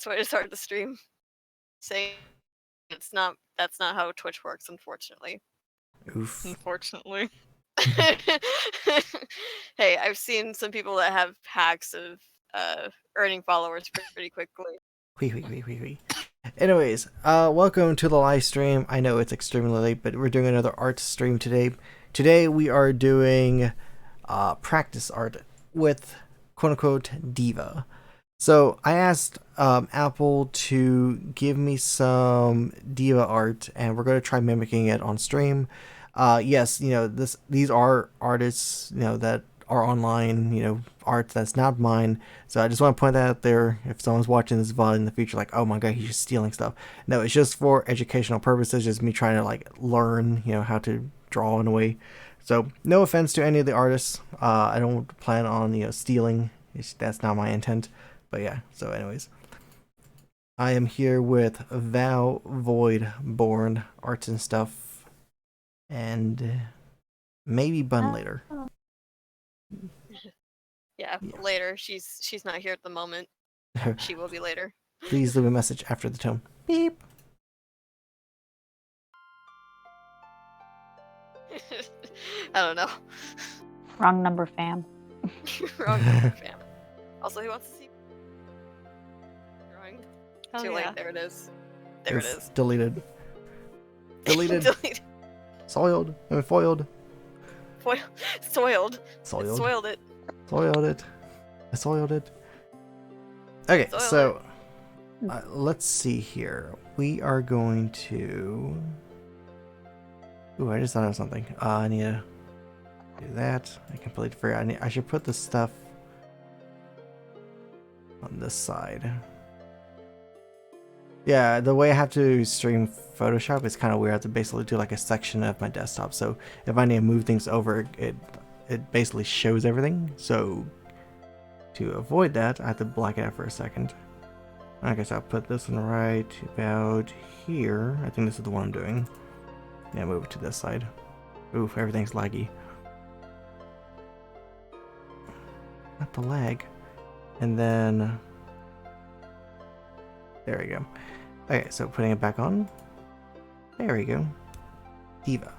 worst way to start the stream. Saying that's not how Twitch works, unfortunately. Oof. Unfortunately. Hey, I've seen some people that have hacks of earning followers pretty quickly. Wee. Anyways, welcome to the live stream. I know it's extremely late, but we're doing another art stream today. Today we are doing practice art with quote-unquote Diva. So I asked Apple to give me some Diva art, and we're going to try mimicking it on stream. Yes, these are artists, that are online, art that's not mine. So I just want to point that out there. If someone's watching this VOD in the future, like, oh my god, he's just stealing stuff. No, it's just for educational purposes. Just me trying to learn, how to draw in a way. So no offense to any of the artists. I don't plan on, stealing. That's not my intent. But yeah. So anyways, I am here with Val Void Born Arts and Stuff, and maybe Bun later. Yeah, later. She's not here at the moment. She will be later. Please leave a message after the tone. Beep. I don't know. Wrong number, fam. Wrong number, fam. Also, who wants to see drawing? Too late. There it is. There it is. Deleted. Deleted. Soiled. Foiled. Soiled. Soiled. Soiled it. Soiled it. I soiled it. Okay, Soiled so let's see here. We are going to. Ooh, I just thought of something. I need to do that. I completely forgot. I should put this stuff on this side. Yeah, the way I have to stream Photoshop is kind of weird. I have to basically do like a section of my desktop. So if I need to move things over, it basically shows everything. So to avoid that, I have to black it out for a second. I guess I'll put this one right about here. I think this is the one I'm doing. Yeah, move it to this side. Oof, everything's laggy. Not the lag. And then there we go. Okay, so putting it back on. There we go. Diva.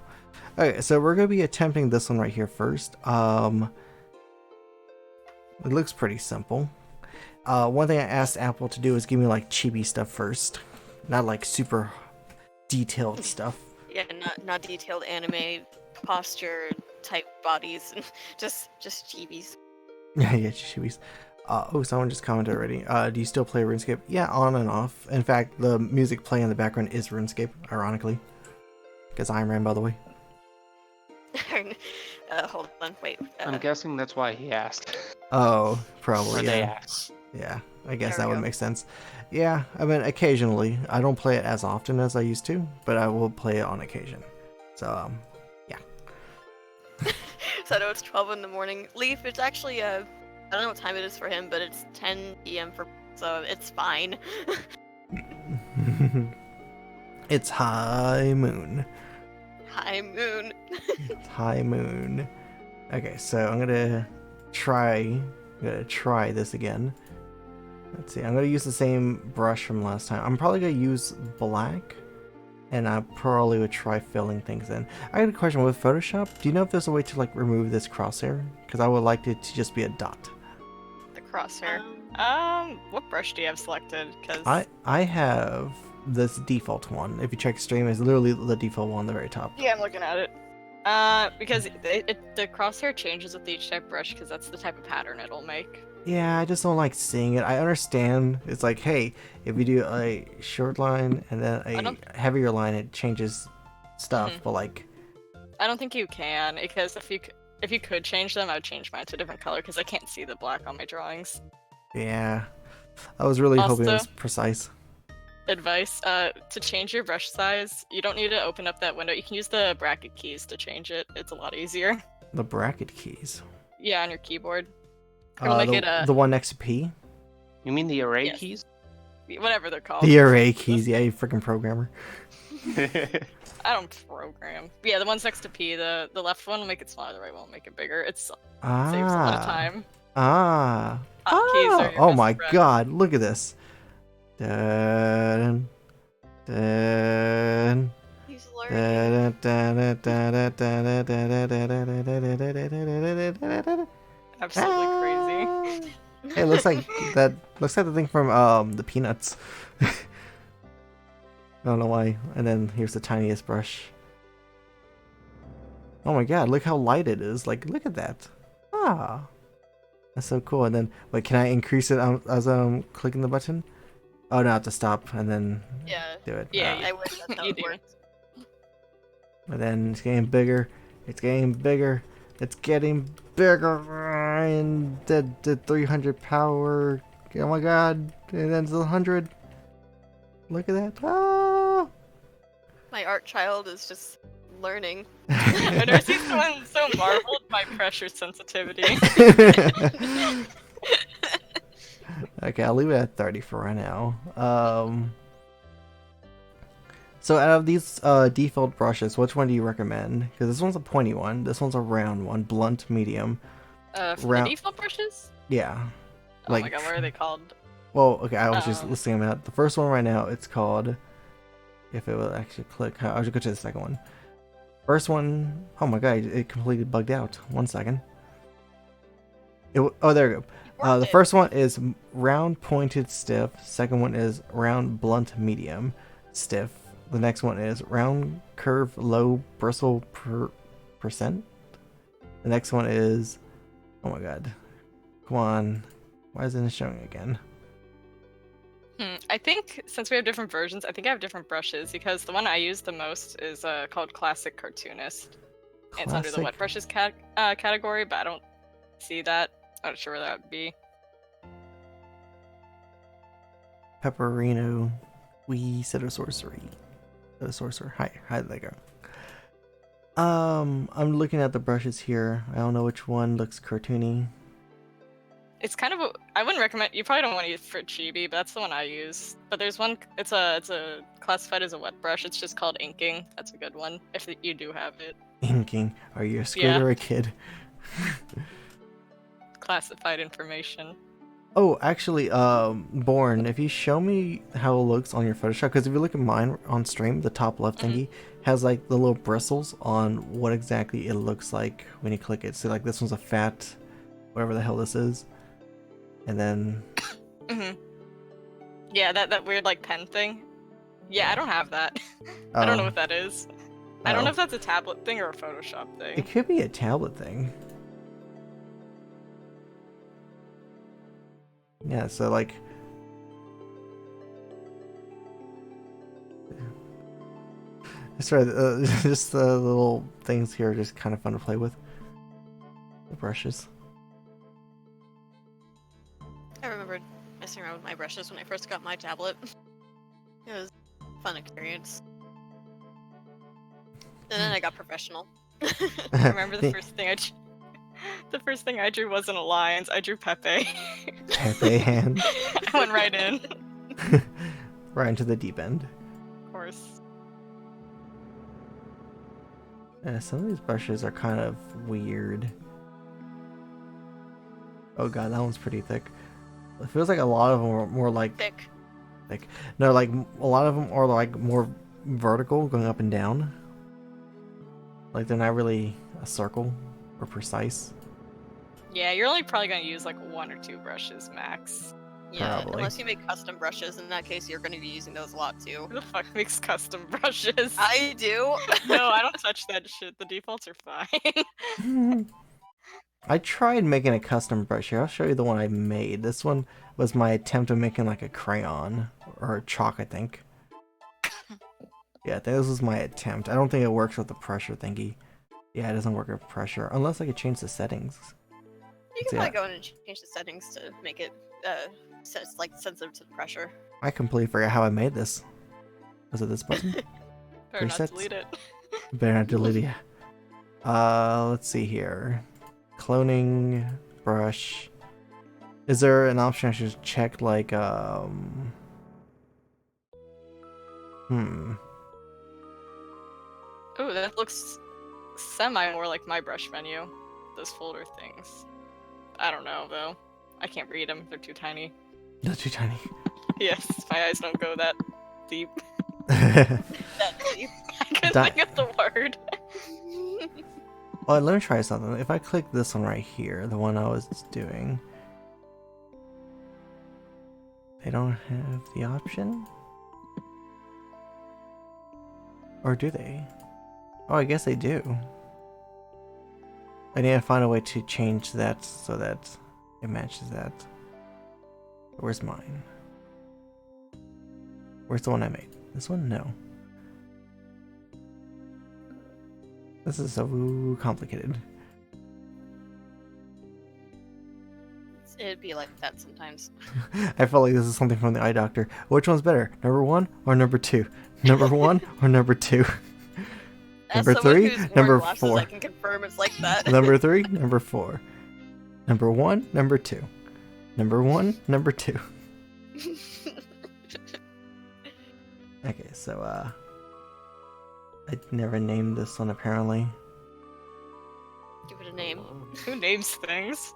Okay, so we're going to be attempting this one right here first. It looks pretty simple. One thing I asked Apple to do is give me like chibi stuff first. Not like super detailed stuff. Yeah, not detailed anime posture type bodies. just chibis. Yeah, chibis. Oh, someone just commented already. Do you still play RuneScape? Yeah, on and off. In fact, the music playing in the background is RuneScape, ironically. Because I'm Ram, by the way. Hold on, wait. I'm guessing that's why he asked. Oh, probably. Or they asked. Yeah, I guess that would make sense. Yeah, I mean, occasionally. I don't play it as often as I used to, but I will play it on occasion. So, yeah. So I know it's 12 in the morning. Leaf, it's actually, I don't know what time it is for him, but it's 10 p.m. so it's fine. It's high moon. High moon. High moon. Okay, so I'm gonna try this again. Let's see. I'm gonna use the same brush from last time. I'm probably gonna use black, and I probably would try filling things in. I got a question with Photoshop. Do you know if there's a way to remove this crosshair? Because I would like it to just be a dot. The crosshair. What brush do you have selected? Cause I have this default one. If you check stream, it's literally the default one on the very top. Yeah, I'm looking at it. Because the crosshair changes with each type of brush because that's the type of pattern it'll make. Yeah, I just don't like seeing it. I understand. It's like, hey, if you do a short line and then a heavier line, it changes stuff. But I don't think you can, because if you could change them, I would change mine to a different color because I can't see the black on my drawings. Yeah, I was really hoping it was precise. Advice: to change your brush size, you don't need to open up that window. You can use the bracket keys to change it. It's a lot easier. The bracket keys? Yeah, on your keyboard. The one next to P? You mean the array keys? Whatever they're called. The array keys, yeah, you freaking programmer. I don't program. But yeah, the ones next to P, the left one will make it smaller, the right one will make it bigger. It saves a lot of time. Oh my god, look at this. Dun, dun, He's learning. dun, dun, dun. Absolutely crazy. Hey, looks like the thing from the Peanuts. I don't know why. And then here's the tiniest brush. Oh my god, look how light it is. Like, look at that. Ah. That's so cool. And then, wait, can I increase it as I'm clicking the button? Oh, no, I have to stop and then Yeah. do it. Yeah, I wish that's how You it do. worked. And then it's getting bigger. It's getting bigger. It's getting bigger. And the 300 power. Oh my god. And then it's 100. Look at that. Ah. My art child is just learning. I've never seen someone so marveled by pressure sensitivity. Okay, I'll leave it at 30 for right now. So out of these default brushes, which one do you recommend? Because this one's a pointy one, this one's a round one, blunt, medium. For the Round- default brushes? Yeah. Oh my god, what are they called? Well, okay, I was just Oh. listing them out. The first one right now, it's called... If it will actually click, I'll just go to the second one. First one, oh my god, it completely bugged out. 1 second. Oh, there we go. The Worked it. first one is round, pointed, stiff. Second one is round, blunt, medium, stiff. The next one is round, curve, low, bristle, percent. The next one is, oh my god, come on, why isn't it showing again? I think since we have different versions, I think I have different brushes because the one I use the most is called Classic Cartoonist. It's under the Classic- wet brushes category, but I don't see that. I'm not sure where that would be. Pepperino, we Setosorcerer. Setosorcerer. Hi, there you go. I'm looking at the brushes here. I don't know which one looks cartoony. It's kind of I wouldn't recommend. You probably don't want to use for chibi, but that's the one I use. But there's one. It's a classified as a wet brush. It's just called inking. That's a good one if you do have it. Inking. Are you a squid Yeah. or a kid? Classified information. Oh, actually, Born, if you show me how it looks on your Photoshop, because if you look at mine on stream, the top left thingy has like the little bristles on what exactly it looks like when you click it. So like this one's a fat, whatever the hell this is, and then Yeah, that weird like pen thing. Yeah, I don't have that. I don't know what that is. I don't know if that's a tablet thing or a Photoshop thing. It could be a tablet thing. Yeah, so like... Sorry, just the little things here are just kind of fun to play with. The brushes. I remember messing around with my brushes when I first got my tablet. It was a fun experience. And then I got professional. I remember the first thing the first thing I drew wasn't a lines. I drew Pepe. Pepe hand. I went right in. Right into the deep end. Of course. Yeah, some of these brushes are kind of weird. Oh god, that one's pretty thick. It feels like a lot of them are more like... Thick. No, like a lot of them are like more vertical, going up and down. Like they're not really a circle or precise. Yeah, you're only probably gonna use like 1 or 2 brushes max. Yeah, Probably. unless you make custom brushes. In that case, you're going to be using those a lot too. Who the fuck makes custom brushes? I do. No, I don't touch that shit. The defaults are fine. I tried making a custom brush here. I'll show you the one I made. This one was my attempt at making like a crayon or a chalk, I think. Yeah, this was my attempt. I don't think it works with the pressure thingy. Yeah, it doesn't work with pressure unless I could change the settings. You can Yeah. probably go in and change the settings to make it sensitive to the pressure. I completely forgot how I made this. Was it this button? Better not Presets? delete it. Better not delete it. Let's see here. Cloning brush. Is there an option I should check like Ooh, that looks semi more like my brush menu. Those folder things. I don't know though. I can't read them. They're too tiny. They're too tiny. Yes, my eyes don't go that deep. That deep. I couldn't Di- think of the word. Well, let me try something. If I click this one right here, the one I was doing, they don't have the option? Or do they? Oh, I guess they do. I need to find a way to change that so that it matches that. Where's mine? Where's the one I made? This one? No. This is so complicated. It'd be like that sometimes. I felt like this is something from the eye doctor. Which one's better? Number 1 or number 2? Number 1 or number 2? As Number someone 3, who's worn number glasses, 4. I can confirm it's like that. Number 3, number 4. Number 1, number 2. Number 1, number 2. Okay, so I never named this one apparently. Give it a name. Who names things?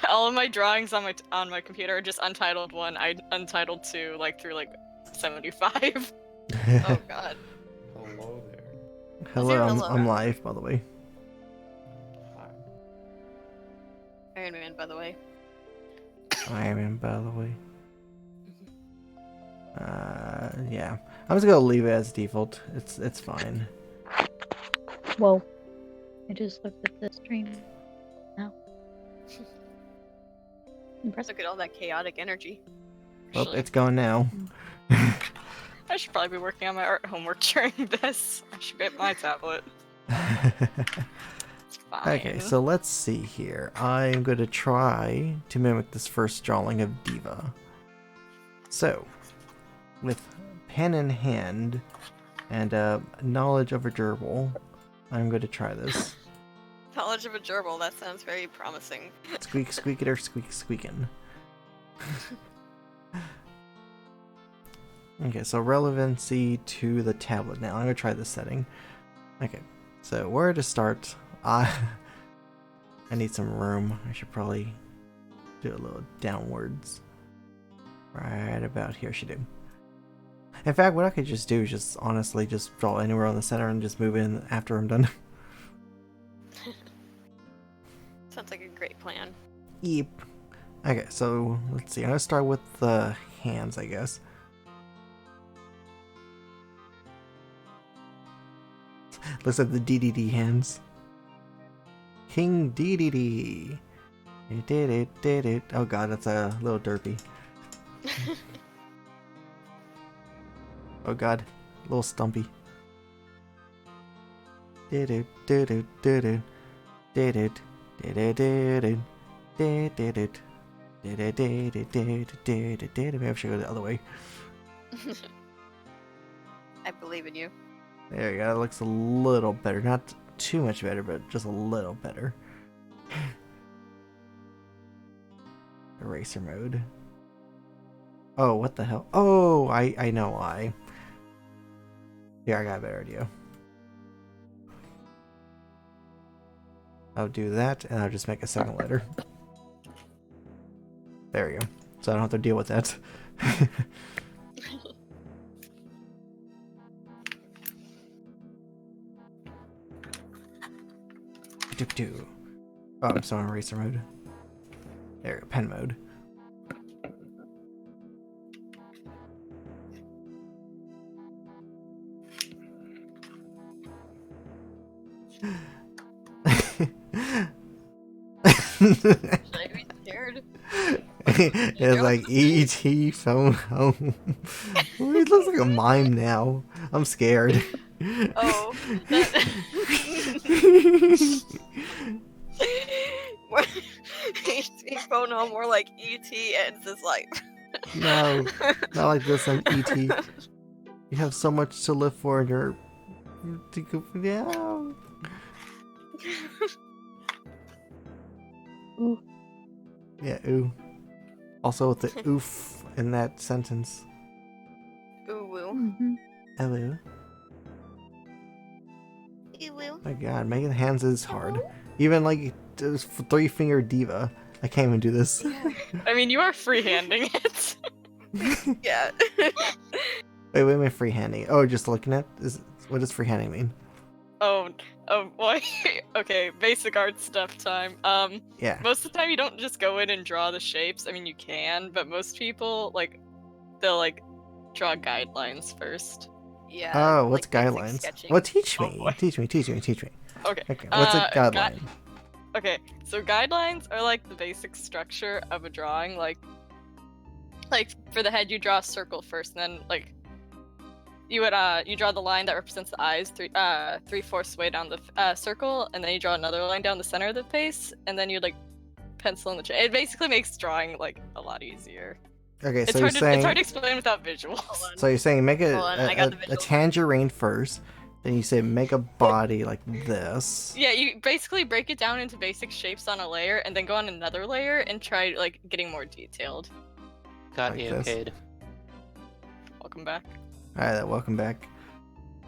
All of my drawings on my computer are just Untitled 1, Untitled 2, through 75. Oh god. Hello there. Hello, Hello. I'm live, by the way. Hi. Iron Man, by the way. I am, by the way. Yeah. I'm just gonna leave it as default. It's fine. Whoa. I just looked at the stream. Now. Impressive. Look at all that chaotic energy. Well, Actually, it's gone now. I should probably be working on my art homework during this. I should get my tablet. It's fine. Okay, so let's see here. I'm going to try to mimic this first drawing of Diva. So, with pen in hand and knowledge of a gerbil, I'm going to try this. knowledge of a gerbil, that sounds very promising. Squeak, squeak it or squeak, squeakin'. Okay, so relevancy to the tablet now. I'm going to try this setting. Okay, so where to start? I need some room. I should probably do a little downwards. Right about here should do. In fact, what I could just do is just honestly just draw anywhere on the center and just move in after I'm done. Sounds like a great plan. Yep. Okay, so let's see. I'm going to start with the hands, I guess. Looks like the DDD hands. King DDD. Oh god, that's a little derpy. Oh god, a little stumpy. Maybe I should go the other way. I believe in you. There you go, that looks a little better. Not too much better, but just a little better. Eraser mode. Oh, what the hell? Oh, I know why. Yeah, I got a better idea. I'll do that, and I'll just make a second letter. There we go. So I don't have to deal with that. Oh, I'm still in eraser mode. There we go, pen mode. Should I be scared? It's like E.T. phone home. It looks like a mime now. I'm scared. Oh. He's phone home more like E.T. ends his life. No, not like this. I'm E.T. You have so much to live for, and you're. Yeah. Ooh. Yeah, ooh. Also with the oof in that sentence. Ooh woo. Mm-hmm. Hello. Ooh woo. My god, making hands is hard. Even like three-finger diva. I can't even do this. I mean, you are freehanding it. Yeah. Wait, what am I freehanding? Oh, just looking at? What does freehanding mean? Oh, boy. Okay, basic art stuff time. Yeah. Most of the time you don't just go in and draw the shapes. I mean, you can, but most people, like, they'll, like, draw guidelines first. Yeah. Oh, what's like basic guidelines? sketching. Well, teach Oh, me. boy. Teach me. Okay. Okay, what's a guideline? Okay, so guidelines are like the basic structure of a drawing. Like for the head, you draw a circle first, and then like you draw the line that represents the eyes 3/4 way down the circle, and then you draw another line down the center of the face, and then you like pencil in the it basically makes drawing like a lot easier. Okay, It's so hard you're to saying explain without visuals. Hold on. so you're saying make Hold on, I got the a visual. tangerine first, then you say make a body like this. Yeah, you basically break it down into basic shapes on a layer, and then go on another layer and try like getting more detailed. Got Like you, this. Cade. Welcome back. Alright, welcome back.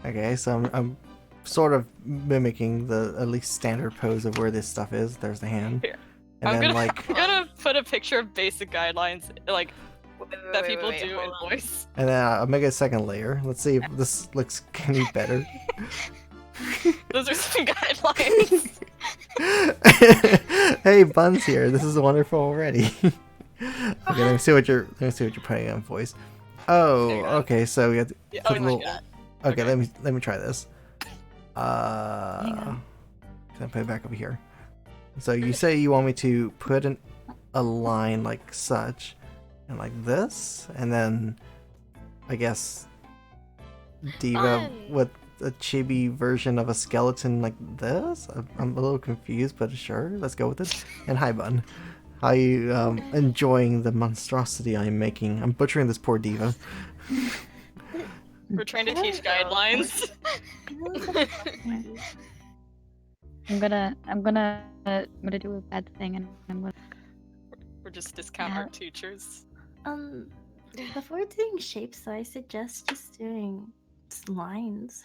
Okay, so I'm sort of mimicking the at least standard pose of where this stuff is. There's the hand. Here. And I'm then gonna like I'm gonna put a picture of basic guidelines like Wait, that wait, people wait, do hold in on. voice. and then I'll make a second layer. Let's see if this looks any better. Those are some guidelines. Hey, Bun's here. This is wonderful already. Okay, let me see what you're putting on voice. Oh, There you go. okay. So we have to Yeah, put oh a my little. god. Okay, Okay. let me try this. Hang on. Can I put it back over here? So you say you want me to put a line like such, and like this, and then I guess Diva Fun. with a chibi version of a skeleton like this. I'm a little confused, but sure, let's go with it. And hi, Bun. How you enjoying the monstrosity I'm making? I'm butchering this poor Diva. We're trying to teach guidelines. I'm gonna do a bad thing, and I'm gonna. We're just discount Yeah. art teachers. Before doing shapes, though, I suggest just doing lines.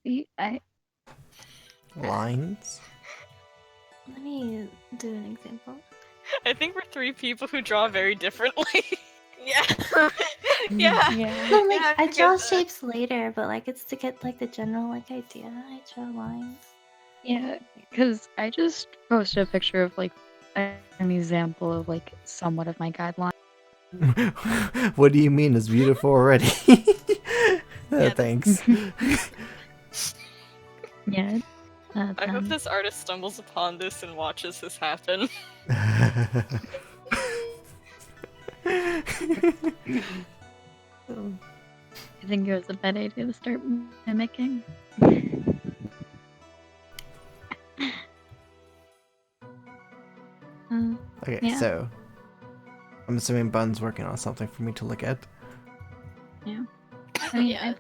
See, Lines. Let me do an example. I think we're three people who draw very differently. Yeah. yeah. yeah. No, like Yeah, I because, draw shapes later, but like it's to get like the general like idea. I draw lines. Yeah, because I just posted a picture of like an example of like somewhat of my guideline. What do you mean? It's beautiful already. Yeah. Thanks. Yeah. I hope this artist stumbles upon this and watches this happen. I think it was a bad idea to start mimicking. Okay, Yeah. so I'm assuming Bun's working on something for me to look at. I mean, Yeah.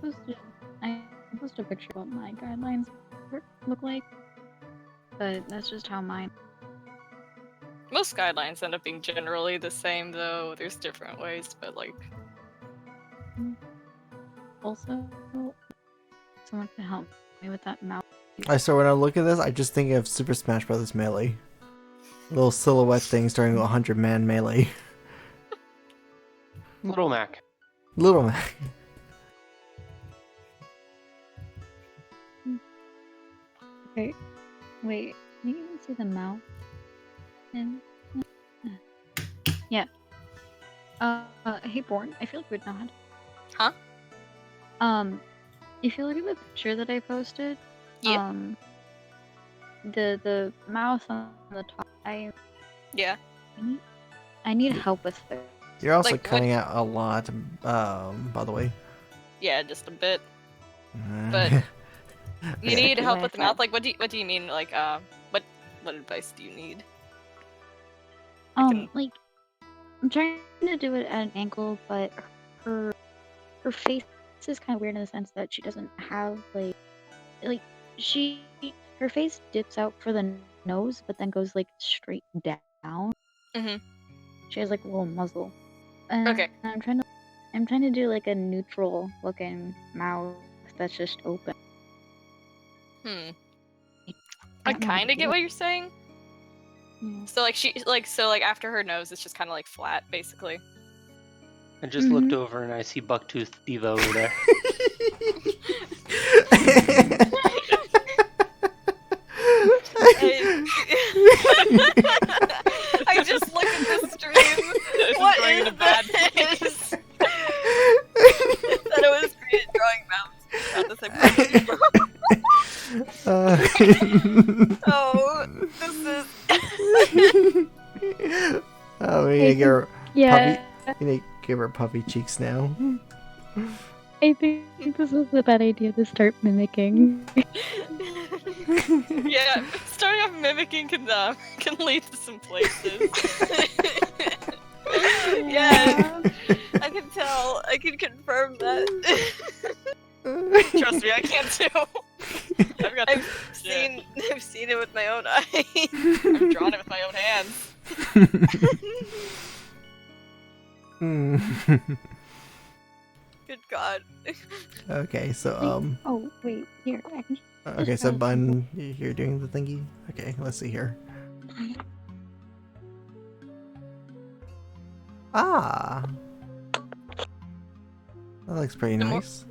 I posted a picture of what my guidelines look like, but that's just how mine. Most guidelines end up being generally the same, though. There's different ways, but like, Also, someone can help me with that mouse. So when I look at this, I just think of Super Smash Bros. Melee. Little silhouette things during 100-man melee. Little Mac. Little man. Okay, wait, can you even see the mouth? And yeah. Hey Born, I feel like we'd know how to. Huh? If you look at the picture that I posted, Yeah. The mouth on the top, yeah. I need help with it. You're also Like, what- cutting out a lot, by the way. Yeah, just a bit. But- You Okay. need help Wait, with the what? mouth. Like, what do you mean? Like, what advice do you need? Like, I'm trying to do it at an angle, but her face is kind of weird in the sense that she doesn't have like her face dips out for the nose, but then goes like straight down. Mhm. She has like a little muzzle. And Okay. I'm trying to do like a neutral looking mouth that's just open. I don't know how kind to of get do what it. you're saying. Yeah. So after her nose, it's just kind of like flat, basically. I just looked over and I see Bucktooth Diva over there. I just looked at the stream. What going is in a bad this? That it was great at drawing mountains. Not the same. Oh, this is. Oh, we need to give her Yeah, puppy. You need to give her puppy cheeks now. I think this is a bad idea to start mimicking. Yeah, starting off mimicking can lead to some places. Yeah, I can tell. I can confirm that. Trust me, I can too. I've seen it with my own eyes. I've drawn it with my own hands. Good God. Okay, so Oh wait, here I can. okay, so Bun, you're doing the thingy. Okay, let's see here. Ah, that looks pretty The more- nice.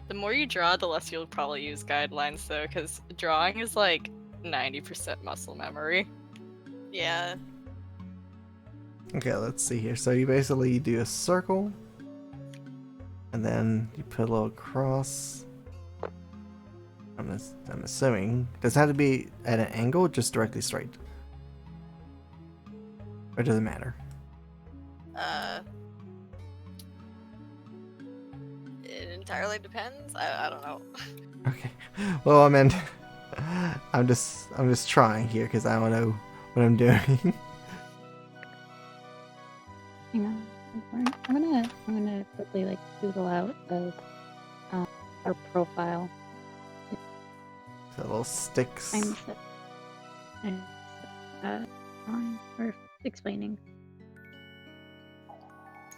The more you draw, the less you'll probably use guidelines, though, because drawing is like 90% muscle memory. Yeah. Okay, let's see here. So you basically do a circle, and then you put a little cross. I'm assuming. Does it have to be at an angle, or just directly straight? Or does it matter? It entirely depends. I don't know. Okay. Well, I meant I'm just trying here because I don't know what I'm doing. Hang on. I'm gonna quickly like doodle out our profile. So little sticks. I'm set. Drawing or explaining.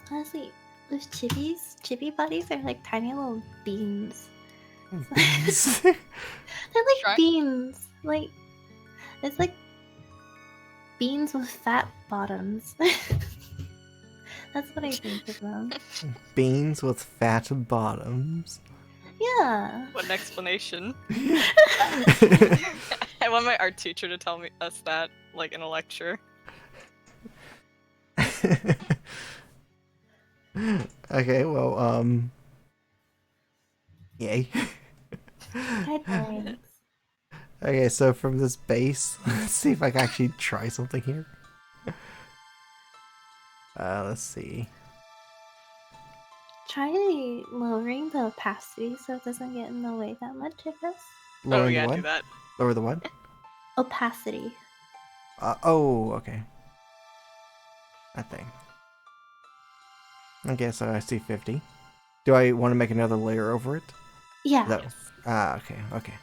Honestly, those chibi bodies are like tiny little beans. Beans. They're like Right. beans. Like it's like beans with fat bottoms. That's what I think of them. Beans with fat bottoms. Yeah. What an explanation. I want my art teacher to tell us that, like, in a lecture. Okay, well, yay. Guidelines. Okay, so from this base, let's see if I can actually try something here. Let's see. Try lowering the opacity so it doesn't get in the way that much, I guess. Lower yeah, the what? do that. Lower the what? Opacity. Oh, okay. That thing. Okay, so I see 50. Do I want to make another layer over it? Yeah. No. Okay, okay.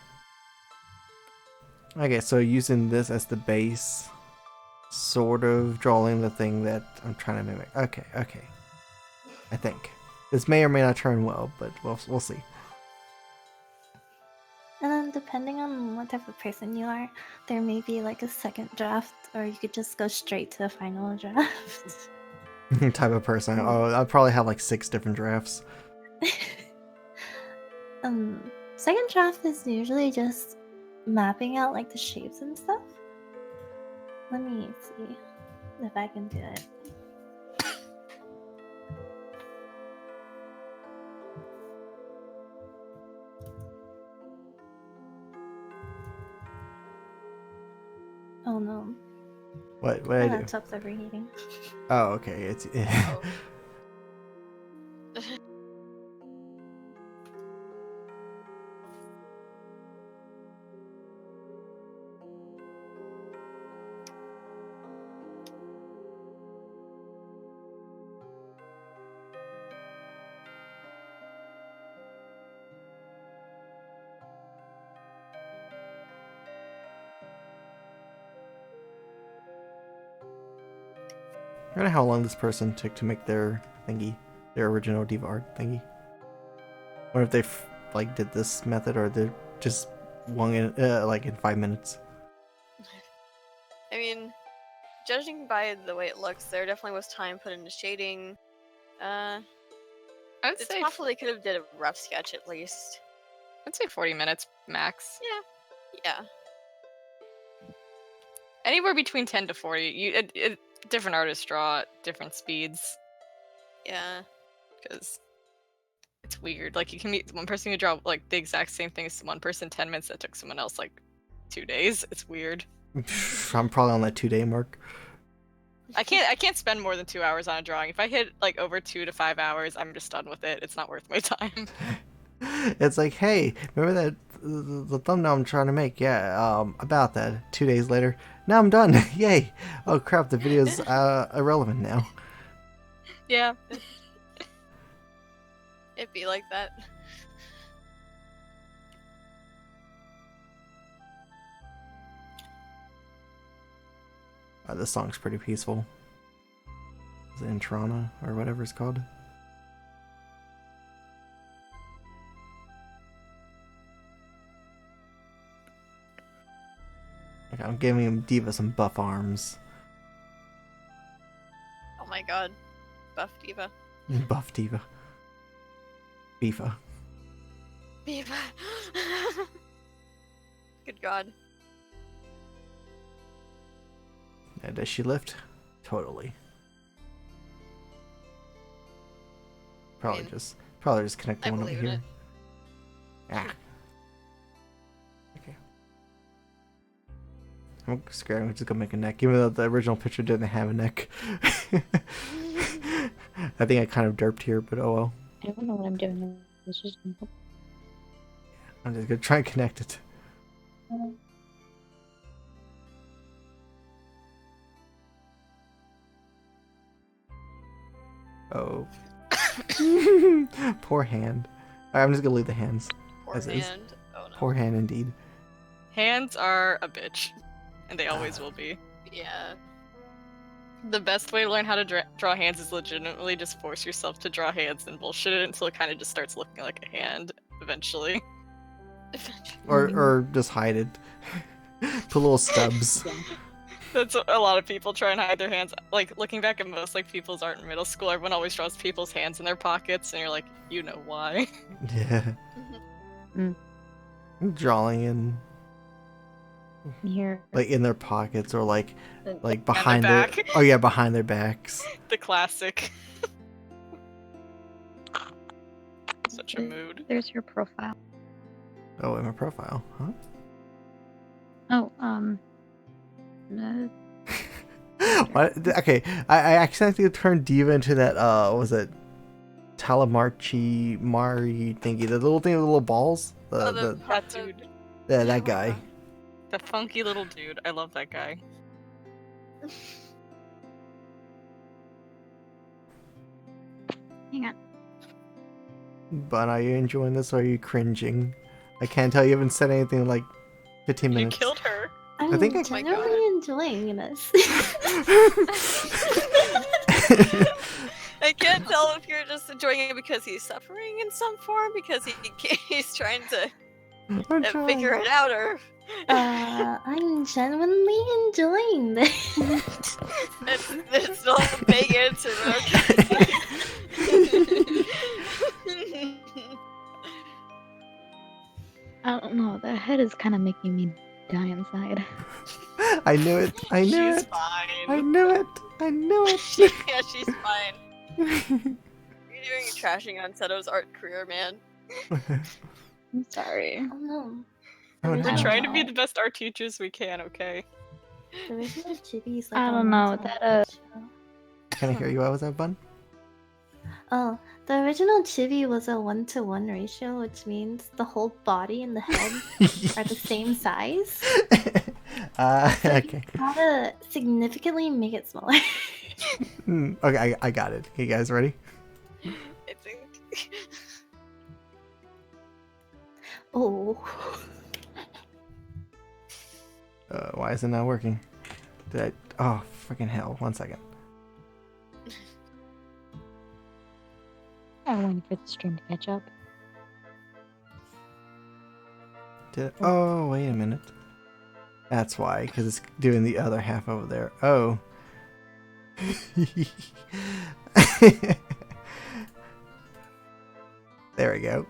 Okay, so using this as the base, sort of drawing the thing that I'm trying to mimic. Okay, okay. I think. This may or may not turn well, but we'll see. And then depending on what type of person you are, there may be like a second draft, or you could just go straight to the final draft. Type of person. Oh, I'll probably have like 6 different drafts. Second draft is usually just mapping out like the shapes and stuff. Let me see if I can do it. Oh no, What my I do? laptop's overheating. Oh, okay. It's I wonder how long this person took to make their thingy, their original diva art thingy. Wonder if they like did this method or they just wung it like in 5 minutes. I mean, judging by the way it looks, there definitely was time put into shading. I would It's say possible they could have did a rough sketch at least. I'd say 40 minutes max. Yeah. Anywhere between 10 to 40. Different artists draw at different speeds Yeah. because it's weird. Like you can meet one person who draw like the exact same thing as one person 10 minutes that took someone else like 2 days. It's weird. I'm probably on that 2-day mark. I can't spend more than 2 hours on a drawing. If I hit like over 2 to 5 hours, I'm just done with it. It's not worth my time. It's like, hey, remember that the thumbnail I'm trying to make? Yeah, about that. 2 days later, now I'm done. Yay! Oh crap, the video's irrelevant now. Yeah. It'd be like that. This song's pretty peaceful. Is it Intrana or whatever it's called? Okay, I'm giving him Diva some buff arms. Oh my god. Buff Diva. Buff Diva. Bifa. Diva. Good god. Yeah, does she lift? Totally. Probably mean, just connect the I one over believe in here. it. Ah. Okay. I'm scared. I'm just gonna make a neck, even though the original picture didn't have a neck. I think I kind of derped here, but oh well. I don't know what I'm doing. This is I'm just gonna try and connect it. Oh. Poor hand. Alright, I'm just gonna leave the hands. Poor As is. hand. Oh no. Poor hand indeed. Hands are a bitch, and they always will be. Yeah. The best way to learn how to draw hands is legitimately just force yourself to draw hands and bullshit it until it kind of just starts looking like a hand eventually. Or just hide it. Put little stubs. That's what a lot of people try and hide their hands. Like looking back at most like people's art in middle school, everyone always draws people's hands in their pockets, and you're like, you know why? Yeah. Mm. Drawing in here. like in their pockets or like their behind their back. oh yeah, behind their backs. The classic. Such a mood. There's your profile. Oh, in my profile, huh? Oh, no. What? Okay, I accidentally turned Diva into that what was it Talamarchi Mari thingy, the little thing with the little balls. That dude. Yeah, that guy. The funky little dude. I love that guy. Hang on. But are you enjoying this or are you cringing? I can't tell. You haven't said anything in like 15 You minutes. killed her. I'm think I- generally enjoying this. I can't tell if you're just enjoying it because he's suffering in some form, because he's trying to I'm trying. figure it out, or I'm genuinely enjoying this. it's still a big answer, but okay. I don't know. That head is kind of making me die inside. I knew it. I knew She's it. fine. I knew it. I knew it. Yeah, she's fine. You're doing trashing on Seto's art career, man. I'm sorry. Oh no. Oh, We're no. trying to be the best art teachers we can, okay? The original Chibi's like I a don't know, one-to-one that, ratio. Can I hear you? What was that, Bun? Oh, the original chibi was a 1-to-1 ratio, which means the whole body and the head are the same size. Okay. Gotta significantly make it smaller. Okay, I got it. You guys ready? I think. Oh. Why is it not working? Did I? Oh, freaking hell! 1 second. I'm waiting for the stream to catch up. Oh, wait a minute. That's why, because it's doing the other half over there. Oh, There we go.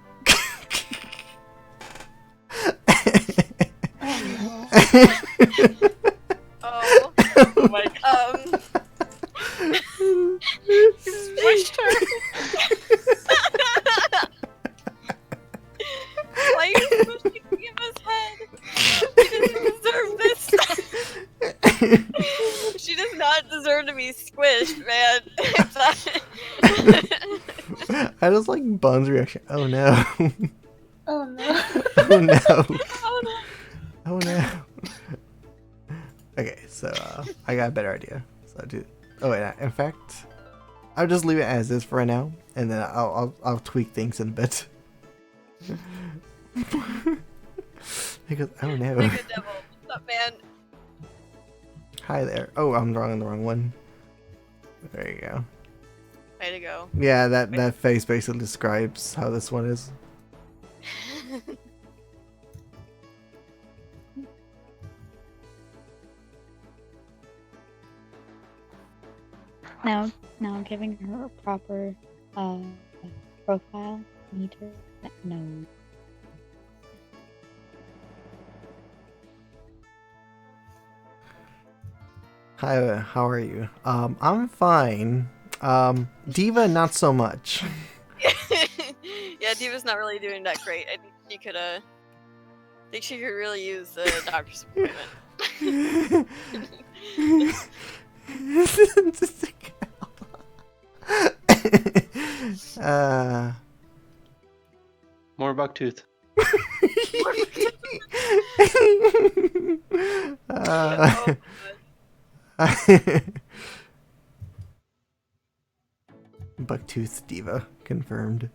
Oh, Oh my god. Squished her. Why are you squishing Eva's head? She doesn't deserve this. She does not deserve to be squished, man. I just like Bun's reaction. Oh no. Oh no. Oh no. Oh no. Oh no. Okay, so I got a better idea. So I do. Oh wait, in fact, I'll just leave it as is for right now, and then I'll tweak things in a bit. Because oh no. Like a devil. What's up, man? Hi there. Oh, I'm drawing on the wrong one. There you go. Way to go. Yeah, that face basically describes how this one is. Now giving her a proper profile. Meter. No. Hi, how are you? I'm fine. Diva, not so much. Yeah, Diva's not really doing that great. I think she could really use a doctor's appointment. More Bucktooth. Oh, Bucktooth Diva confirmed.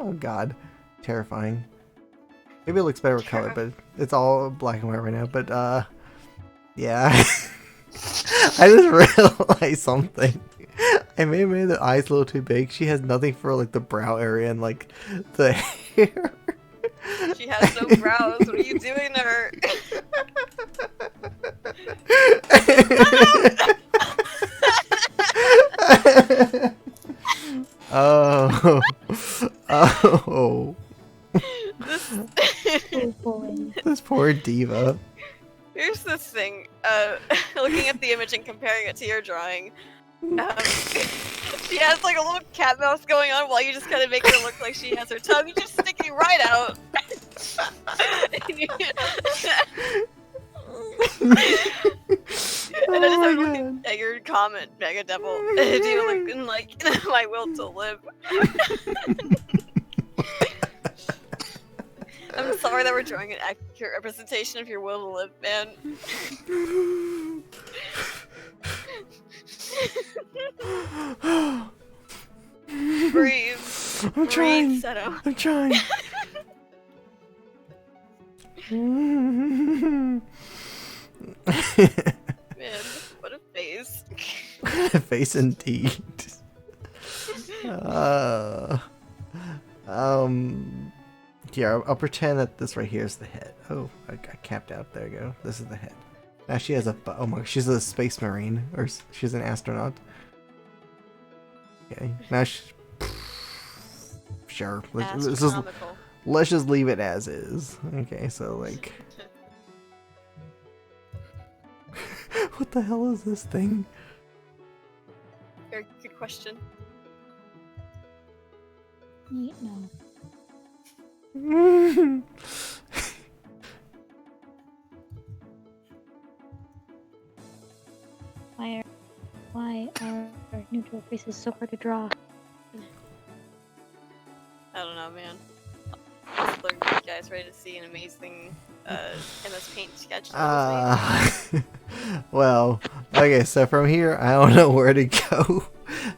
Oh god, terrifying. Maybe it looks better with color, but it's all black and white right now. But yeah. I just realized something. I may have made the eyes a little too big. She has nothing for like the brow area and like the hair. she has no brows. What are you doing to her? Oh. Oh. Oh boy. This poor diva. Here's this thing. Looking at the image and comparing it to your drawing. She has like a little cat mouse going on while you just kind of make her look like she has her tongue just sticking right out. And I just started looking at your comment, Mega Devil. Do you look like my will to live? I'm sorry that we're drawing an accurate representation of your will to live, man. Breathe. I'm trying. Breathe, Seto. I'm trying. Man, what a face. Face indeed. Here, I'll pretend that this right here is the head. Oh, I got capped out. There you go. This is the head. Now she has a. Oh my, she's a space marine, or she's an astronaut. Okay, now she. Sure. Astronomical. Let's just leave it as is. Okay, so like. What the hell is this thing? Very good question. No. Why are neutral faces so hard to draw? I don't know, man. Just look, you guys ready to see an amazing MS Paint sketch? Well, okay, so from here, I don't know where to go.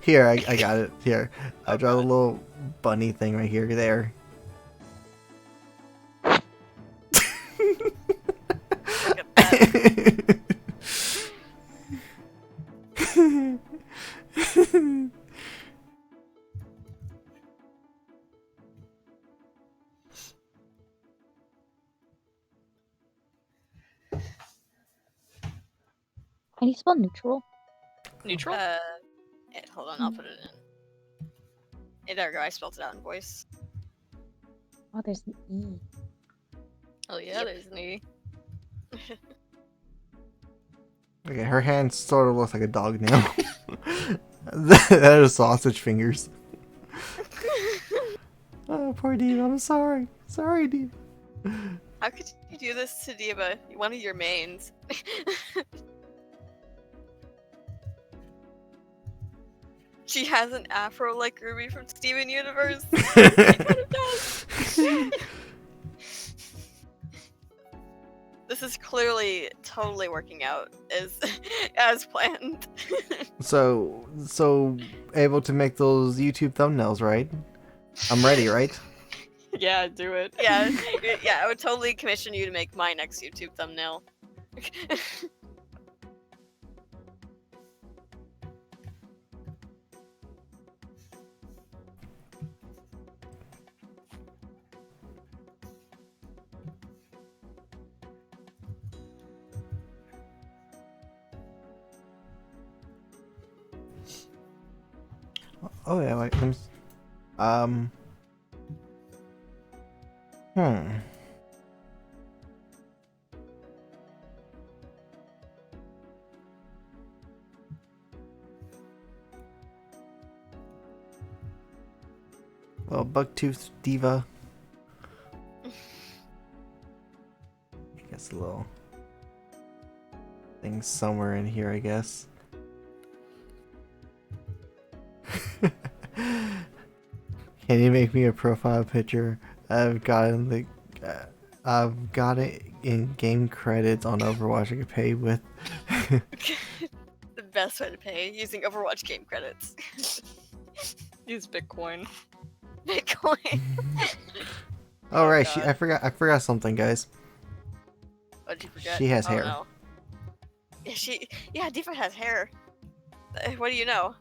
Here, I got it. Here, I draw the little bunny thing right here, there. Look at that. How do you spell neutral? Neutral? Hold on, I'll put it in. Hey, there we go. I spelled it out in voice. Oh, there's an E. Oh yeah, Yep. there's an E. Okay, her hand sort of looks like a dog now. That is sausage fingers. Oh, poor Diva. I'm sorry. Sorry, Diva. How could you do this to Diva? One of your mains. She has an afro like Ruby from Steven Universe. She kind of does. This is clearly totally working out as planned. So able to make those YouTube thumbnails, right? I'm ready, right? Yeah, do it. Yeah, I would totally commission you to make my next YouTube thumbnail. Oh yeah, like Hmm. Well, Bucktooth Diva. I guess a little thing somewhere in here, I guess. Can you make me a profile picture? I've got it in game credits on Overwatch. I can pay with. The best way to pay, using Overwatch game credits. Use Bitcoin. Bitcoin. Oh right, God. I forgot something, guys. What did you forget? She has Oh, hair. No. Yeah, Diva has hair. What do you know?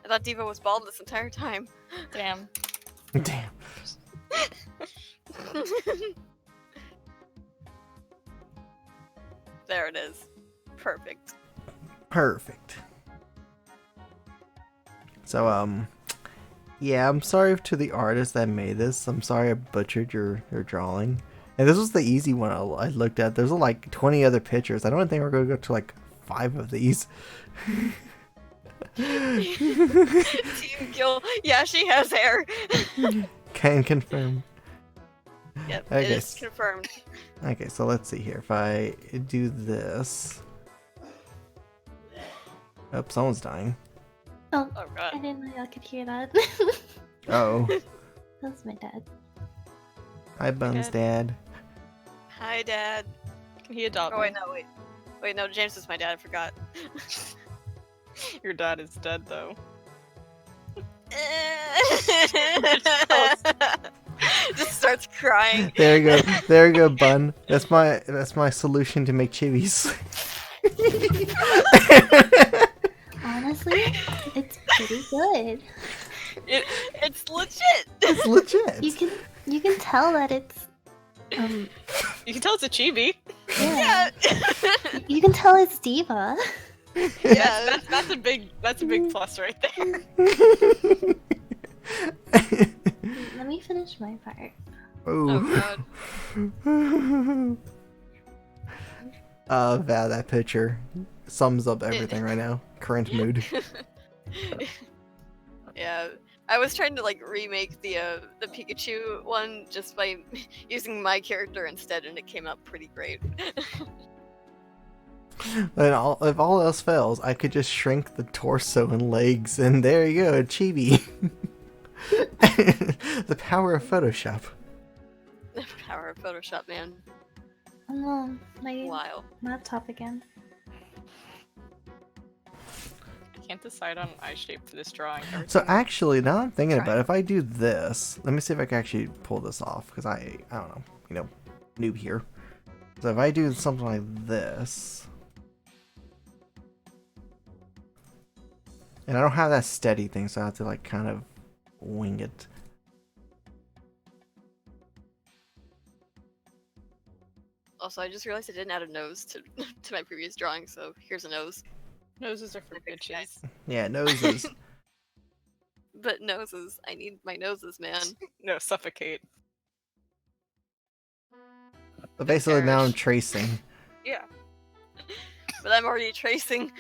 I thought Diva was bald this entire time. Damn. Damn. There it is. Perfect. Perfect. So yeah, I'm sorry to the artist that made this. I'm sorry I butchered your drawing. And this was the easy one I looked at. There's like 20 other pictures. I don't think we're gonna go to like 5 of these. Team Gil. Yeah, she has hair. Can confirm. Yep, Okay. it is confirmed. Okay, so let's see here. If I do this. Oh, someone's dying. Oh, Oh I god. didn't know y'all could hear that. Oh. That was my dad. Hi, Bun's dad. Hi, Dad. Can he adopt Oh, me? wait, no, James is my dad, I forgot. Your dad is dead though. Just starts crying. There you go. There you go, Bun. That's my solution to make chibis. Honestly, it's pretty good. It's legit. It's legit. You can tell that it's You can tell it's a chibi. yeah. Yeah. You can tell it's Diva. Yeah. That's a big plus right there. Let me finish my part. Oh god. Val, that picture sums up everything right now. Current mood. Yeah. I was trying to like remake the Pikachu one just by using my character instead, and it came out pretty great. And if all else fails, I could just shrink the torso and legs, and there you go, chibi. The power of Photoshop. The power of Photoshop, man. My Wow. laptop again. I can't decide on an eye shape for this drawing. So actually, now I'm thinking about it, if I do this, let me see if I can actually pull this off, because I don't know, noob here. So if I do something like this, and I don't have that steady thing, so I have to like kind of wing it. Also, I just realized I didn't add a nose to to my previous drawing, so here's a nose. Noses are for Okay, bitches. Yeah, noses. But noses, I need my noses, man. No, suffocate. But basically, now I'm perish. tracing. Yeah. But I'm already tracing.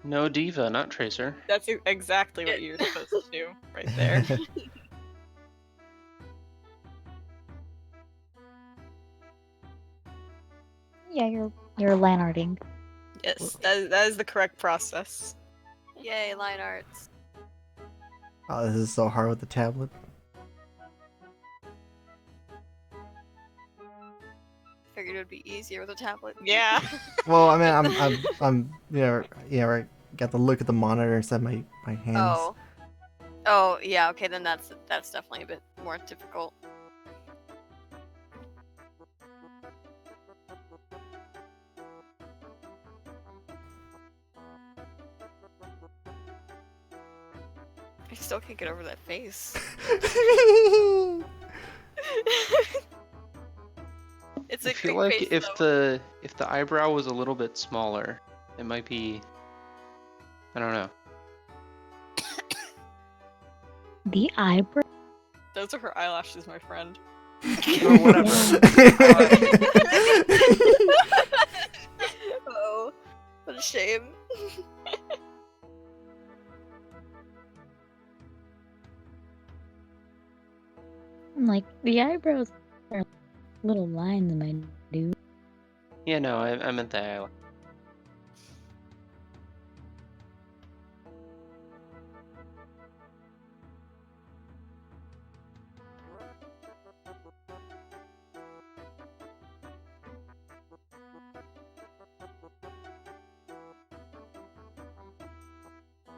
No diva, not tracer. That's exactly what you're supposed to do right there. Yeah, you're line arting. Yes, that is the correct process. Yay, line arts. Oh, this is so hard with the tablet. Figured it would be easier with a tablet. Yeah. Well, I mean, I'm, right. Got the look at the monitor instead of my hands. Oh. Oh, yeah, okay, then that's definitely a bit more difficult. I still can't get over that face. It's a I feel quick like face, if though. the eyebrow was a little bit smaller, it might be. I don't know. The eyebrow. Those are her eyelashes, my friend. Or whatever. Oh, what a shame. Like the eyebrows are little lines, my dude. Yeah, no, I meant the eyelash.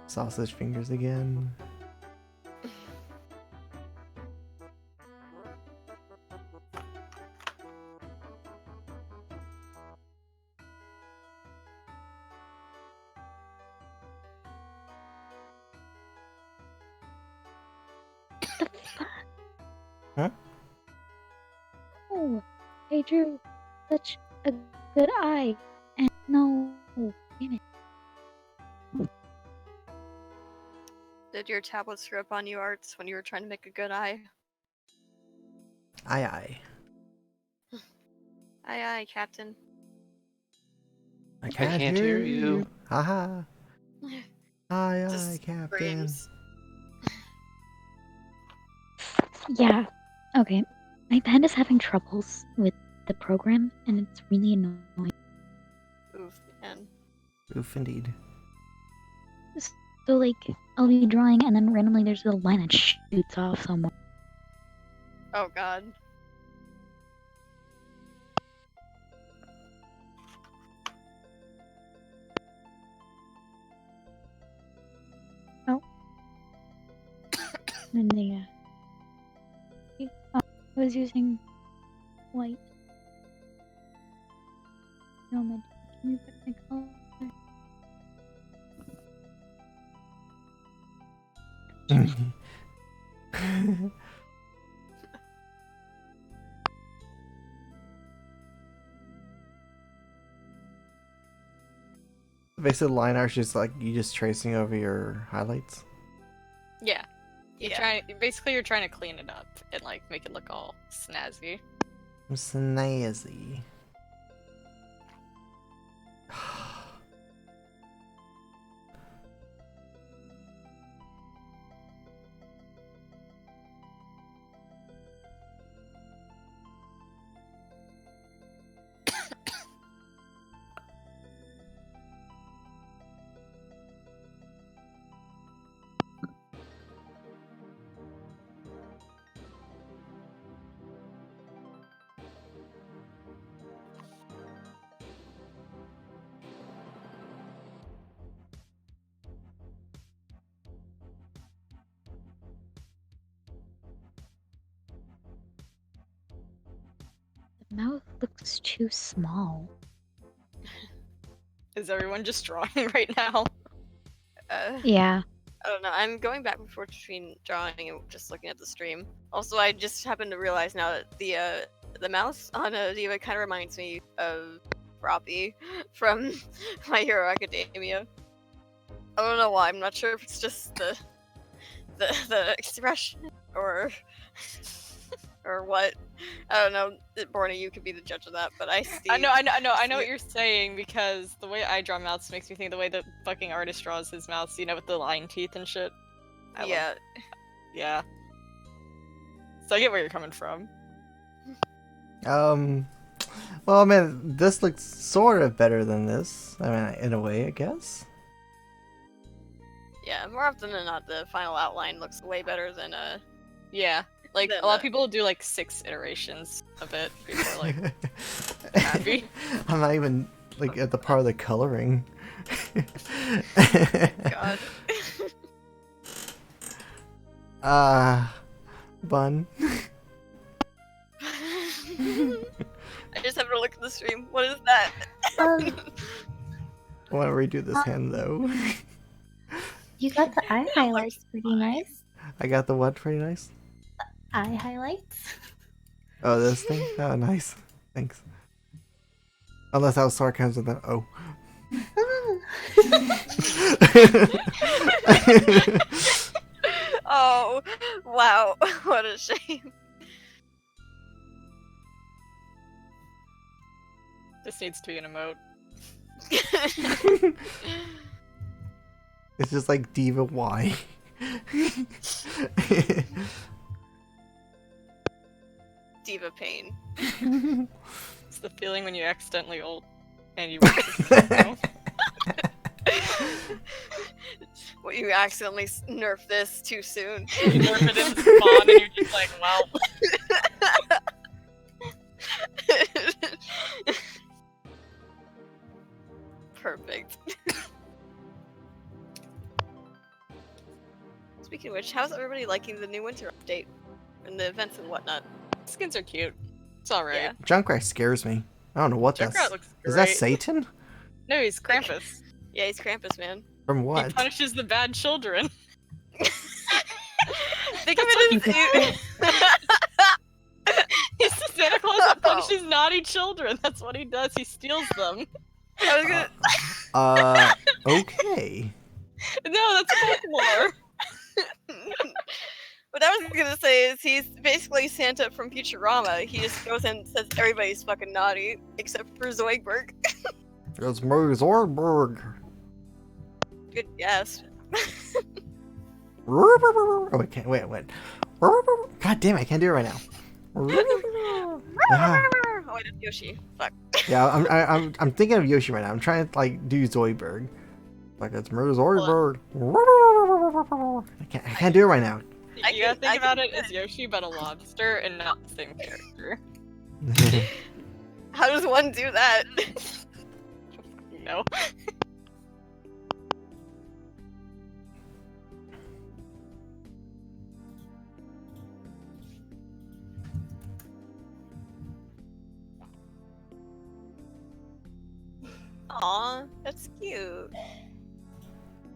Sausage fingers again. Huh? Oh, I drew such a good eye, and no, damn it. Did your tablet screw up on you, Arts, when you were trying to make a good eye? Aye. Aye, aye, Captain. I can't hear you. Haha. Aye, Just Captain. screams. Yeah. Okay. My pen is having troubles with the program, and it's really annoying. Oof, man. Oof, indeed. So, like, I'll be drawing, and then randomly there's a line that shoots off somewhere. Oh god. And I was using white. No, my can you put my color? Basically, line art is just like you just tracing over your highlights. Yeah. You're Yeah. basically you're trying to clean it up and like make it look all snazzy. Snazzy. The mouth looks too small. Is everyone just drawing right now? Yeah. I don't know. I'm going back and forth between drawing and just looking at the stream. Also, I just happened to realize now that the mouse on a diva kind of reminds me of Roppy from My Hero Academia. I don't know why. I'm not sure if it's just the expression or what. I don't know. Borna, you could be the judge of that, but I see. I know what you're saying, because the way I draw mouths makes me think the way the fucking artist draws his mouths, you know, with the line teeth and shit. Yeah. Yeah. So I get where you're coming from. Well, man, this looks sort of better than this. I mean, in a way, I guess. Yeah, more often than not, the final outline looks way better than Yeah. Like, Then a lot of the- people do like 6 iterations of it before like happy. I'm not even like at the part of the coloring. God. Bun. I just have to look at the stream. What is that? Um, I want to redo this hand though. you got the eye highlights pretty nice. I got the what pretty nice. Eye highlights. Oh, this thing? Oh, nice. Thanks. Unless that was sarcasm, then oh. Oh, wow. What a shame. This needs to be an emote. It's just like Diva Y. Diva pain. It's the feeling when you accidentally ult and you Well, you accidentally nerf this too soon. you nerf it in spawn and you're just like, well. Perfect. Speaking of which, how's everybody liking the new winter update and the events and whatnot? Skins are cute. It's alright. Yeah. Junkrat scares me. I don't know what Junkrat that's. looks Is that great. Satan? No, he's Krampus. Yeah, he's Krampus, man. From He what? punishes the bad children. Think of it as He's the Santa Claus that punishes naughty children. That's what he does. He steals them. I was gonna. Okay. No, that's folklore. What I was gonna say is he's basically Santa from Futurama. He just goes and says everybody's fucking naughty except for Zoidberg. It's Zorberg. Good guess. Oh, I can't. Wait. God damn it, I can't do it right now. Ah. Oh, wait, it's Yoshi. Fuck. Yeah, I'm thinking of Yoshi right now. I'm trying to like do Zoidberg. Like it's Zoidberg. I can't do it right now. You gotta think about it as Yoshi, but a lobster and not the same character. How does one do that? No. Aw, that's cute.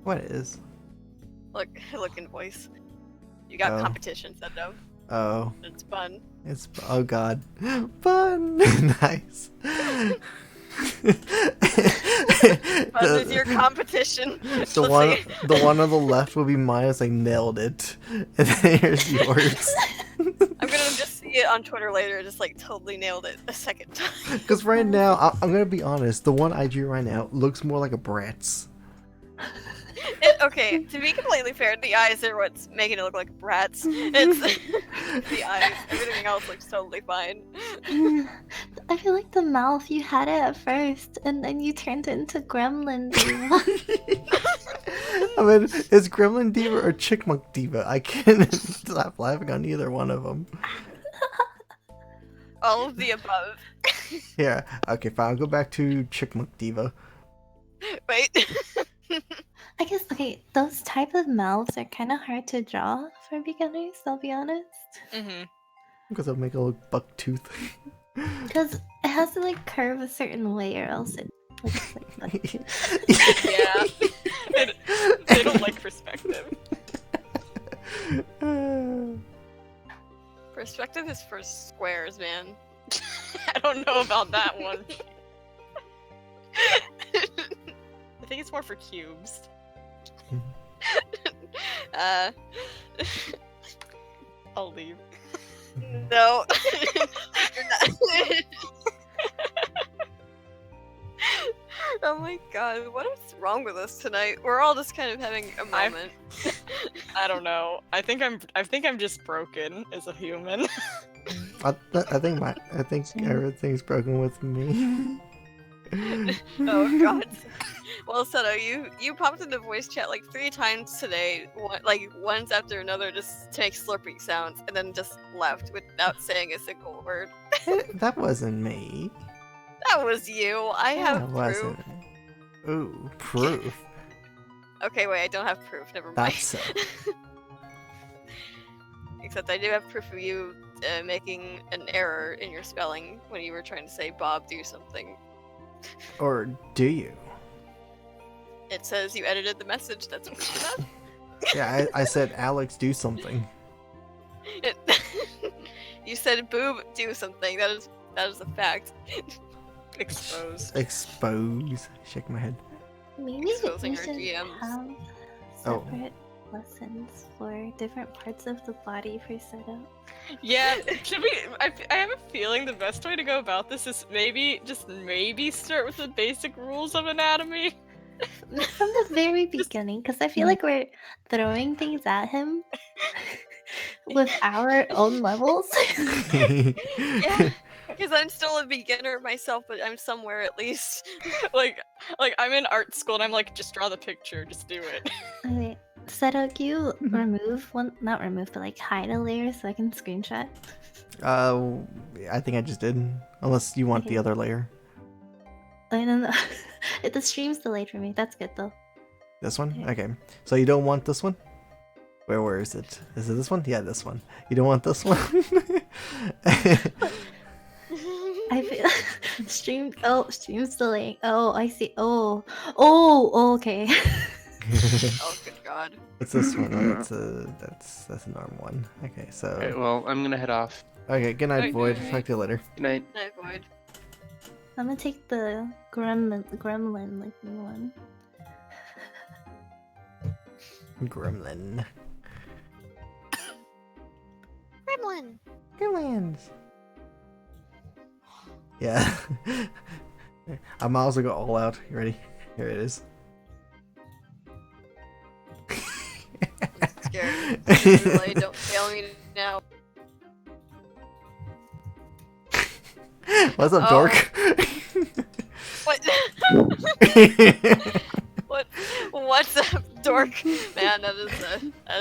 What is? Look in voice. You got Oh. competition set up. Oh, It's fun. it's oh god, fun, nice. Fun is your competition. The one on the left will be mine. It's like nailed it, and then here's yours. I'm gonna just see it on Twitter later. Just like totally nailed it a second time. Because right now, I'm gonna be honest. The one I drew right now looks more like a Bratz. Okay, to be completely fair, the eyes are what's making it look like brats. It's the eyes. Everything else looks totally fine. I feel like the mouth, you had it at first, and then you turned it into Gremlin Diva. I mean, it's Gremlin Diva or Chickmunk Diva. I can't stop laughing on either one of them. All of the above. Yeah. Okay, fine. I'll go back to Chickmunk Diva. Wait. I guess, okay, those type of mouths are kind of hard to draw for beginners, I'll be honest. Mm-hmm. Because I'll make a little buck tooth. Because it has to, like, curve a certain way or else it looks like Yeah. they don't like perspective. Perspective is for squares, man. I don't know about that one. I think it's more for cubes. I'll leave. No. You're not. Oh my god, what is wrong with us tonight? We're all just kind of having a moment. I don't know. I think I'm just broken as a human. I think everything's broken with me. Oh god. Well, Seto, you popped into voice chat like 3 times today, like once after another, just to make slurping sounds, and then just left without saying a single word. That wasn't me. That was you. I have That proof. wasn't. Ooh, proof. Okay, wait, I don't have proof. Never mind. That's so. Except I do have proof of you making an error in your spelling when you were trying to say Bob do something. Or do you? It says you edited the message. That's proof enough. Yeah, I said Alex do something. You said boob do something. That is a fact. Exposed. Expose. Shake my head. Maybe Exposing we our should GMs. have Oh. separate lessons for different parts of the body for setup. Yeah, should we? I have a feeling the best way to go about this is maybe start with the basic rules of anatomy. From the very beginning, because I feel like we're throwing things at him with our own levels. Yeah, because I'm still a beginner myself, but I'm somewhere at least. like I'm in art school and I'm like, just draw the picture, just do it. Okay, Seto, can you remove one? Not remove, but like hide a layer so I can screenshot. I think I just did. Unless you want the Okay. other layer. I don't know. The stream's delayed for me. That's good though. This one? Okay. Okay. So you don't want this one? Where is it? Is it this one? Yeah, this one. You don't want this one? I feel stream's delaying. Oh, I see. Oh, okay. Oh, good god. What's this one? Oh, that's a normal one. Okay, so Alright, well, I'm gonna head off. okay. Good night, Okay. Void. Talk to you later. Good night. I void. I'm gonna take the gremlin looking one. Gremlin. Gremlin. Gremlins. Yeah. I might as well go all out. You ready? Here it is. Scared. Really, don't fail me now. What's up, Oh. dork? What? What's up, dork? Man, that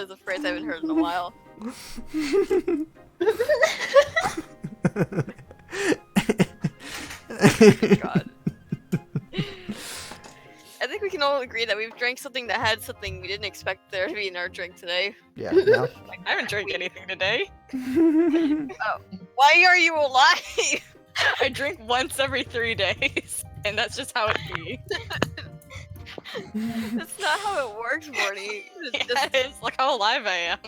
is a phrase I haven't heard in a while. God. I think we can all agree that we've drank something that had something we didn't expect there to be in our drink today. Yeah. No. I haven't drank anything today. Why are you alive? I drink once every 3 days, and that's just how it be. That's not how it works, Morty. It's Yeah, just- it's like how alive I am.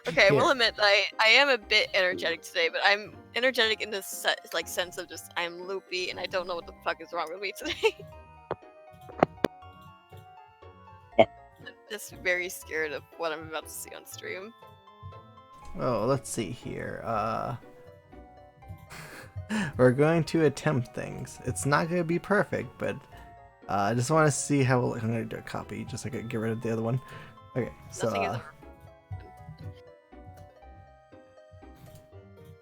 Okay, Yeah. we'll admit that I am a bit energetic today, but I'm energetic in the sense of just I'm loopy and I don't know what the fuck is wrong with me today. I'm just very scared of what I'm about to see on stream. Oh, let's see here. We're going to attempt things. It's not going to be perfect, but I just want to see how. I'm going to do a copy just so I can get rid of the other one. Okay, so. Nothing is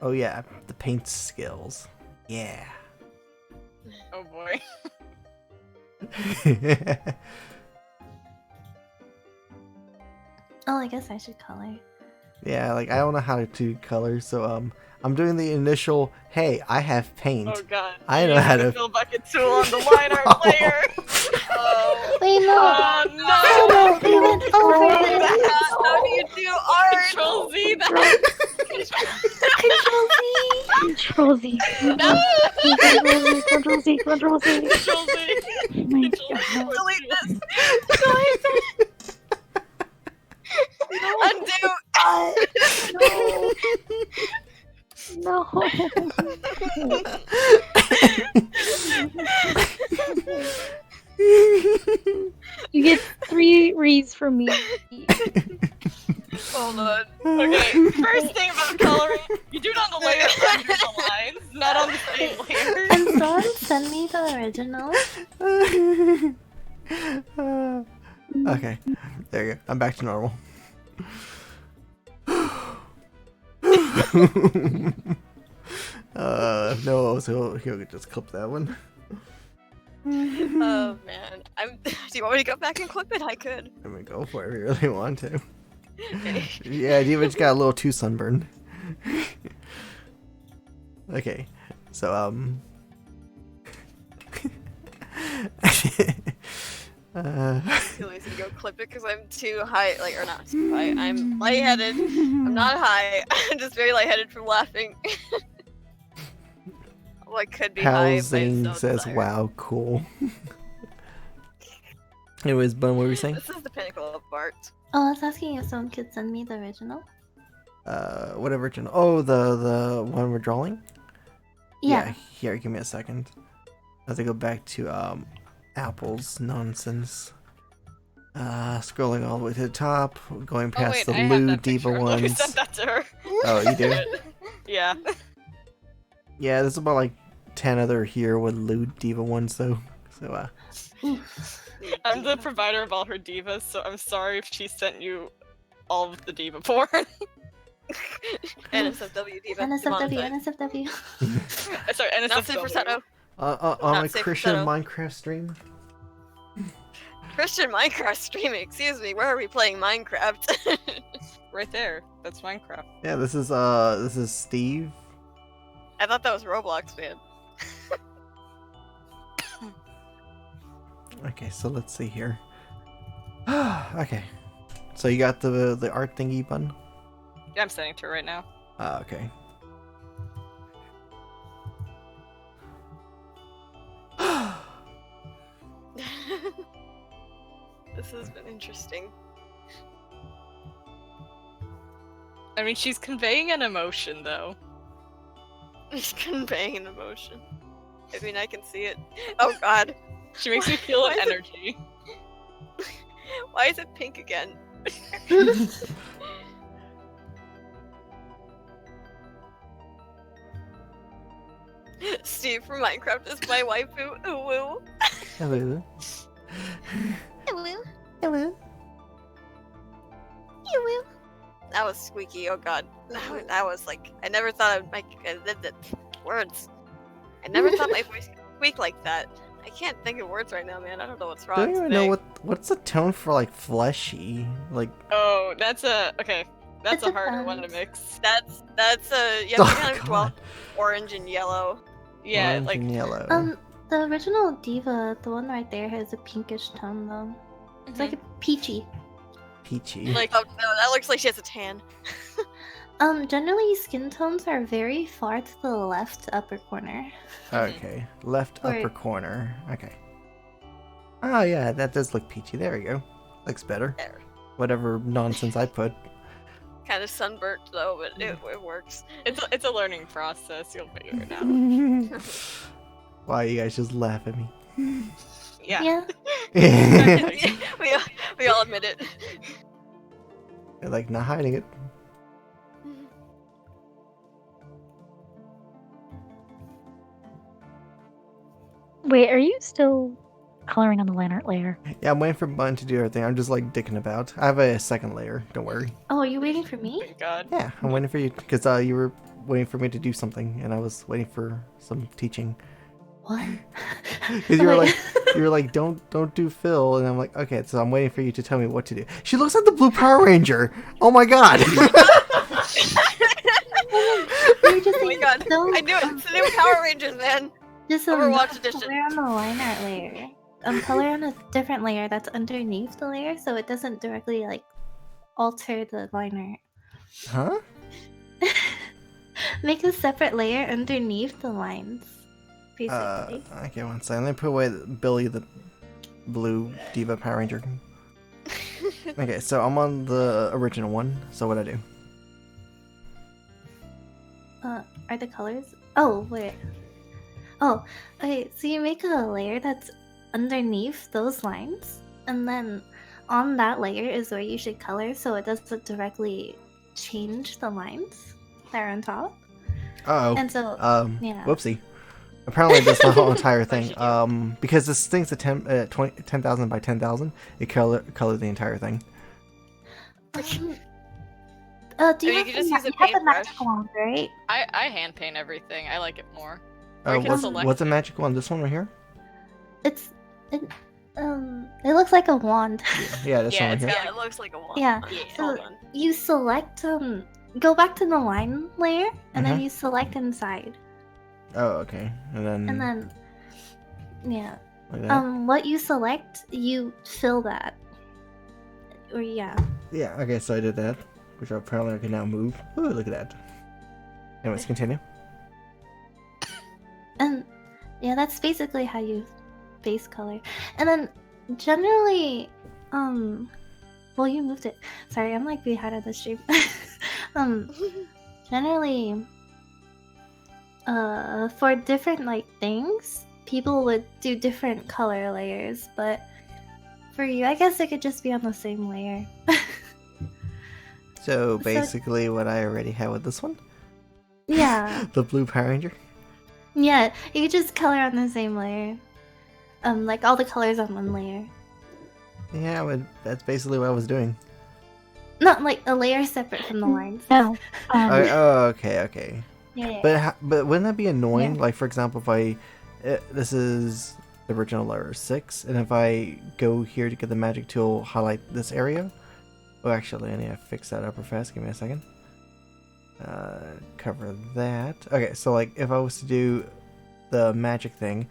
Oh yeah, the paint skills. Yeah. Oh boy. Oh, I guess I should color. Yeah, like I don't know how to do color, so I'm doing the initial. Hey, I have paint. Oh god. I know You how have to- a fill bucket tool on the line art player. Oh, Wait, no! Oh No, they went over it! how do you do art? Control Z that. Control Z! Control Z. No! Control Z. Control Z. Control Z. Control Z. Oh my Control Z. God. Delete this. Delete this. Undo. No! You get 3 reads from me. Hold on. Okay, first thing about coloring, you do it on the layer under the lines, not on the same layer. Can someone send me the original? Okay, there you go. I'm back to normal. No, so he'll just clip that one. Oh man, do you want me to go back and clip it? I could. I'm gonna go for it if you really want to. Okay. Yeah, Diva just got a little too sunburned. Okay, so Too lazy to go clip it because I'm too high, like, or not too high. I'm lightheaded. I'm not high. I'm just very lightheaded from laughing. Well, I could be high. If I Housing so says, desire. "Wow, cool." Anyways, Bun, what were you saying? This is the pinnacle of art. Oh, I was asking if someone could send me the original. What original? Oh, the one we're drawing. Yeah. Here, give me a second. I have to go back to Apple's nonsense. Scrolling all the way to the top, going Oh past wait, the I have Lou that Diva picture. Let me ones. send that to her. Oh, you do? Yeah. Yeah, there's about like 10 other here with Lou Diva ones though. So I'm the provider of all her divas, so I'm sorry if she sent you all of the diva porn. NSFW diva. NSFW, demonetized. NSFW. Sorry, Not safe for NSFW. Seto. on Not a safe for Christian Seto. Minecraft stream. Christian Minecraft streaming. Excuse me. Where are we playing Minecraft? Right there. That's Minecraft. Yeah, this is Steve. I thought that was Roblox, man. Okay, so let's see here. Okay, so you got the art thingy button. Yeah, I'm sending it to her right now. Okay. This has been interesting. I mean, she's conveying an emotion, though. It's conveying an emotion. I mean, I can see it. Oh god. She makes me feel Why an is it- energy. Why is it pink again? Steve from Minecraft is my waifu. Ooh woo. Hello. Hello. Hello. That was squeaky. Oh god. That was like I never thought I'd make words. I never thought my voice could squeak like that. I can't think of words right now, man. I don't know what's wrong. Don't even today. know what's the tone for like fleshy, like. Oh, that's a It's a a harder one to fun- That's mix. a you have to Oh, kind of God. dwell orange and yellow. Yeah, Orange like and yellow. The original diva, the one right there, has a pinkish tone though. It's like a peachy. Peachy. like Oh no, that looks like she has a tan. Generally skin tones are very far to the left upper corner. Okay, left Or- upper corner. Okay. Oh yeah, that does look peachy. There we go. Looks better. There. Whatever nonsense I put. Kind of sunburnt though, but it works. it's a learning process. You'll figure it out. Why you guys just laugh at me? Yeah. we all admit it. You're like not hiding it. Wait, are you still coloring on the lantern layer? Yeah, I'm waiting for Bun to do everything. I'm just like dicking about. I have a second layer. Don't worry. Oh, are you waiting for me? Thank God. Yeah, I'm waiting for you because you were waiting for me to do something, and I was waiting for some teaching. What? Because you were Wait. like, don't do Phil, and I'm like, okay, so I'm waiting for you to tell me what to do. She looks like the Blue Power Ranger. Oh my god. You're just Oh my god, so, I knew it. It's the new Power Rangers, man. Just Overwatch edition. color on the line art layer. Color on a different layer that's underneath the layer, so it doesn't directly like alter the line Huh? art. Make a separate layer underneath the lines. Basically. Okay, one second. Let me put away Billy, the blue Diva Power Ranger. Okay, so I'm on the original one. So what I do? are the colors? Oh, wait. Oh, okay. So you make a layer that's underneath those lines, and then on that layer is where you should color, so it doesn't directly change the lines that are on top. Uh-oh. And so, yeah. Whoopsie. Apparently that's the whole entire thing. What'd you Because this thing's a 10,000 by 10,000, it color the entire thing. Do you Or you have could the, just use a you have the paintbrush. magic wand, right? I hand paint everything. I like it more. Or you can What's, select what's a it. magic one? This one right here? It looks like a wand. Yeah, this Yeah, one right it's here. got- Yeah, it looks like a wand. Yeah. Yeah, So hold on. you select go back to the line layer, and then Mhm. you select inside, Oh, okay. And and then yeah, like that. what you select, you fill that. Or yeah. Yeah, okay, so I did that, which apparently I can now move. Ooh, look at that. Anyways, continue. And yeah, that's basically how you base color. And then generally, well, you moved it. Sorry, I'm like behind of the stream. Generally, for different like things, people would do different color layers, but for you, I guess it could just be on the same layer. So basically what I already had with this one, Yeah. the blue Power Ranger. Yeah, you could just color on the same layer. Like all the colors on one layer. Yeah, but that's basically what I was doing. Not like a layer separate from the lines. No. Oh, okay, okay. Yeah. But wouldn't that be annoying? Like, for example, if this is the original layer 6, and if I go here to get the magic tool, highlight this area. Oh, actually, I need to fix that upper fast. Give me a second. Cover that. Okay, so like if I was to do the magic thing,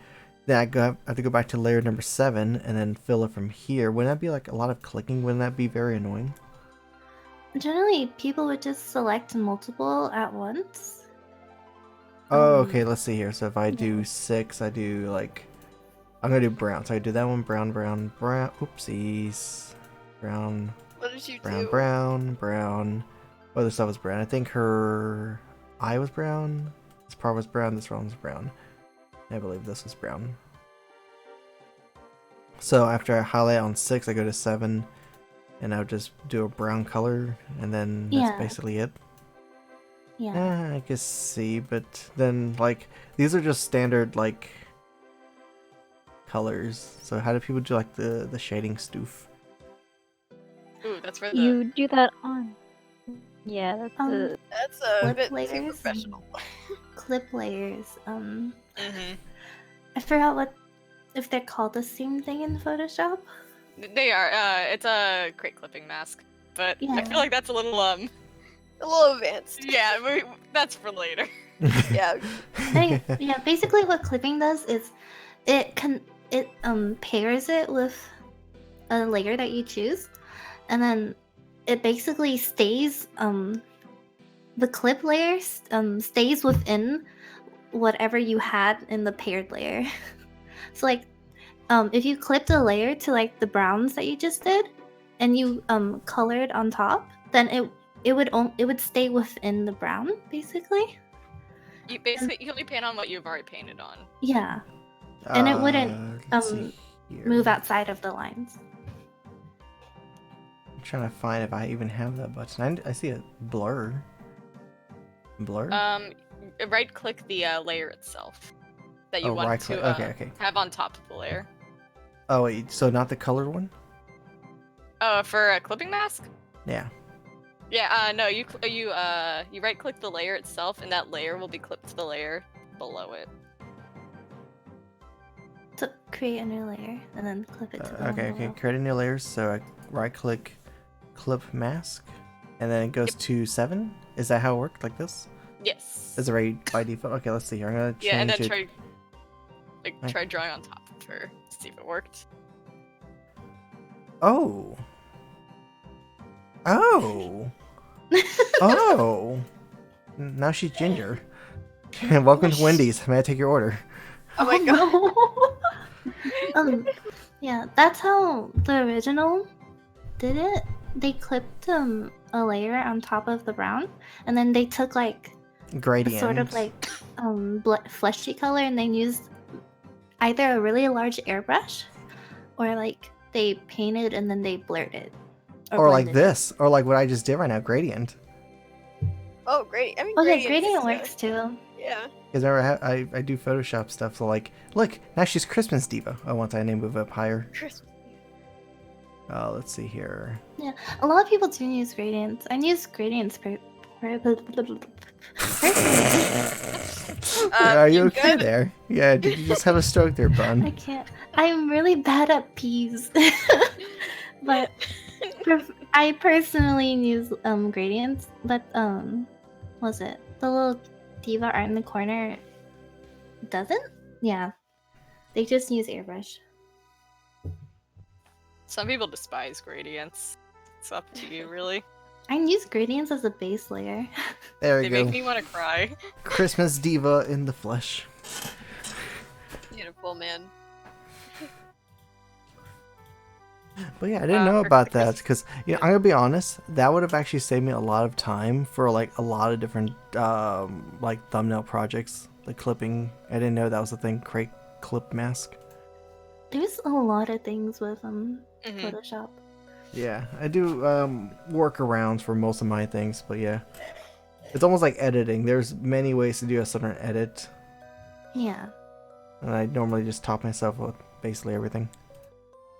then I have to go back to layer number 7 and then fill it from here. Wouldn't that be like a lot of clicking? Wouldn't that be very annoying? Generally, people would just select multiple at once. Oh, Um, okay, let's see here. So if I do 6, I do like... I'm gonna do brown. So I do that one, brown, brown, brown. Oopsies. Brown, What did you brown, do? brown, brown. Other stuff was brown. I think her eye was brown. This part was brown. This one was brown. I believe this was brown. So after I highlight on 6, I go to 7. And I would just do a brown color. And then that's Yeah. basically it. Yeah. I can see, but then like these are just standard like colors. So how do people do like the shading stoof? Ooh, that's where the You do that on. Yeah, that's the. That's a Flip bit too layers? professional. Clip layers. Mhm. I forgot if they're called the same thing in Photoshop. They are. It's a crate clipping mask, but I Yeah. feel like that's a little A little advanced. Yeah, that's for later. Yeah. Yeah, basically what clipping does is it pairs it with a layer that you choose, and then it basically stays the clip layer stays within whatever you had in the paired layer. So like if you clipped a layer to like the browns that you just did and you colored on top, then it would stay within the brown basically. You only paint on what you've already painted on. Yeah. And it wouldn't, let's see here. move outside of the lines. I'm trying to find if I even have that button. I see a blur. Blur? Right click the layer itself that you Oh, want right-click. to Okay. have on top of the layer. Oh wait, so not the colored one? For a clipping mask? Yeah. Yeah, no, you right click the layer itself and that layer will be clipped to the layer below it. So create a new layer and then clip it to the one Okay. below. Create a new layer. So I right click, clip mask, and then it goes to 7. Is that how it worked? Like this? Yes. Is it right by default? Okay, let's see here. I'm gonna change Yeah, and then it. try drawing on top of her. See if it worked. Oh. Oh. Oh. Now she's ginger. Welcome to Wendy's. May I take your order? Oh my god. No. Yeah, that's how the original did it. They clipped a layer on top of the brown, and then they took like Gradient. sort of like fleshy color, and they used either a really large airbrush or like they painted and then they blurred it. Or like blended it. this, or like what I just did right now, gradient. Oh, great. I mean, Oh yeah, gradient gradient is, works too. Yeah. Because I do Photoshop stuff, so like, look, now she's Christmas Diva. Oh, once I move up higher. Christmas. Let's see here. Yeah, a lot of people do use gradients. I use gradients personally. Are you you okay good? there? Yeah, did you just have a stroke there, I bun? can't. I'm really bad at peas, but I personally use gradients. But what was it the little diva art in the corner? Doesn't? Yeah, they just use airbrush. Some people despise gradients. It's up to you, really. I use gradients as a base layer. There They we go. make me want to cry. Christmas Diva in the flesh. Beautiful, man. But yeah, I didn't Wow, know for about that Christmas. because I'm gonna be honest, that would have actually saved me a lot of time for like a lot of different like thumbnail projects, like clipping. I didn't know that was a thing. Create clip mask. There's a lot of things with Mhm. Photoshop. Yeah, I do workarounds for most of my things, but yeah, it's almost like editing. There's many ways to do a certain edit, Yeah. and I normally just top myself with basically everything.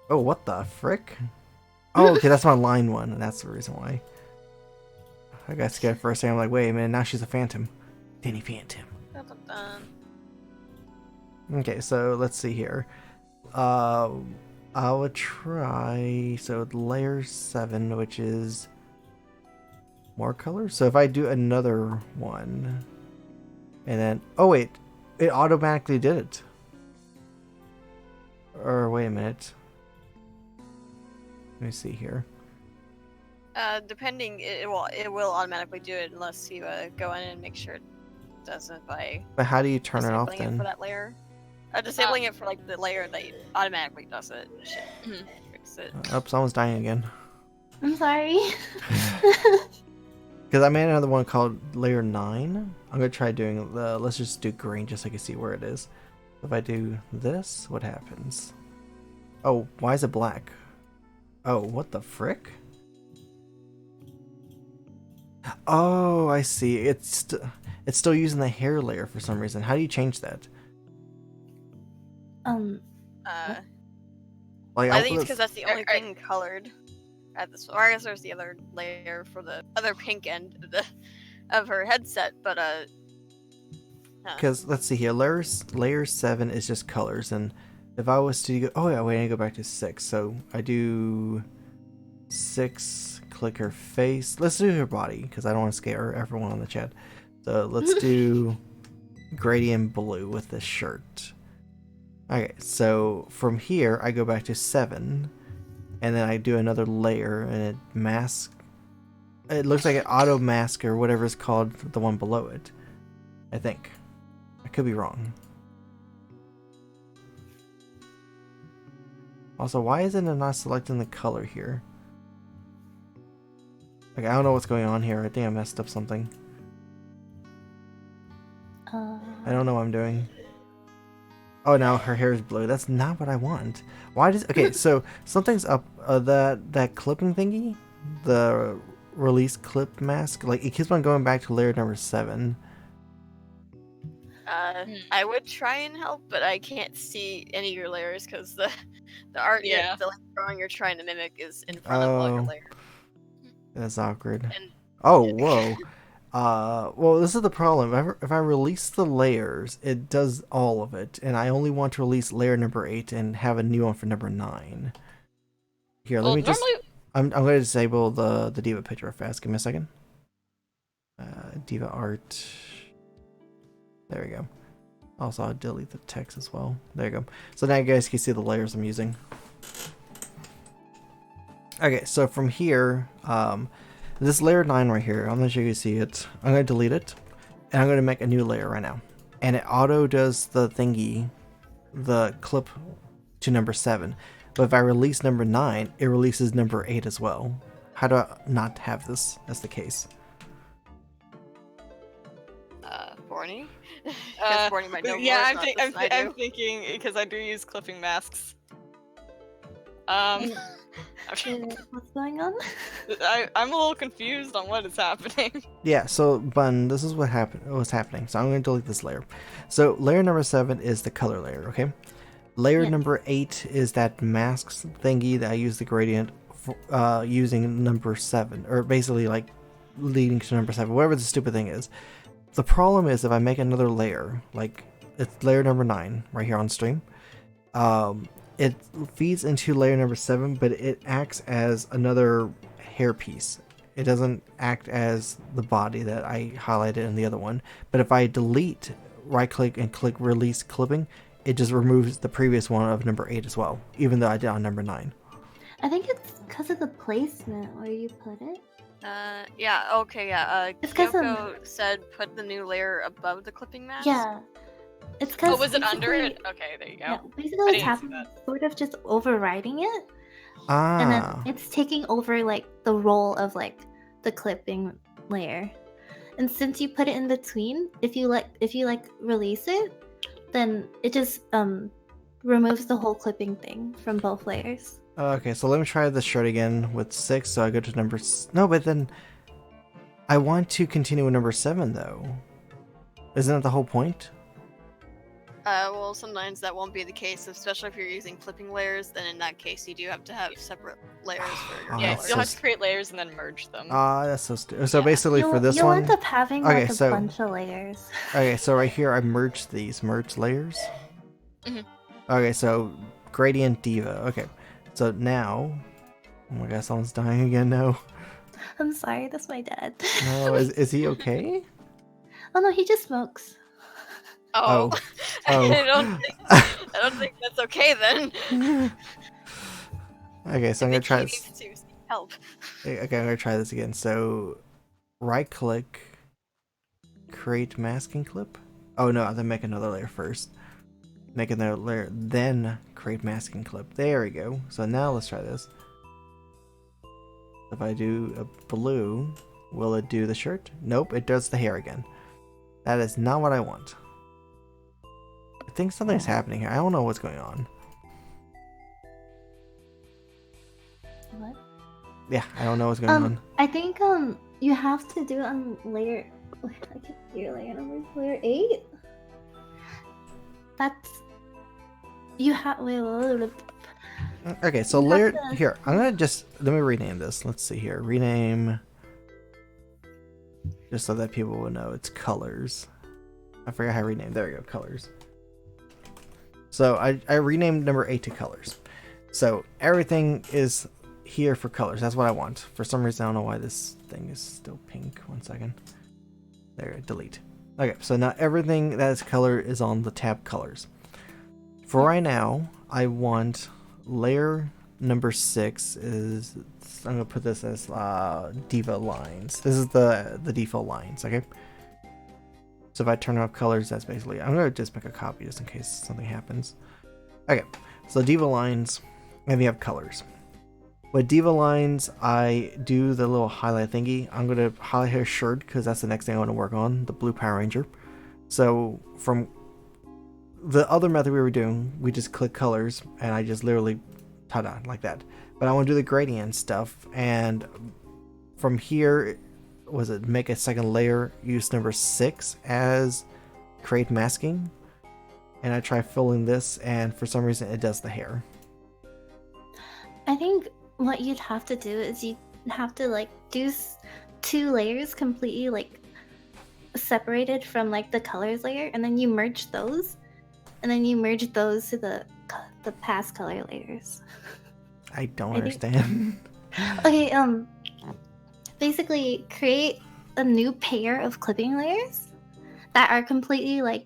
Oh, what the frick? Oh, okay, that's my line one, and that's the reason why. I got scared for a second. I'm like, wait a minute, now she's a phantom. Danny Phantom. Dun, dun, dun. Okay, so let's see here. I would try layer 7, which is more colors. So if I do another one, and then oh wait, it automatically did it. Or wait a minute. Let me see here. Depending, it will automatically do it unless you go in and make sure it doesn't by But how do you turn it off disabling it for then? that layer. Disabling it for like the layer that automatically does it. Should Mhm. fix it. Oh, someone's dying again. I'm sorry. Because I made another one called layer 9. I'm gonna try doing the. Let's just do green just so I can see where it is. If I do this, what happens? Oh, why is it black? Oh, what the frick? Oh, I see. It's still using the hair layer for some reason. How do you change that? Like I think it's because that's the only thing colored at this. Or I guess there's the other layer for the other pink end of her headset, but Because let's see here, layer 7 is just colors, and if I was to go, oh yeah, wait, I need to go back to 6. So I do 6, click her face. Let's do her body because I don't want to scare everyone on the chat. So let's do gradient blue with this shirt. Okay, so from here I go back to 7, and then I do another layer, and it masks. It looks like an auto mask or whatever it's called, the one below it. I think. I could be wrong. Also, why isn't it not selecting the color here? Like, I don't know what's going on here. I think I messed up something. I don't know what I'm doing. Oh, now her hair is blue. That's not what I want. Why does... Okay, so something's up. That clipping thingy, the release clip mask, like, it keeps on going back to layer number 7. I would try and help, but I can't see any of your layers because the art, Yeah. the drawing you're trying to mimic is in front of all your Oh. layers. That's awkward. And- Oh, whoa. Well, this is the problem. If I release the layers, it does all of it, and I only want to release layer number 8 and have a new one for number 9. Here, let Well, me just... normally, I'm going to disable the Diva picture fast. Give me a second. Diva art. There we go. Also, I'll delete the text as well. There you go. So now you guys can see the layers I'm using. Okay, so from here, this layer 9 right here, I'm not sure you can see it. I'm going to delete it, and I'm going to make a new layer right now. And it auto does the thingy, the clip to number 7. But if I release number 9, it releases number 8 as well. How do I not have this as the case? Borny. Because Borny might know yeah, more I'm, about think, this I'm, than I thi- I'm do. thinking because I do use clipping masks. Wait, what's going on? I'm a little confused on what is happening. Yeah, so Bun, this is what what's happening. So I'm going to delete this layer. So layer number 7 is the color layer, okay? Layer Yes. number 8 is that masks thingy that I use the gradient for, using number 7, or basically like leading to number 7, whatever the stupid thing is. The problem is if I make another layer, like it's layer number 9 right here on stream, it feeds into layer number 7, but it acts as another hairpiece. It doesn't act as the body that I highlighted in the other one. But if I delete, right click and click release clipping, it just removes the previous one of number 8 as well, even though I did on number 9. I think it's because of the placement where you put it. Yeah, okay, yeah. It's 'cause of- Kyoko said put the new layer above the clipping mask. Yeah. It's because Oh, was it under it? Okay, there you go. Yeah, basically I what's didn't see happening is sort of just overriding it. And then Ah, it's taking over like the role of like the clipping layer. And since you put it in between, if you release it, then it just removes the whole clipping thing from both layers. okay, so let me try this shirt again with 6, so I go to number... No, but then I want to continue with number 7, though. Isn't that the whole point? Well, sometimes that won't be the case, especially if you're using clipping layers. Then in that case, you do have to have separate layers for your Oh, Yeah, that's you'll so have to create layers and then merge them. That's so stupid. So Yeah. basically for this you'll one... end up having Okay, like a so- bunch of layers. Okay, so right here I merged these. Merge layers? Mhm. Okay, so Gradient Diva. Okay, so now... Oh my god, someone's dying again now. I'm sorry, that's my dad. No, is he okay? Oh no, he just smokes. Oh, Oh. I don't think that's okay then. Okay, so I'm gonna I think try he this. needs to seek help. Okay, I'm gonna try this again. So, right click, create masking clip. Oh no, I have to make another layer first. Make another layer, then create masking clip. There we go. So now let's try this. If I do a blue, will it do the shirt? Nope, it does the hair again. That is not what I want. I think something's happening here. I don't know what's going on. What? Yeah, I don't know what's going on. I think you have to do it on layer. I can't see your layer number. Layer 8. That's you have. Wait. Okay, so You have layer to- here. I'm gonna just let me rename this. Let's see here. Rename, just so that people will know it's colors. I forgot how to rename. There we go, colors. So I renamed number 8 to colors. So everything is here for colors. That's what I want. For some reason, I don't know why this thing is still pink. 1 second. There, delete. Okay, so now everything that is color is on the tab colors. For right now, I want layer number 6 is, I'm gonna put this as diva lines. This is the default lines, okay? So if I turn off colors, that's basically, I'm gonna just make a copy just in case something happens. Okay, so diva lines, and we have colors. With diva lines, I do the little highlight thingy. I'm gonna highlight her shirt because that's the next thing I want to work on, the blue Power Ranger. So from the other method we were doing, we just click colors and I just literally ta-da, like that. But I want to do the gradient stuff, and from here, was it make a second layer, use number 6 as create masking, and I try filling this, and for some reason it does the hair. I think what you'd have to do is you have to like do 2 layers completely like separated from like the colors layer, and then you merge those, and then you merge those to the past color layers. I don't I think- understand. Okay, basically create a new pair of clipping layers that are completely like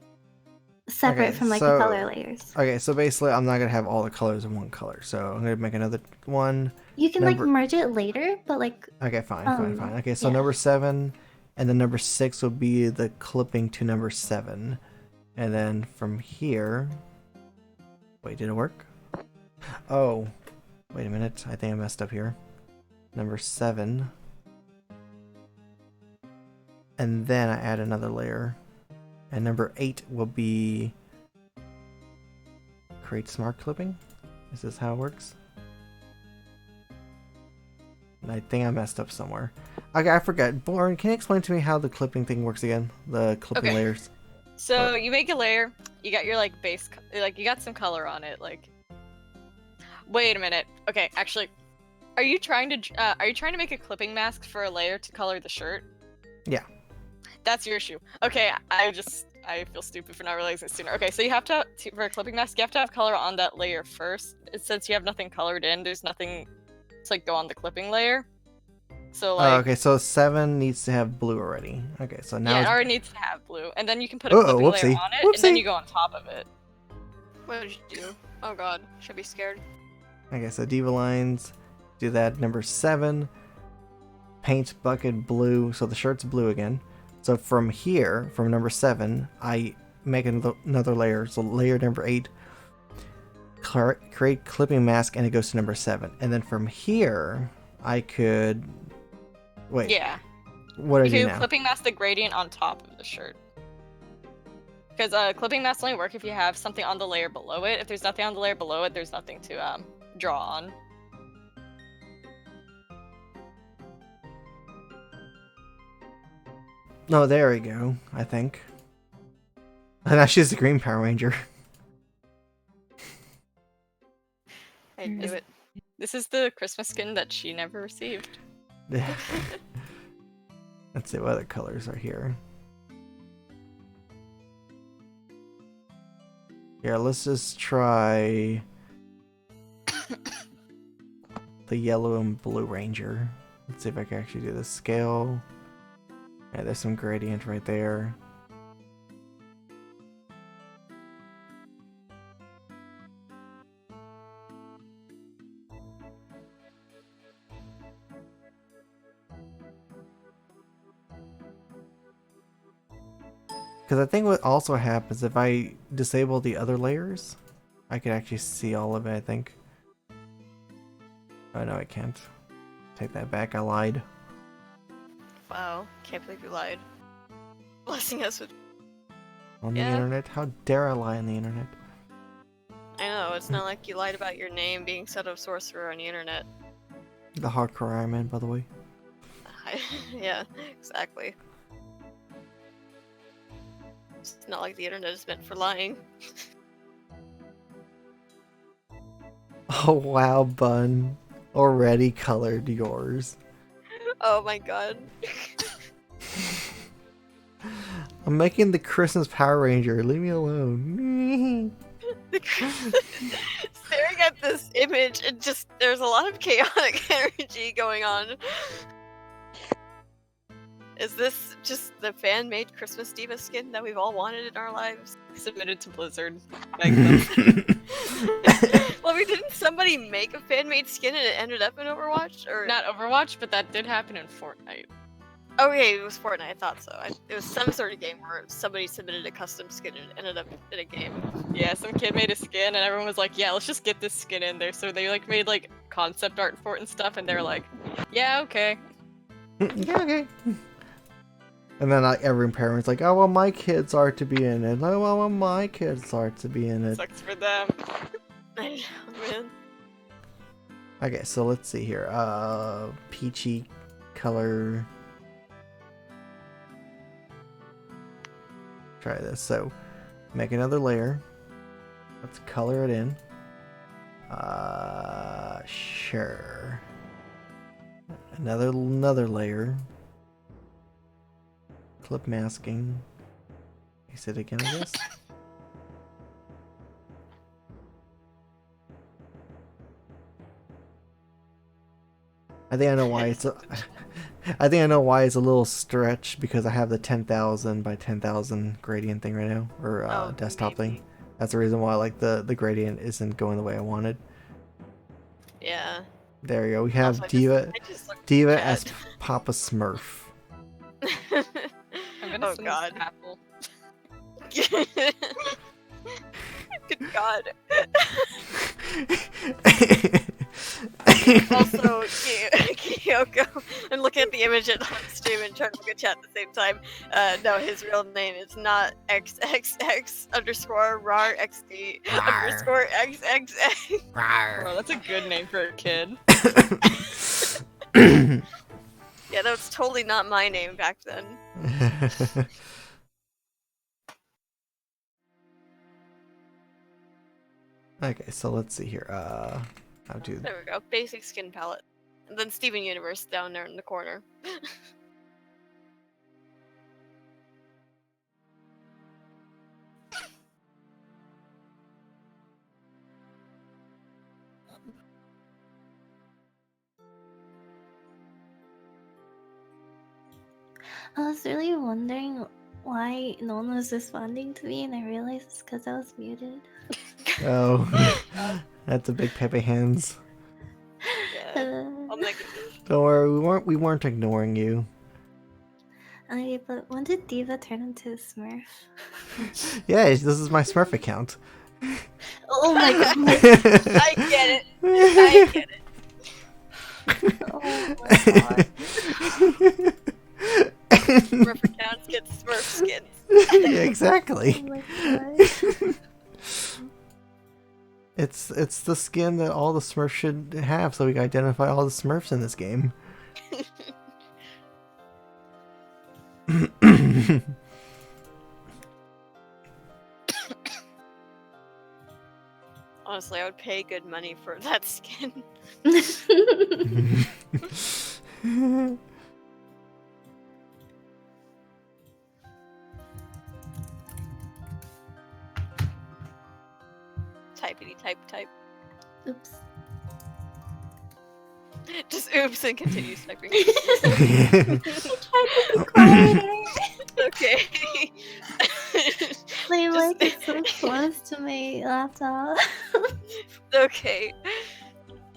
separate Okay, from like so- the color layers. Okay, so basically I'm not gonna have all the colors in one color, so I'm gonna make another one. You can number- like merge it later, but like Okay, fine. Okay, so yeah. number 7, and then number 6 will be the clipping to number 7. And then from here... Wait, did it work? Oh, wait a minute. I think I messed up here. Number 7. And then I add another layer. And number 8 will be create smart clipping. Is this how it works? I think I messed up somewhere. Okay, I forgot. Born, can you explain to me how the clipping thing works again? The clipping Okay. layers. So you make a layer, you got your like base, like you got some color on it. Like, wait a minute. Okay, actually, are you trying to make a clipping mask for a layer to color the shirt? Yeah. That's your issue. Okay, I feel stupid for not realizing it sooner. Okay, so you have to for a clipping mask, you have to have color on that layer first. Since you have nothing colored in, there's nothing to like go on the clipping layer. So like, okay, so 7 needs to have blue already. Okay, so now yeah, it it's... already needs to have blue, and then you can put a clipping layer whoopsie. on it, and then Whoopsie. you go on top of it. What did you do? Oh god, should be scared. Okay, so diva lines, do that. Number 7, paint bucket blue, so the shirt's blue again. So from here, from number 7, I make another layer. So layer number 8, create clipping mask, and it goes to number 7. And then from here, I could... Wait, Yeah. what did I You do can now? clipping mask the gradient on top of the shirt. Because clipping masks only work if you have something on the layer below it. If there's nothing on the layer below it, there's nothing to draw on. No, there we go, I think. And now she's the Green Power Ranger. I knew it. This is the Christmas skin that she never received. Let's see what other colors are here. Here, let's just try the yellow and blue ranger. Let's see if I can actually do the scale. Yeah, there's some gradient right there. Because I think what also happens if I disable the other layers, I can actually see all of it, I think. Oh no, I can't. Take that back, I lied. Wow, can't believe you lied. Blessing us with. On the Yeah. internet? How dare I lie on the internet? I know, it's not like you lied about your name being Setosorcerer on the internet. The hardcore Iron Man, by the way. Yeah, exactly. It's not like the internet is meant for lying. Oh wow, Bun. Already colored yours. Oh my god. I'm making the Christmas Power Ranger. Leave me alone. Staring at this image, it just there's a lot of chaotic energy going on. Is this just the fan-made Christmas Diva skin that we've all wanted in our lives? Submitted to Blizzard. Like, Well, didn't somebody make a fan-made skin and it ended up in Overwatch? Or not Overwatch, but that did happen in Fortnite. okay, it was Fortnite. I thought so. It was some sort of game where somebody submitted a custom skin and it ended up in a game. Yeah, some kid made a skin, and everyone was like, "Yeah, let's just get this skin in there." So they like made like concept art for it and stuff, and they're like, "Yeah, okay." Yeah, okay. And then every parent's like, "Oh, well, my kids are to be in it. Oh, well, my kids are to be in it." Sucks for them. I know, man. Okay, so let's see here. Peachy color. Try this. So, make another layer. Let's color it in. Sure. Another layer. Clip masking. Is it again, I guess? I think I know why it's I think I know why it's a little stretch because I have the 10,000 by 10,000 gradient thing right now, or Oh, desktop maybe. thing. That's the reason why like the gradient isn't going the way I wanted. Yeah. There you go. We have Also, Diva I just looked Diva bad. as Papa Smurf. I'm gonna Oh, send God. this apple. Good God. Also, can Kyoko and looking at the image on stream and trying to look at chat at the same time. No, his real name is not XXX underscore RAR XD underscore XXX. Bro, that's a good name for a kid. Yeah, that was totally not my name back then. Okay, so let's see here. How to There we go. Basic skin palette. And then Steven Universe down there in the corner. I was really wondering why no one was responding to me, and I realized it's because I was muted. Oh, that's a big Pepe hands. Yeah. I'll make it. Don't worry, we weren't ignoring you. Okay, but when did Diva turn into a Smurf? Yeah, this is my Smurf account. Oh my god! I get it. I get it. Oh my god! Smurf accounts get Smurf skins. Yeah, exactly. Oh my god! It's the skin that all the Smurfs should have, so we can identify all the Smurfs in this game. Honestly, I would pay good money for that skin. Typity type. Oops. Just oops and continues typing. Okay. My mic is so close to my laptop. Okay.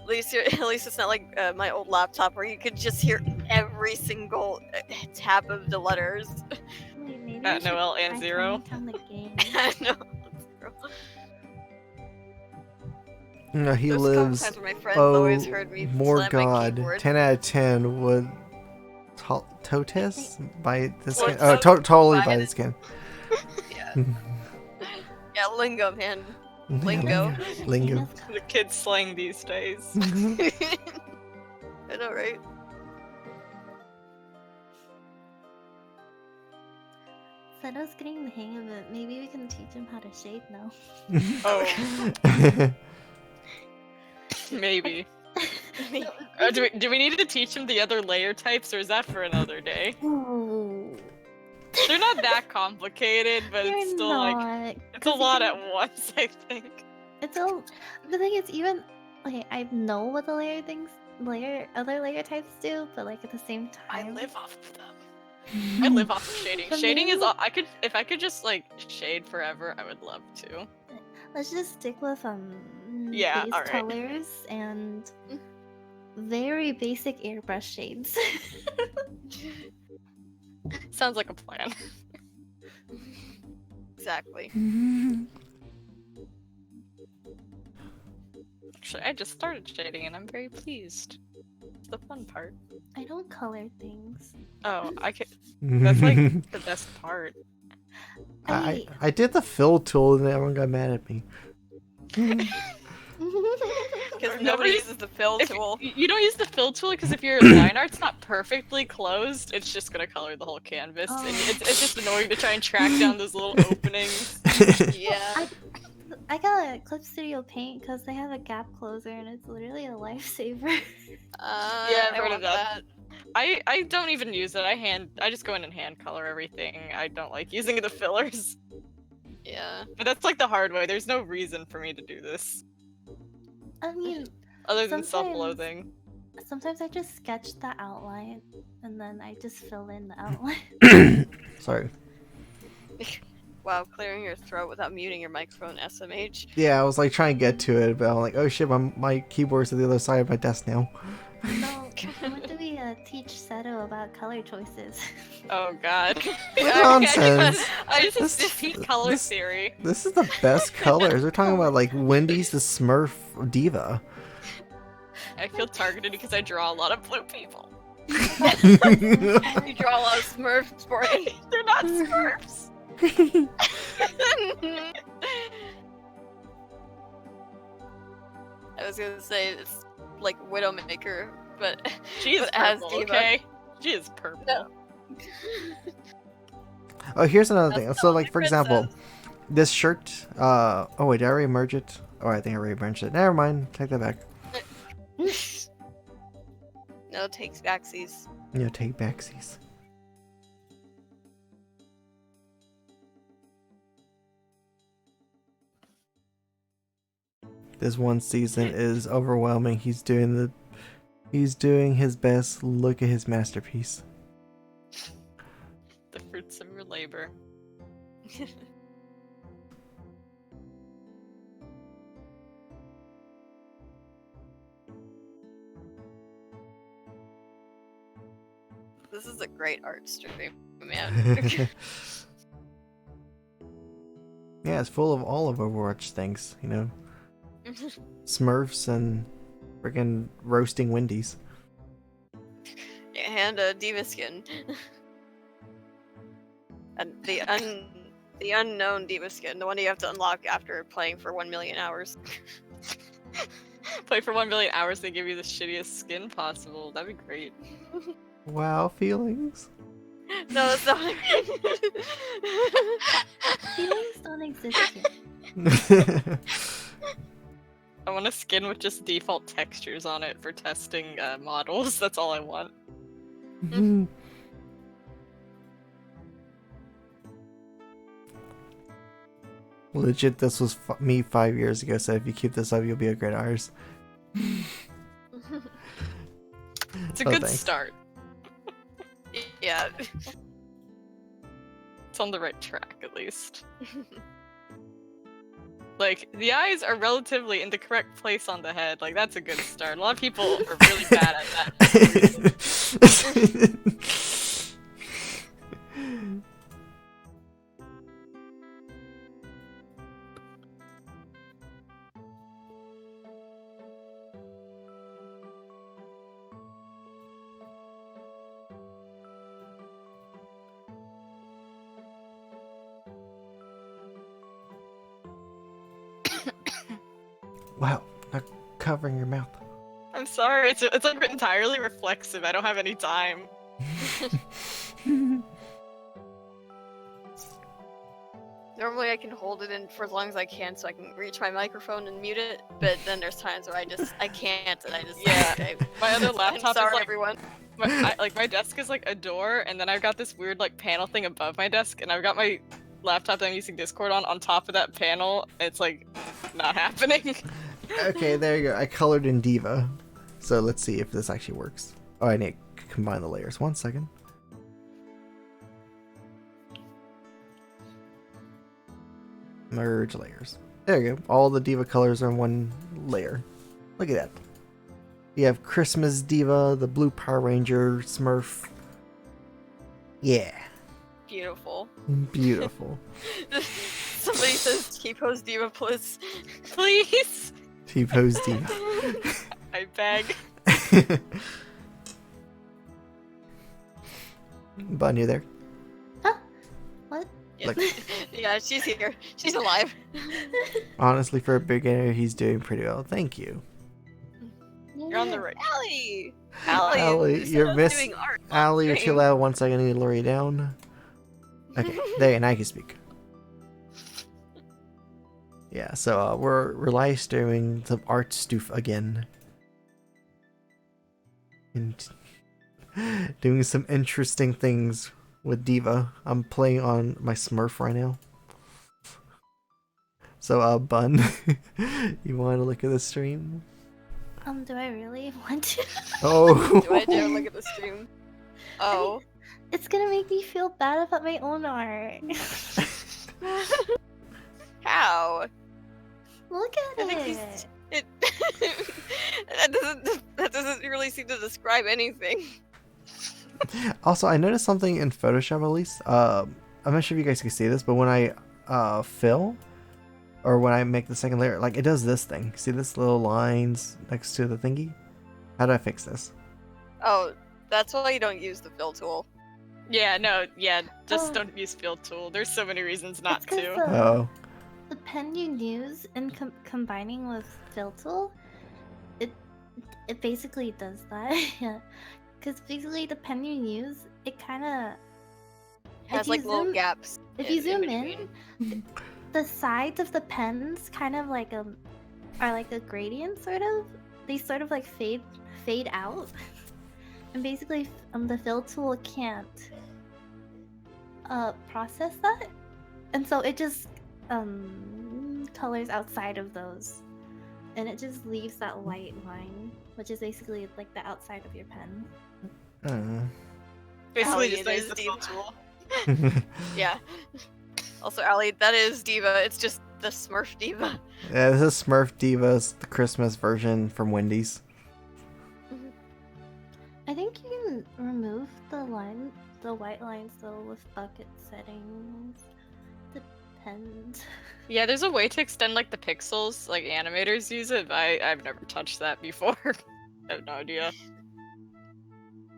At least it's not like my old laptop where you could just hear every single tap of the letters. Wait, maybe At I should Noel and try Zero. turning down the game. I know. No, he There's a couple lives. times where my friends Oh, always heard me more slam my God. keyboard. 10 out of 10 would. Totes? By the skin? Well, Oh, totally by by the- the skin. Yeah. Yeah, lingo, man. Lingo. Lingo. The kids slang these days. I know, right? Seto's getting the hang of it. Maybe we can teach him how to shade now. Oh, maybe. Do we need to teach him the other layer types, or is that for another day? Ooh. They're not that complicated, but They're it's still like not, it's a 'cause lot you at can- once. I think. It's all. The thing is, even okay, I know what the other layer types do, but like at the same I time, live off of them. I live off of shading. For Shading is me- all I could. If I could just like shade forever, I would love to. let's just stick with Yeah, base alright. colors and very basic airbrush shades. Sounds like a plan. Exactly. Actually, I just started shading and I'm very pleased. It's the fun part. I don't color things. Oh, I could. That's like the best part. I did the fill tool and everyone got mad at me. Because nobody uses the fill If tool. you don't use the fill tool because if your line art's not perfectly closed, it's just gonna color the whole canvas, and it's just annoying to try and track down those little openings. Yeah. I got a Clip Studio Paint because they have a gap closer and it's literally a lifesaver. Yeah, I've I heard want of that. I don't even use it. I just go in and hand color everything. I don't like using the fillers. Yeah. But that's like the hard way. There's no reason for me to do this I mean, other than Sometimes- self-loathing. sometimes I just sketch the outline and then I just fill in the outline. Sorry. Wow, clearing your throat without muting your microphone, SMH. Yeah, I was like trying to get to it, but I'm like, oh shit, my keyboard's at the other side of my desk now. So, when do we teach Seto about color choices? Oh god. Nonsense. I just This- defeat color this- theory. This is the best colors. We're talking about like Wendy's the Smurf Diva. I feel targeted because I draw a lot of blue people. You draw a lot of Smurfs for me. They're not Smurfs. I was gonna say it's like Widowmaker, but She is but as purple, Diva. okay? She is purple. No. Oh, here's another thing. That's So, the like, for only example, princess. this shirt. Oh wait, did I already merge it? Oh, I think I already merged it. Never mind. Take that back. No, takes backsies. You know, take backsies. This one season is overwhelming. He's doing his best. Look at his masterpiece. The fruits of your labor. This is a great art stream, man. Yeah, it's full of all of Overwatch things, you know. Smurfs and friggin' roasting Wendy's. And a diva skin. And the unknown diva skin, the one you have to unlock after playing for 1 million hours. Play for 1 million hours, they give you the shittiest skin possible. That'd be great. Wow, feelings. No, that's not. Feelings don't exist yet. I want a skin with just default textures on it for testing models. That's all I want. Legit, this was me 5 years ago, so if you keep this up, you'll be a great artist. It's a Oh, good thanks. start. Yeah. It's on the right track, at least. Like, the eyes are relatively in the correct place on the head. Like, that's a good start. A lot of people are really bad at that. Wow, not covering your mouth. I'm sorry, it's like entirely reflexive. I don't have any time. Normally I can hold it in for as long as I can so I can reach my microphone and mute it, but then there's times where I can't and I just Yeah. okay. My other I'm laptop sorry is like everyone. my desk is like a door, and then I've got this weird like panel thing above my desk, and I've got my laptop that I'm using Discord on top of that panel. It's like not happening. Okay, there you go. I colored in Diva. So let's see if this actually works. Oh, I need to combine the layers. 1 second. Merge layers. There you go. All the Diva colors are in one layer. Look at that. You have Christmas Diva, the Blue Power Ranger, Smurf. Yeah. Beautiful. Beautiful. Somebody says T-pose diva please. Please, T-pose Diva. I beg. Bun, you there? What? Like- Yeah, she's here. She's alive. Honestly, for a beginner, he's doing pretty well. Thank you. You're on the right. Allie! Allie, Allie, you said you're I was miss- doing art. Allie, you're too Stream. loud. 1 second, I need to lower you down. Okay, there, now you can speak. Yeah, so we're live streaming some art stoof again. And doing some interesting things with Diva. I'm playing on my Smurf right now. So, Bun, you want to look at the stream? Do I really want to? Oh! Do I dare look at the stream? Oh. It's gonna make me feel bad about my own art. How? Look I at think it. It that doesn't really seem to describe anything. Also, I noticed something in Photoshop at least. I'm not sure if you guys can see this, but when I fill, or when I make the second layer, like it does this thing. See this little lines next to the thingy? How do I fix this? Oh, that's why you don't use the fill tool. Yeah, no, yeah, just Oh. don't use field tool. There's so many reasons not It's 'cause to. Oh. the pen you use and combining with fill tool, it basically does that. Yeah, because basically the pen you use, it kind of Has like little gaps. If you zoom between. in, the sides of the pens kind of like are like a gradient sort of. They sort of like fade out, and basically the fill tool can't process that, and so it just colors outside of those, and it just leaves that white line, which is basically like the outside of your pen. Basically, Allie, just it use is the field tool. Yeah. Also, Allie, that is Diva. It's just the Smurf Diva. Yeah, this is Smurf Divas, the Christmas version from Wendy's. I think you can remove the white lines though with bucket settings. Depends. Yeah, there's a way to extend like the pixels, like animators use it, but I've never touched that before. I have no idea.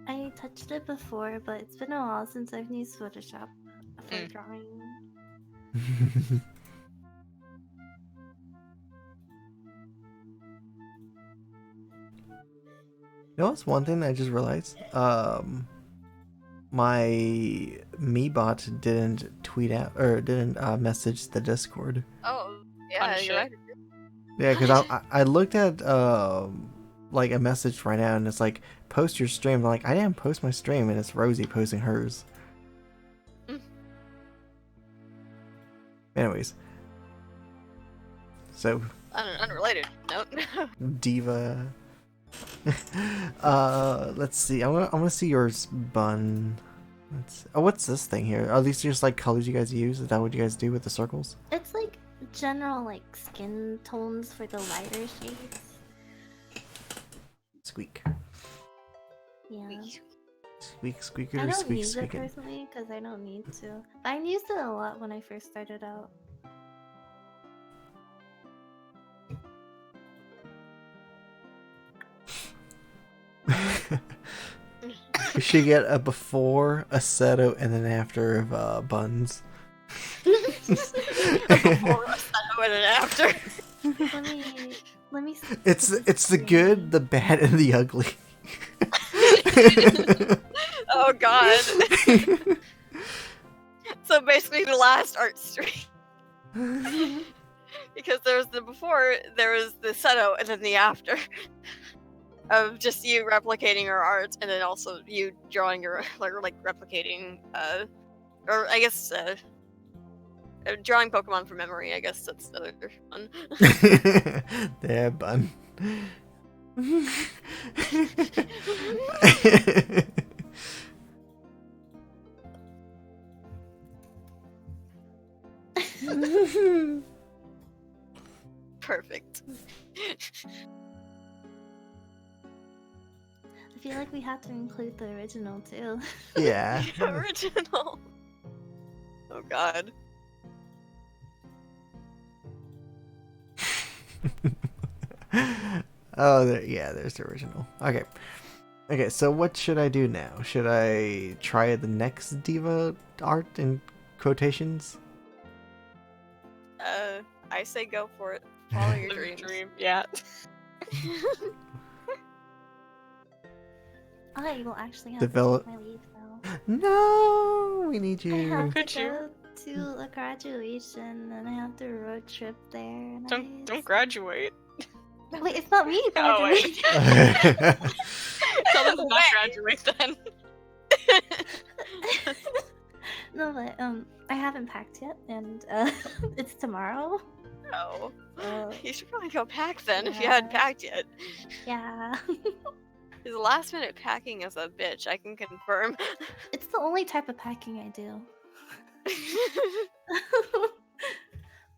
I touched it before, but it's been a while since I've used Photoshop for drawing. You know what's one thing that I just realized? My MeBot didn't tweet out or didn't message the Discord. Oh, yeah, Fun you're right. Yeah, because I looked at like a message right now and it's like post your stream. I'm like, I didn't post my stream, and it's Rosie posting hers. Anyways, so Unrelated. Nope. Diva. Let's see. I want to see yours, Bun. Oh, what's this thing here? Are these just like colors you guys use? Is that what you guys do with the circles? It's like general like skin tones for the lighter shades. Squeak. Yeah. Squeak, I squeaker, don't squeak, use it squeaking. personally because I don't need to. But I used it a lot when I first started out. We should get a before, a Seto, and an after of Buns. Before us, and an after. Let me. It's the good, the bad, and the ugly. Oh god. So basically the last art stream. Because there was the before, there was the Seto, and then the after. Of just you replicating your art, and then also you drawing your, like replicating, or I guess, drawing Pokemon from memory, I guess that's the other one. There, Bun. Perfect. I feel like we have to include the original too. Yeah. The original. Oh god. Oh, yeah, there's the original. Okay. Okay, so what should I do now? Should I try the next Diva art in quotations? I say go for it. Follow your Dream, dreams. yeah. I will actually have Develop- to take my leave now. No, we need I you. have Could to you? go to a graduation, and I have to road trip there. And Don't graduate. Wait, it's not me Oh, wait. graduating. Tell them to not Wait. graduate then. No, but I haven't packed yet, and it's tomorrow. No. Uh, You should probably go pack then if you hadn't Yeah. packed yet. yeah. Because last minute packing is a bitch, I can confirm. It's the only type of packing I do.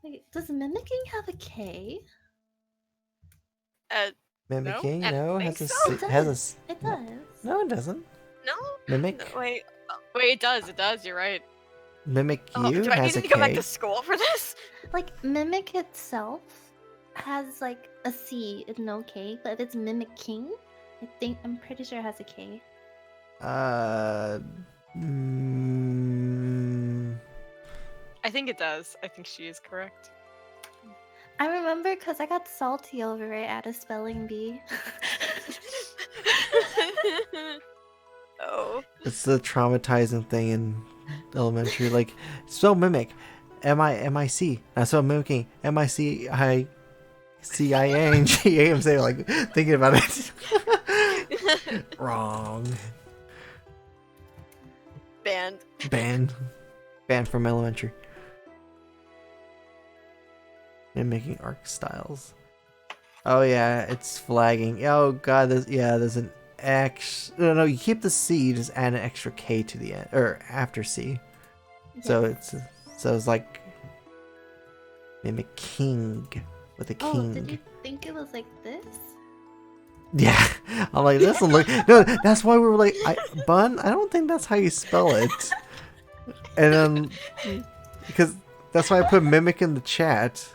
Wait, does mimicking have a K? Mimicking? I No, don't has a think so. C- has a s- It no- does. No, it doesn't. no? Mimic No, wait. Wait, it does, you're right. Mimic Oh, you do I need has a to go back K. to school for this? Like mimic itself has like a C and no K, but if it's mimicking, I'm pretty sure it has a K. Mm, I think it does. I think she is correct. I remember because I got salty over it at a spelling bee. Oh. it's the traumatizing thing in elementary. Like, spell mimic. M-I-C. I spell mimicking. M-I-C-I-C-I-N-G-A. I'm saying, like, thinking about it. Wrong. Banned. Banned. Banned from elementary. Mimicking arc styles. Oh yeah, it's flagging. Oh god, there's an X. No, you keep the C, just add an extra K to the end, or after C. So it's like mimicking with a Oh, king. did you think it was like this? Yeah, I'm like, this will look. No, that's why we were like, Bun. I don't think that's how you spell it. And then because that's why I put mimic in the chat.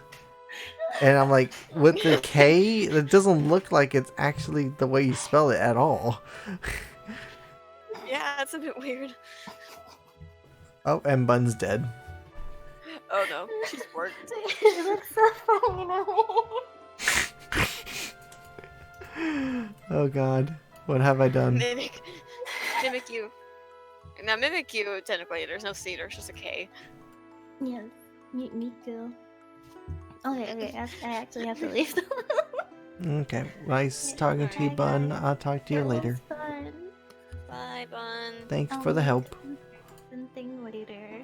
And I'm like, with the K, it doesn't look like it's actually the way you spell it at all. Yeah, it's a bit weird. Oh, and Bun's dead. Oh no, she's bored. It looks so funny now. Oh god, what have I done? Mimic you. Now mimic you. Technically, there's no C. There's just a K. Yes, me too. Okay, I actually have to leave. Okay, nice talking to you, Bun. I'll talk to you later. It was fun. Bye, Bun. Thanks for the help. Something later.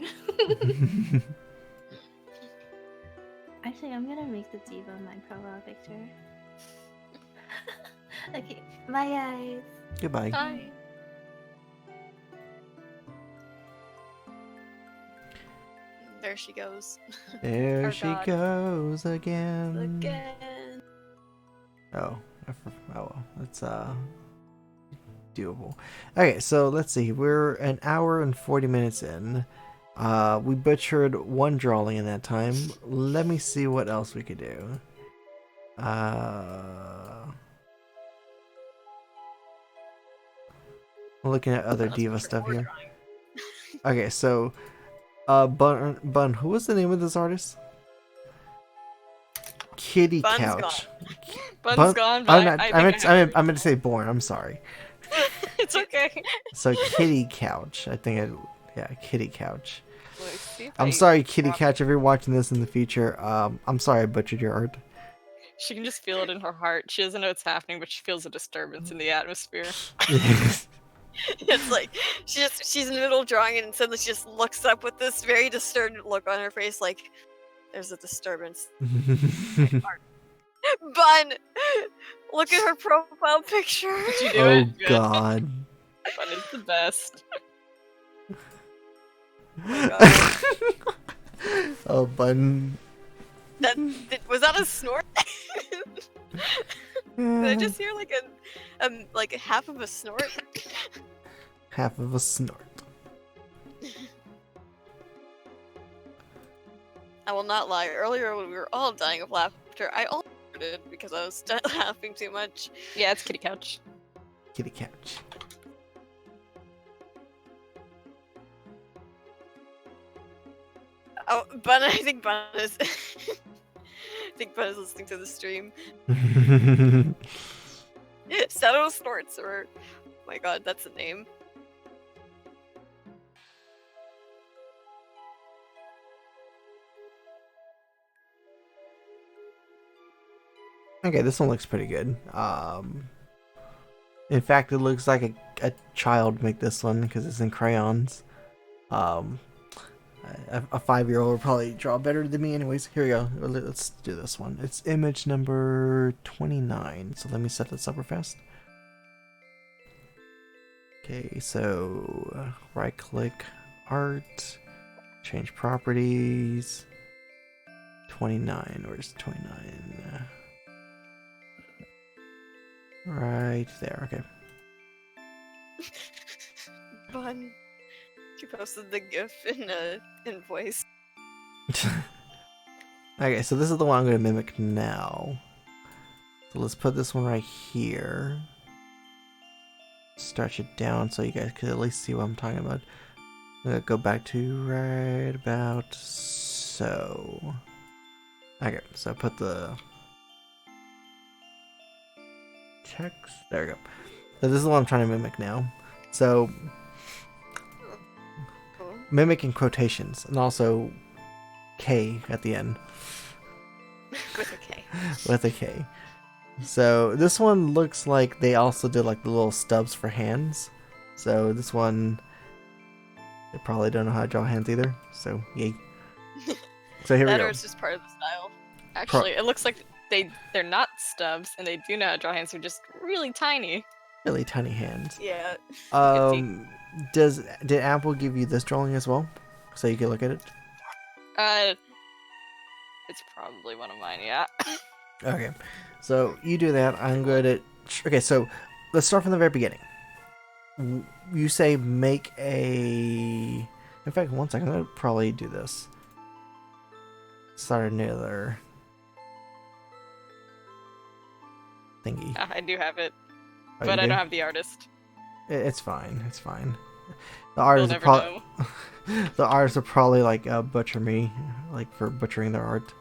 Actually, I'm gonna make the diva my profile picture. Okay, bye guys. Goodbye. Hi. There she goes. There Our she God. goes again. Again. Oh, well, it's doable. Okay, so let's see. We're an hour and 40 minutes in. We butchered one drawing in that time. Let me see what else we could do. I'm looking at other diva stuff here. Okay, so Bun, who was the name of this artist? Kitty Bun's Couch. Bun's gone, but I meant to say Born. I'm sorry. it's okay. So Kitty Couch. Kitty Couch. Let's see if I'm I- sorry, Kitty Couch. If you're watching this in the future, I'm sorry I butchered your art. She can just feel it in her heart. She doesn't know what's happening, but she feels a disturbance in the atmosphere. It's like she's in the middle of drawing and suddenly she just looks up with this very disturbed look on her face, like there's a disturbance. Bun, look at her profile picture. Did you do Oh it? Good. god. Bun is the best. Oh, Bun. Was that a snort? Did I just hear like half of a snort? Half of a snort. I will not lie. Earlier when we were all dying of laughter, I also did because I was laughing too much. Yeah, it's Kitty Couch. Kitty Couch. Oh, Bun, I think Bun is. I think Bun is listening to the stream. Setosorcerer. Oh my god, that's a name. Okay, this one looks pretty good. In fact, it looks like a child make this one because it's in crayons. A 5-year-old would probably draw better than me anyways. Here we go. Let's do this one. It's image number 29. So let me set this up real fast. Okay, so right click, art, change properties. 29, where's 29? Right there, okay. Bun. She posted the GIF in voice. Okay, so this is the one I'm going to mimic now. So let's put this one right here. stretch it down so you guys could at least see what I'm talking about. I'm gonna go back to right about so. Okay, so put the text. There we go. So this is what I'm trying to mimic now. So Cool. mimicking quotations and also K at the end With a K. with a K. So this one looks like they also did like the little stubs for hands. So this one, they probably don't know how to draw hands either. So yay. So here we That go. or it's just part of the style. Actually, it looks like they're not stubs, and they do know how to draw hands. They're just really tiny. Really tiny hands. Yeah. Did Apple give you this drawing as well, so you can look at it? It's probably one of mine. Yeah. Okay, so you do that. I'm good at. Okay, so let's start from the very beginning. You say make a. In fact, one second. I'm gonna probably do this. Start another thingy. I do have it, Oh, but you I do? don't have the artist. It's fine. It's fine. The You'll artists are never probably know. the artists will probably like butcher me, like for butchering their art.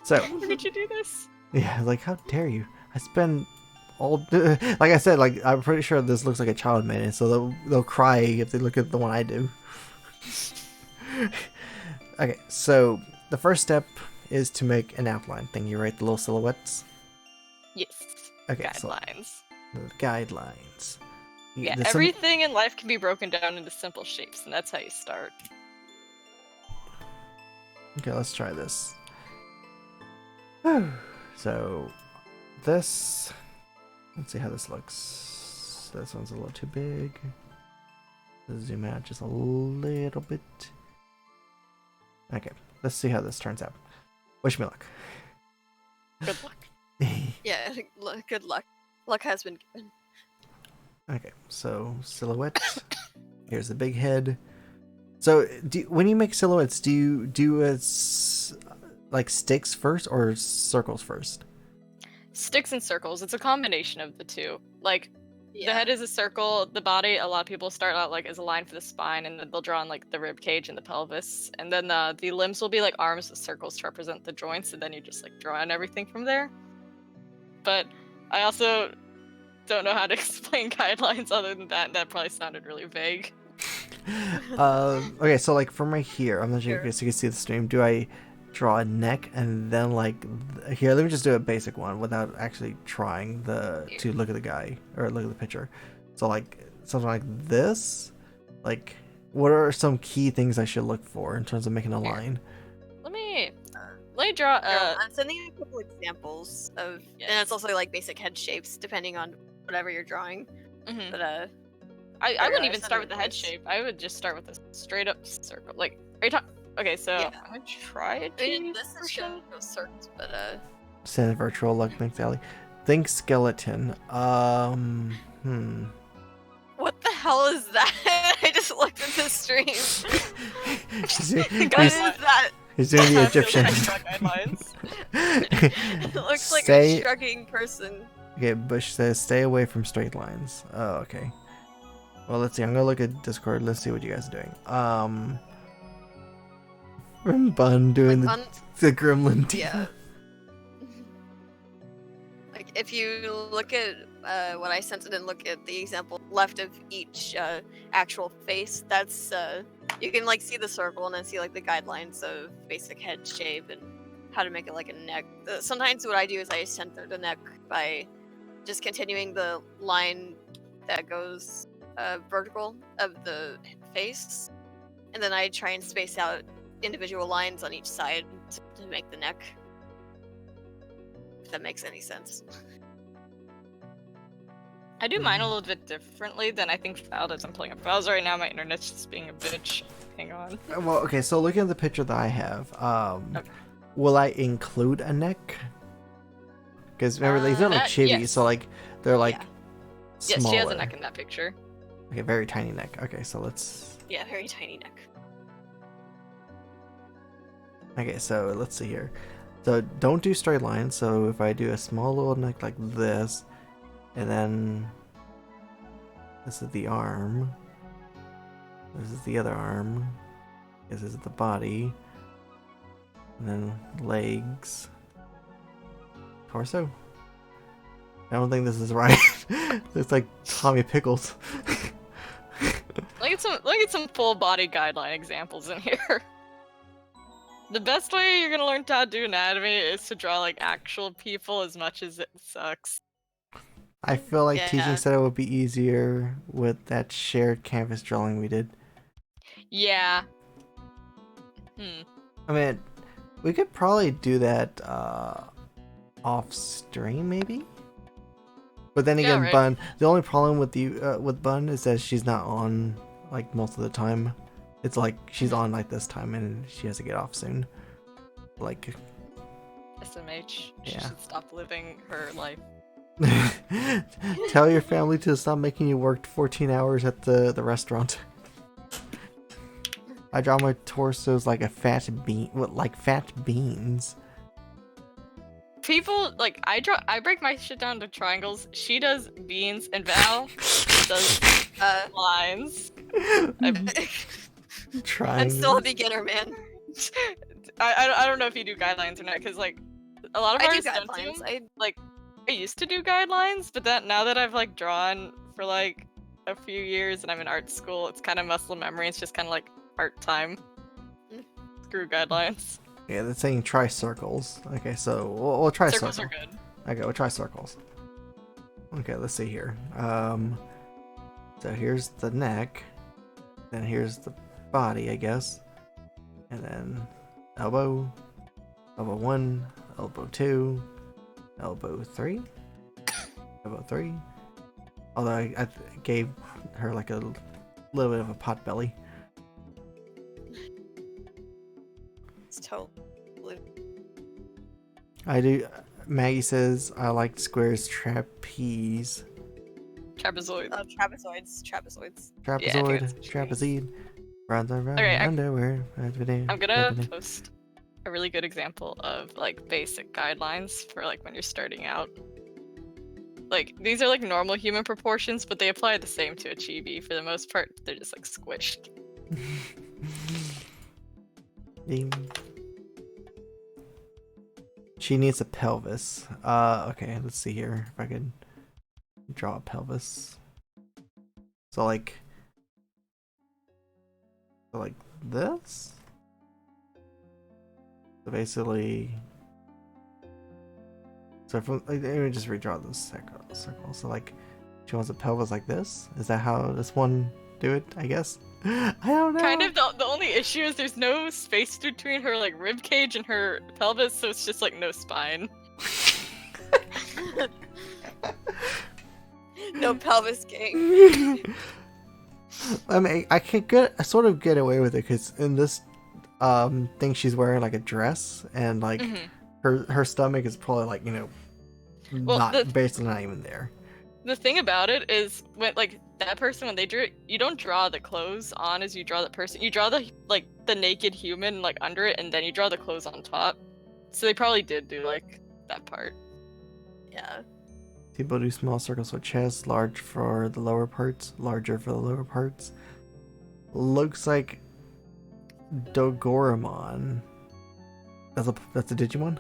So How could you do this? yeah, like how dare you? I spend all like I said, like I'm pretty sure this looks like a child made it, so they'll cry if they look at the one I do. Okay, so the first step is to make an outline thing. You write the little silhouettes. Yes. Okay, so Guidelines. the guidelines. Yeah, There's some- everything in life can be broken down into simple shapes, and that's how you start. Okay, let's try this. So, this. Let's see how this looks. This one's a little too big. Let's zoom out just a little bit. Okay, let's see how this turns out. Wish me luck. Good luck. Yeah. Good luck. Luck has been given. Okay, so silhouette. Here's the big head. So, when you make silhouettes, do you do like sticks first or circles first? Sticks and circles. It's a combination of the two. Like, Yeah. the head is a circle, the body, a lot of people start out like as a line for the spine, and then they'll draw on like the rib cage and the pelvis. And then the limbs will be like arms with circles to represent the joints, and then you just like draw on everything from there. But I also don't know how to explain guidelines other than that. That probably sounded really vague. Okay, so like from right here, I'm not sure Sure. if you can see the stream. Do I draw a neck and then like here? Let me just do a basic one without actually trying to look at the guy or look at the picture. So like something like this. Like, what are some key things I should look for in terms of making a line? Let me draw. I'm sending you a couple examples of, and Yes. it's also like basic head shapes depending on whatever you're drawing. Mhm. But I There, wouldn't I even sent start it with the head twice. shape. I would just start with a straight up circle. Like, are you talking? Okay, so Yeah. I'm gonna try it. I mean, this is showing no circles, but Send virtual luck makes alley. Think skeleton. what the hell is that? I just looked at the stream. he's, What he's, is that? he's doing the I feel Egyptian. like I draw guidelines. It looks like Say- a shrugging person. Okay, Bush says stay away from straight lines. Oh, okay. Well, let's see. I'm gonna look at Discord. Let's see what you guys are doing. Bun doing Like, the gremlin teeth. Yeah. Like if you look at what I sent it and look at the example left of each actual face, that's you can like see the circle and then see like the guidelines of basic head shape and how to make it like a neck. Sometimes what I do is I center the neck by just continuing the line that goes vertical of the face, and then I try and space out individual lines on each side to make the neck. If that makes any sense. I do mine a little bit differently than I think Val does. I'm pulling up Val's right now. My internet's just being a bitch. Hang on. Well, okay. So looking at the picture that I have, Okay. will I include a neck? Because remember, these are like chibi, yes. so like they're like Yeah. Yes, smaller. she has a neck in that picture. Okay, very tiny neck. Okay, so let's. Yeah, very tiny neck. Okay, so let's see here. So don't do straight lines. So if I do a small little neck like this, and then This is the arm. This is the other arm. This is the body. And then legs. Torso? I don't think this is right. It's like Tommy Pickles. Look at some full body guideline examples in here. The best way you're gonna learn how to do anatomy is to draw like actual people, as much as it sucks. I feel like teaching Yeah. setup would be easier with that shared canvas drawing we did. Yeah. I mean, we could probably do that off stream, maybe. But then Yeah, again, right. Bun. The only problem with Bun is that she's not on like most of the time. It's like she's on like this time, and she has to get off soon. Like, SMH. She Yeah. should stop living her life. tell your family to stop making you work 14 hours at the restaurant. I draw my torsos like a fat bean, like fat beans. People like I break my shit down to triangles. She does beans, and Val does lines. Trying. I'm still a beginner, man. I don't know if you do guidelines or not, because like a lot of I do artists don't do guidelines. them. I used to do guidelines, but now that I've like drawn for like a few years and I'm in art school, it's kind of muscle memory. It's just kind of like art time. Screw guidelines. Yeah, they're saying try circles. Okay, so we'll try Circles circles. are good. Okay, we'll try circles. Okay, let's see here. So here's the neck, then here's the body, I guess, and then elbow, elbow 1, elbow 2, elbow 3, elbow 3. Although I gave her like a little bit of a pot belly. It's totally. I do. Maggie says I like squares, trapeze, Trapezoid. Trapezoids. Trapezoid. trapezoid, trapezoid. Round Okay, underwear. I'm gonna post a really good example of like basic guidelines for like when you're starting out. Like these are like normal human proportions, but they apply the same to a chibi. For the most part, they're just like squished. She needs a pelvis. Okay, let's see here if I could draw a pelvis. So like this. So basically, so from like, let me just redraw this circle. So like, she wants a pelvis like this. Is that how this one do it? I guess. I don't know. Kind of. The only issue is there's no space between her like rib cage and her pelvis, so it's just like no spine. No pelvis gang. I mean, I sort of get away with it because in this thing she's wearing like a dress, and like her stomach is probably like, you know, Well, basically not even there. The thing about it is when like that person, when they drew it, you don't draw the clothes on as you draw that person. You draw the naked human like under it, and then you draw the clothes on top. So they probably did do like that part. Yeah. People do small circles for chest, large for the lower parts, larger for the lower parts. Looks like Dogoramon. That's a Digimon?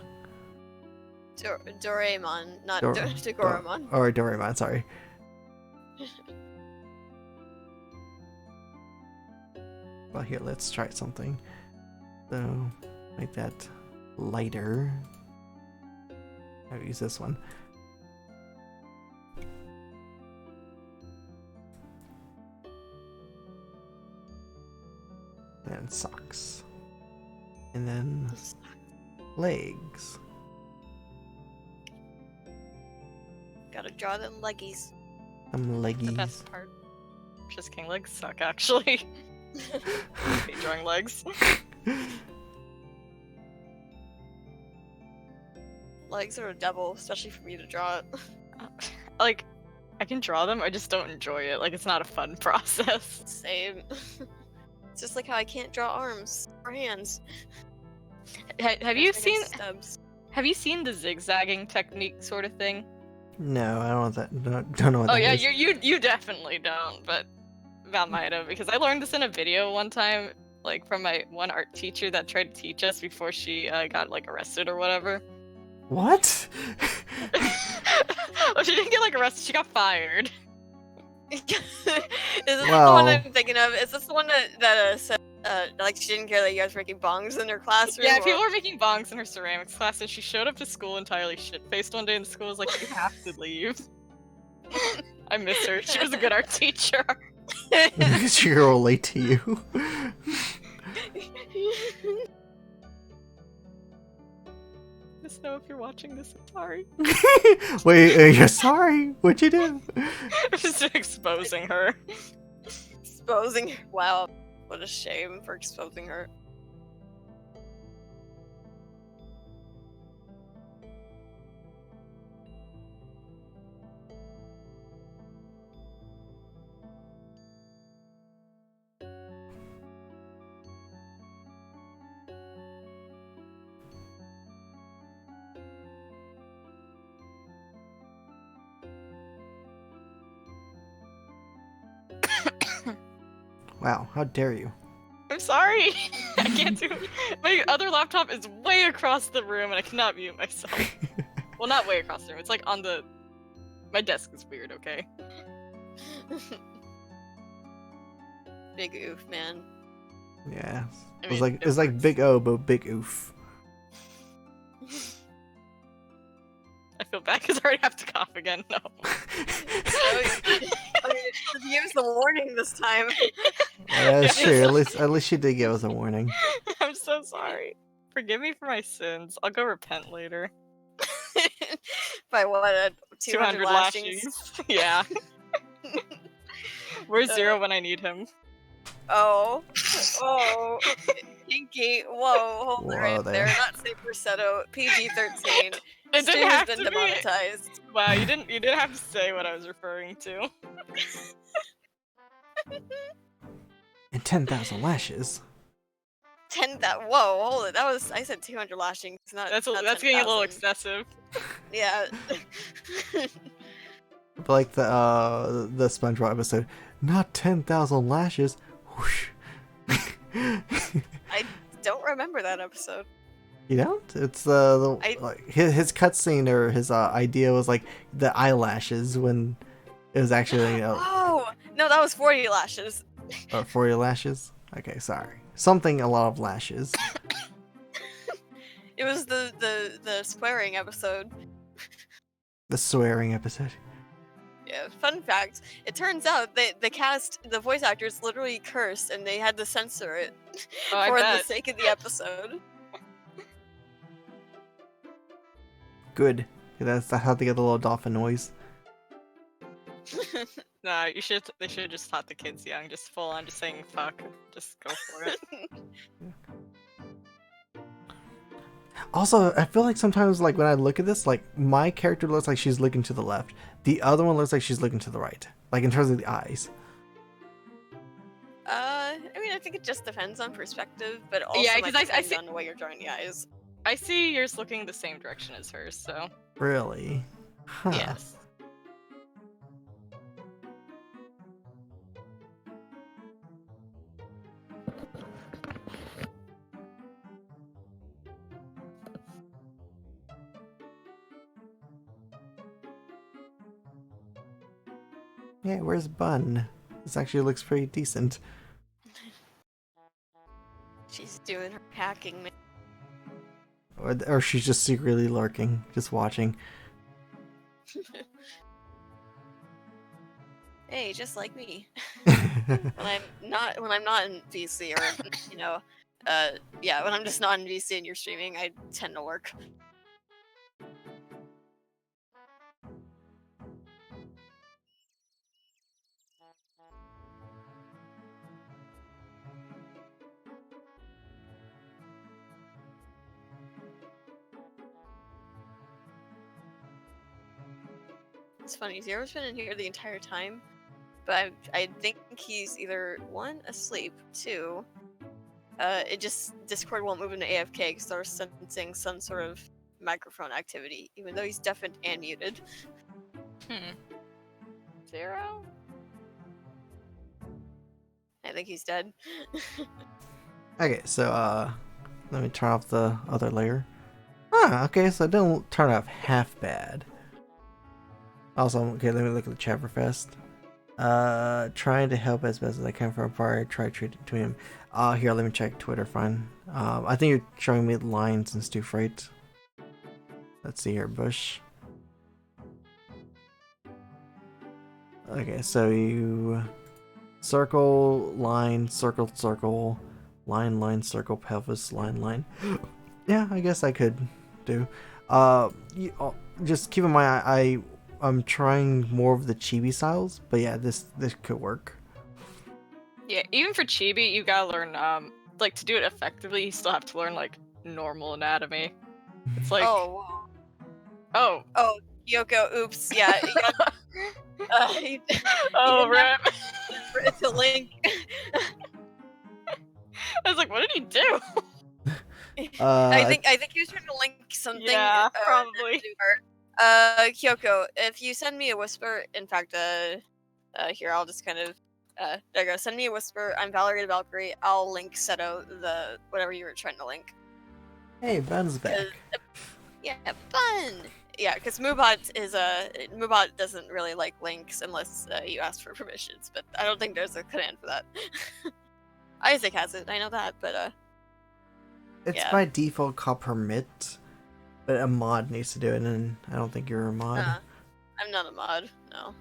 Doraemon, not Dor- Dogoramon. Or Doraemon, sorry. Well, here, let's try something. So, make that lighter. I'll use this one. And socks. And then legs. Gotta draw them leggies. Some leggies. The best part. Just king legs suck actually. I hate drawing legs. Legs are a devil, especially for me to draw it. Like, I can draw them, I just don't enjoy it. Like, it's not a fun process. Same. It's just like how I can't draw arms or hands. Have you There's many seen? stubs? Have you seen the zigzagging technique sort of thing? No, I don't know don't know what Oh that yeah, is. you definitely don't, but Val might have, because I learned this in a video one time, like from my one art teacher that tried to teach us before she got like arrested or whatever. What? Well, she didn't get like arrested, she got fired. Is this the Well- one I'm thinking of? Is this the one that said like she didn't care that you guys were making bongs in her classroom? Yeah, or- people were making bongs in her ceramics class, and she showed up to school entirely shit-faced one day, and the school was like, "You have to leave." I miss her. She was a good art teacher. She's gonna relate to you. Just know if you're watching this, I'm sorry. Wait, you're sorry? What'd you do? I'm just exposing her. Exposing her. Wow, what a shame for exposing her. Wow, how dare you? I'm sorry. I can't do it. My other laptop is way across the room, and I cannot mute myself. Well, not way across the room. It's like on the. My desk is weird. Okay. Big oof, man. Yeah. I It was mean, like it's like Big O, but Big Oof. I feel bad because I already have to cough again. No. Use the warning this time. Yeah, that's true. At least she did give us a warning. I'm so sorry. Forgive me for my sins. I'll go repent later. By what? 200 lashings. Yeah. Where's Zero when I need him? Oh. Oh. Pinky. Whoa. Hold it Whoa right there. there. Not safe for Seto. PG-13. It Stream didn't has have been to be. demonetized. Wow, you didn't have to say what I was referring to. And 10,000 lashes. 10,000. Whoa, hold it. That was. I said 200 lashings. Not. That's not getting a little 10,000. excessive. Yeah. But like the SpongeBob episode, not 10,000 lashes. Whoosh. I don't remember that episode. You don't? It's I- like his cutscene or his idea was like the eyelashes when it was actually Oh no, that was 40 lashes. 40 lashes. Okay, sorry. Something a lot of lashes. It was the swearing episode. The swearing episode. Yeah. Fun fact: it turns out the voice actors literally cursed, and they had to censor it Oh, I for the bet. sake of the episode. Good. That's how they get the little dolphin noise. Nah, they should have just taught the kids young, just full on, just saying fuck. Just go for it. Also, I feel like sometimes, like when I look at this, like my character looks like she's looking to the left. The other one looks like she's looking to the right. Like in terms of the eyes. I mean, I think it just depends on perspective, but also Yeah, might 'cause I depend see- on the way you're drawing the eyes. I see yours looking the same direction as hers, so Really? Huh. yes. Yeah, where's Bun? This actually looks pretty decent. She's doing her hacking, man. Or she's just secretly lurking, just watching. Hey, just like me. When I'm not in VC or you know, yeah, when I'm just not in VC and you're streaming, I tend to lurk. It's funny, Zero's been in here the entire time, but I think he's either one, asleep, two, it just Discord won't move into AFK because they're sensing some sort of microphone activity, even though he's deafened and muted. 0? I think he's dead. Okay, so let me turn off the other layer. Ah, okay, so it didn't turn off half bad. Also, okay, let me look at the chat for fast. Trying to help as best as I can for a bar. Try treating to him. Here, let me check Twitter. Fine. I think you're showing me lines and stuff, right? Let's see here, Bush. Okay, so you circle, line, circle, circle, line, circle, pelvis, line. Yeah, I guess I could do. Just keep in mind, I'm trying more of the chibi styles, but yeah, this could work. Yeah, even for chibi, you gotta learn, like, to do it effectively, you still have to learn, like, normal anatomy. It's like, Oh, oh, Kyoko, oops, yeah. You oh, didn't have rip. for it to link. I was like, what did he do? I think he was trying to link something. Yeah, probably. Kyoko, if you send me a whisper, in fact, here I'll just kind of, there you go. Send me a whisper. I'm Valerie the Valkyrie. I'll link Seto the whatever you were trying to link. Hey, Ben's back. Yeah, fun. Yeah, because Moobot Moobot doesn't really like links unless you ask for permissions. But I don't think there's a command for that. Isaac has it. I know that, but It's yeah. by default called permit, but a mod needs to do it, and I don't think you're a mod. I'm not a mod. No,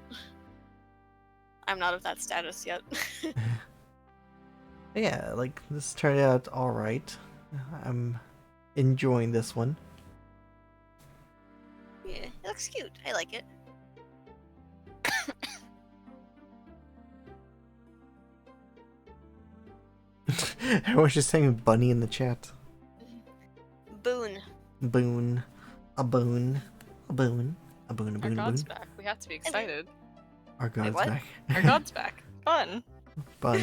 I'm not of that status yet. Yeah, like this turned out all right. I'm enjoying this one. Yeah, it looks cute. I like it. Everyone's just saying bunny in the chat. Boon. Boon. A boon. A boon. A boon. A Our boon. A god's boon. back. We have to be excited. Our God's what? back. Our god's back. Fun. Bun.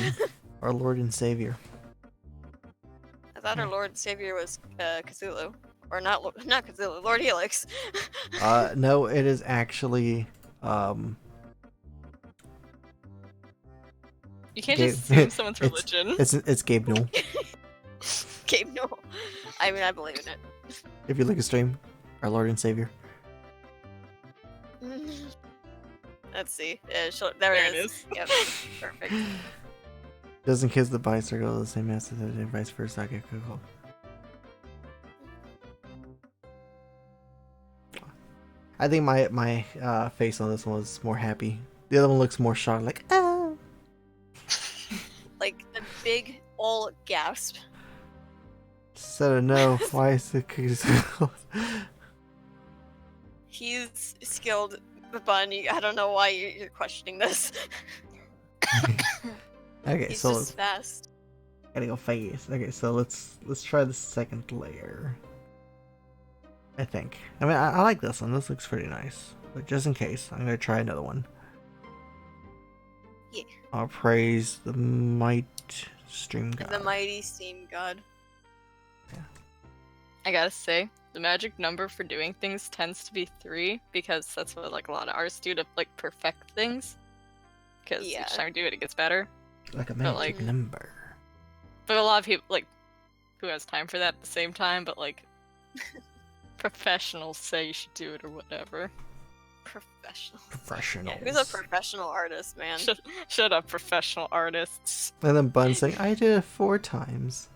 Our Lord and Savior. I thought our Lord and Savior was Cthulhu, or not Cthulhu, Lord Helix. No, it is actually You can't Gabe- just assume someone's religion. it's Gabe Newell. Gabe Newell. I mean, I believe in it. If you look at stream, our Lord and Savior. Let's see. There it is. Yep. Perfect. Doesn't kiss the bicycle the same as the vice versa. Okay, cool. I think my face on this one was more happy. The other one looks more shocked, like oh. Like a big old gasp. So no, why is the cookies? He's skilled, Bunny. I don't know why you're questioning this. Okay, He's so just fast. gotta go fast. Okay, so let's try the second layer. I think. I mean, I like this one. This looks pretty nice. But just in case, I'm gonna try another one. Yeah. I'll praise the might stream god. The mighty steam god. I gotta say, the magic number for doing things tends to be 3 because that's what like a lot of artists do to like perfect things. Because Yeah. each time you do it, it gets better. Like a magic like- number. But a lot of people like who has time for that at the same time, but like professionals say you should do it or whatever. Professional. Professionals. Yeah, who's a professional artist, man? Shut up, professional artists. And then Bun saying, I did it 4 times.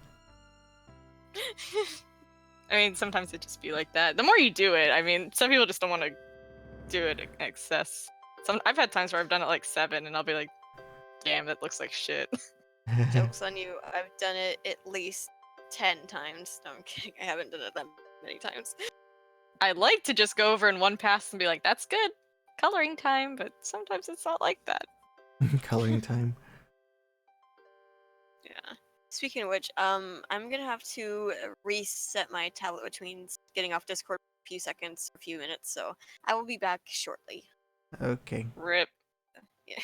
I mean, sometimes it just be like that. The more you do it, I mean, some people just don't want to do it in excess. I've had times where I've done it like 7, and I'll be like, damn, that looks like shit. Joke's on you. I've done it at least 10 times. No, I'm kidding. I haven't done it that many times. I like to just go over in one pass and be like, that's good. Coloring time, but sometimes it's not like that. Coloring time. Yeah. Speaking of which, I'm gonna have to reset my tablet, which means getting off Discord for a few seconds, a few minutes, so I will be back shortly. Okay. Rip. Yeah.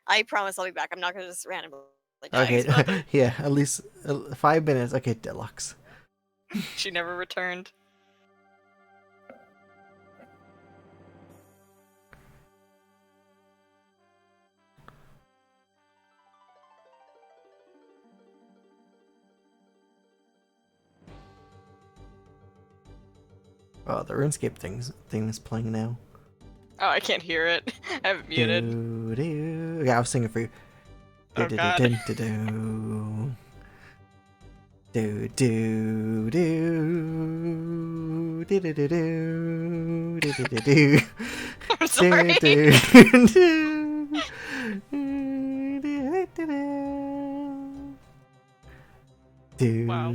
I promise I'll be back. I'm not gonna just randomly die. Okay. Yeah, at least 5 minutes. Okay, Deluxe. She never returned. Oh, the RuneScape thing is playing now. Oh, I can't hear it. I have it muted. Do. Yeah, I was singing for you. Oh god. Do do do do do do do do do do do. I'm sorry. Wow. Oh,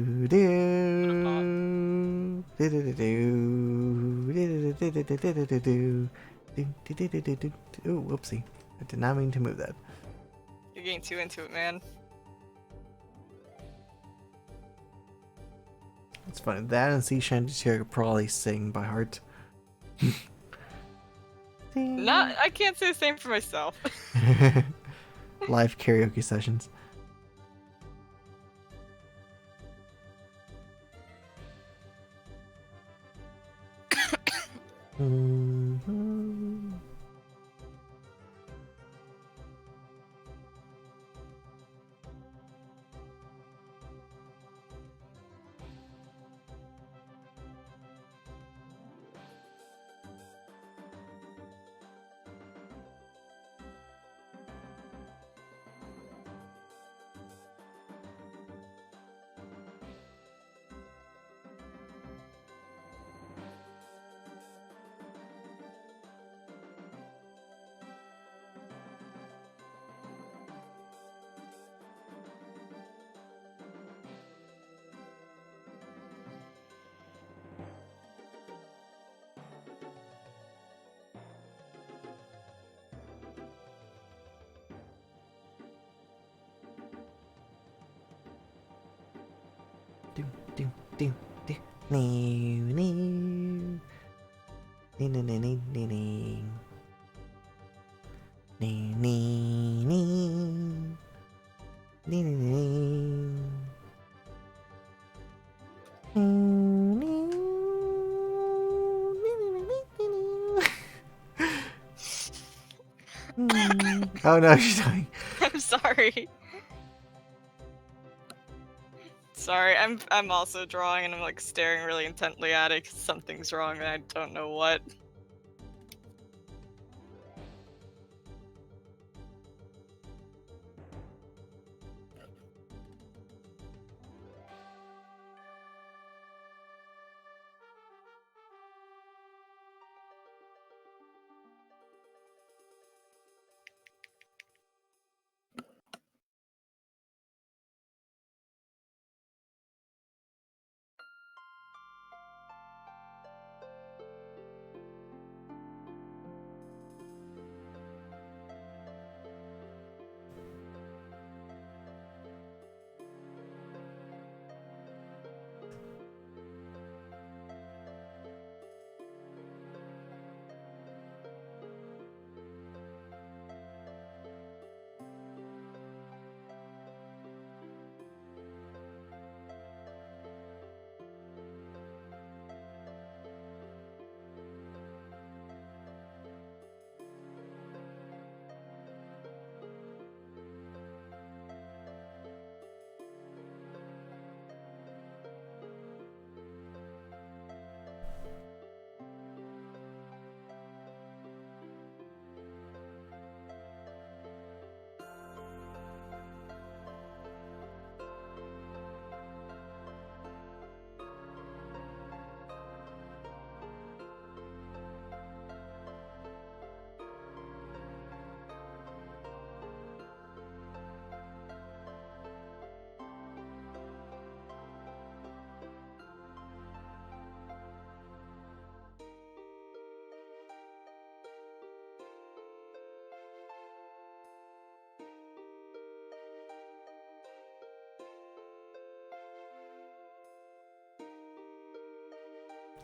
whoopsie. I did not mean to move that. You're getting too into it, man. It's funny. That and Sea Shanty I could probably sing by heart. Not. I can't say the same for myself. Live karaoke sessions. Do do do do. Nee nee. Nee nee nee nee nee nee. Nee nee nee. Nee nee nee. Oh no, she's dying. I'm sorry. Sorry, I'm also drawing and I'm like staring really intently at it 'cause something's wrong and I don't know what.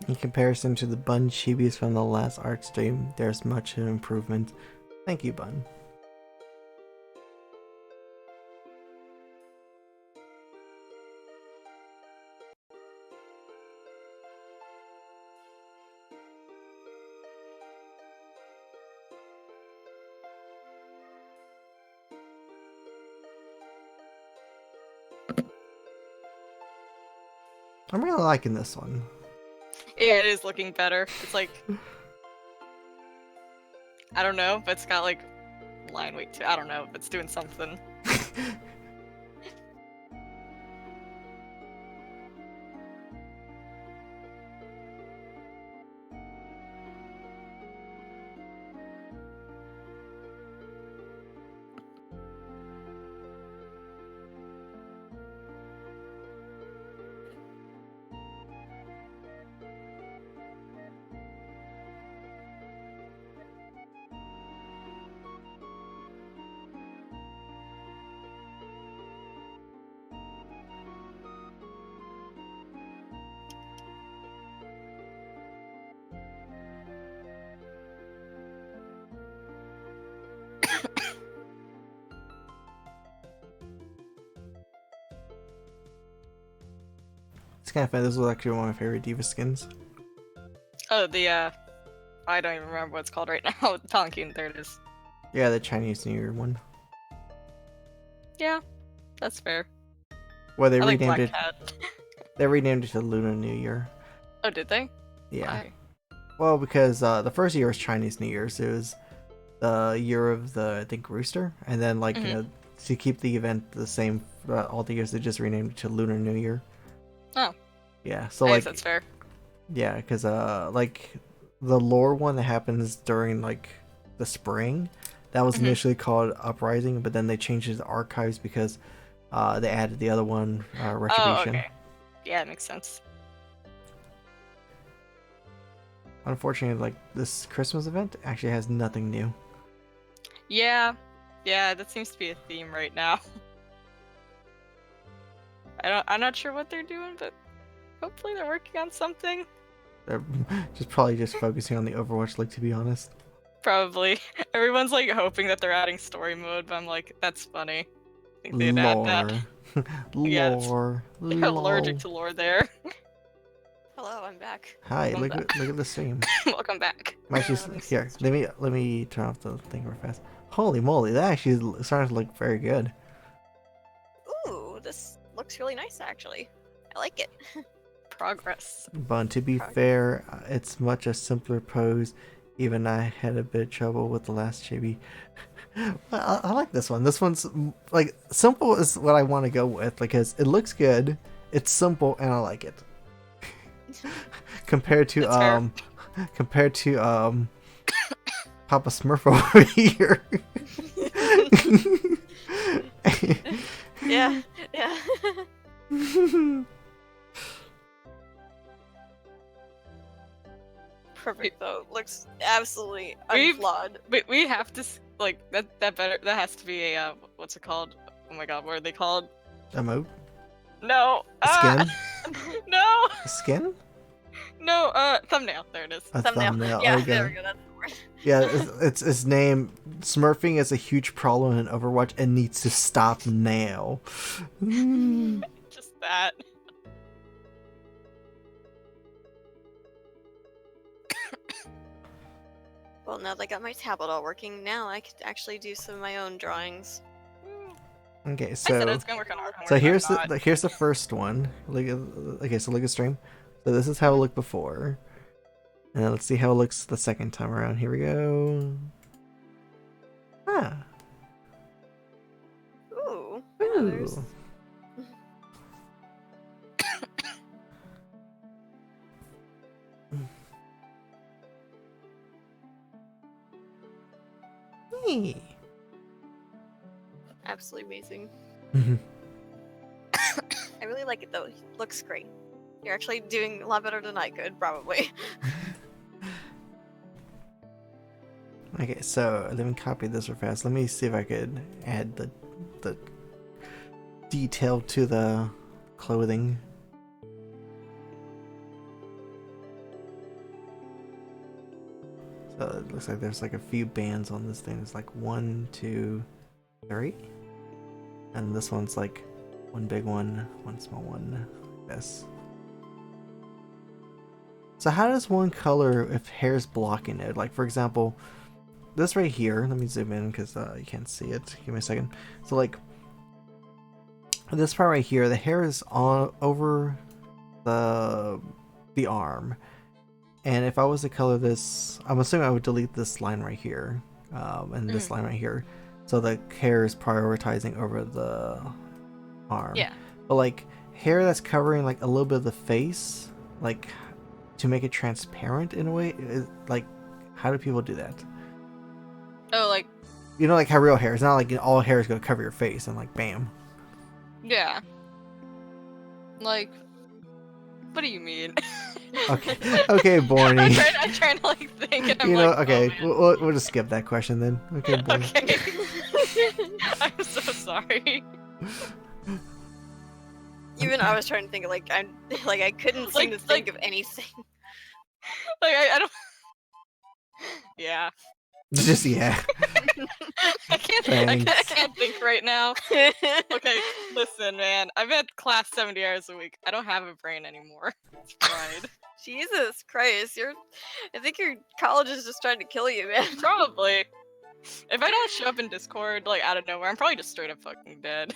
In comparison to the Bun Chibis from the last art stream, there's much an improvement. Thank you, Bun. I'm really liking this one. Yeah, it is looking better. It's like I don't know, but it's got like line weight too. I don't know, but it's doing something. It's kind of fun. This was actually one of my favorite Diva skins. Oh, the I don't even remember what it's called right now. Tonkin, there it is. Yeah, the Chinese New Year one. Yeah, that's fair. Well, they I like renamed Black it. Cat. They renamed it to Lunar New Year. Oh, did they? Yeah. Why? Well, because the first year was Chinese New Year, so it was the year of the, I think, rooster, and then like you know, to keep the event the same all the years, they just renamed it to Lunar New Year. Oh. Yeah. So I like guess that's fair. yeah, because like the lore one that happens during like the spring, that was initially called Uprising, but then they changed it to Archives because they added the other one, Retribution. Oh, okay. Yeah, it makes sense. Unfortunately, like this Christmas event actually has nothing new. Yeah, that seems to be a theme right now. I'm not sure what they're doing, but hopefully they're working on something. They're probably just focusing on the Overwatch League, to be honest. Probably. Everyone's like hoping that they're adding story mode, but I'm like, that's funny. I think they'd add that. Yes. Lore. They're allergic to lore there. Hello, I'm back. Hi, I'm look at the stream. Welcome back. Here, let me turn off the thing real fast. Holy moly, that actually is starting to look very good. Ooh, this looks really nice actually. I like it. Progress. But to be fair, it's much a simpler pose. Even I had a bit of trouble with the last chibi. I like this one. This one's like simple is what I want to go with because it looks good. It's simple and I like it. compared to Papa Smurf over here. Yeah. Perfect though. Looks absolutely unflawed. We have to like that has to be a what's it called? Oh my god, what are they called? Emote? No. Skin? No. Skin? No, thumbnail. There it is. A thumbnail. Yeah, there we go. That's the word. Yeah, it's his name. Smurfing is a huge problem in Overwatch and needs to stop now. Just that. Well, now that I got my tablet all working, now I can actually do some of my own drawings. Okay, I said I so was gonna work on art. so here's the first one. Look at so look at stream. So this is how it looked before, and then let's see how it looks the second time around. Here we go. Ah. Ooh. Ooh. Hey. Absolutely amazing. I really like it though. It looks great. You're actually doing a lot better than I could, probably. Okay, so let me copy this real fast. Let me see if I could add the detail to the clothing. So it looks like there's like a few bands on this thing. It's like 1, 2, 3. And this one's like one big one, one small one. Yes. So how does one color if hair's blocking it? Like for example, this right here, let me zoom in because you can't see it. Give me a second. So like this part right here, the hair is on over the arm, And if I was to color this, I'm assuming I would delete this line right here, and this line right here, so the hair is prioritizing over the arm. Yeah. But like hair that's covering like a little bit of the face, like to make it transparent in a way, like how do people do that? Oh, like, You know, like how real hair. It's not like all hair is gonna cover your face and like bam. yeah. Like, what do you mean? Okay, okay, Borny. I'm trying to like think. And I'm You know, like, okay, oh, we'll just skip that question then. Okay, Borny. okay. I'm so sorry. Even I was trying to think of I couldn't seem to think of anything. Like I don't. Yeah. Just yeah. I can't think right now. Okay, listen, man. I've had class 70 hours a week. I don't have a brain anymore. It's pride. Jesus Christ, I think your college is just trying to kill you, man. Probably. If I don't show up in Discord, like, out of nowhere, I'm probably just straight up fucking dead.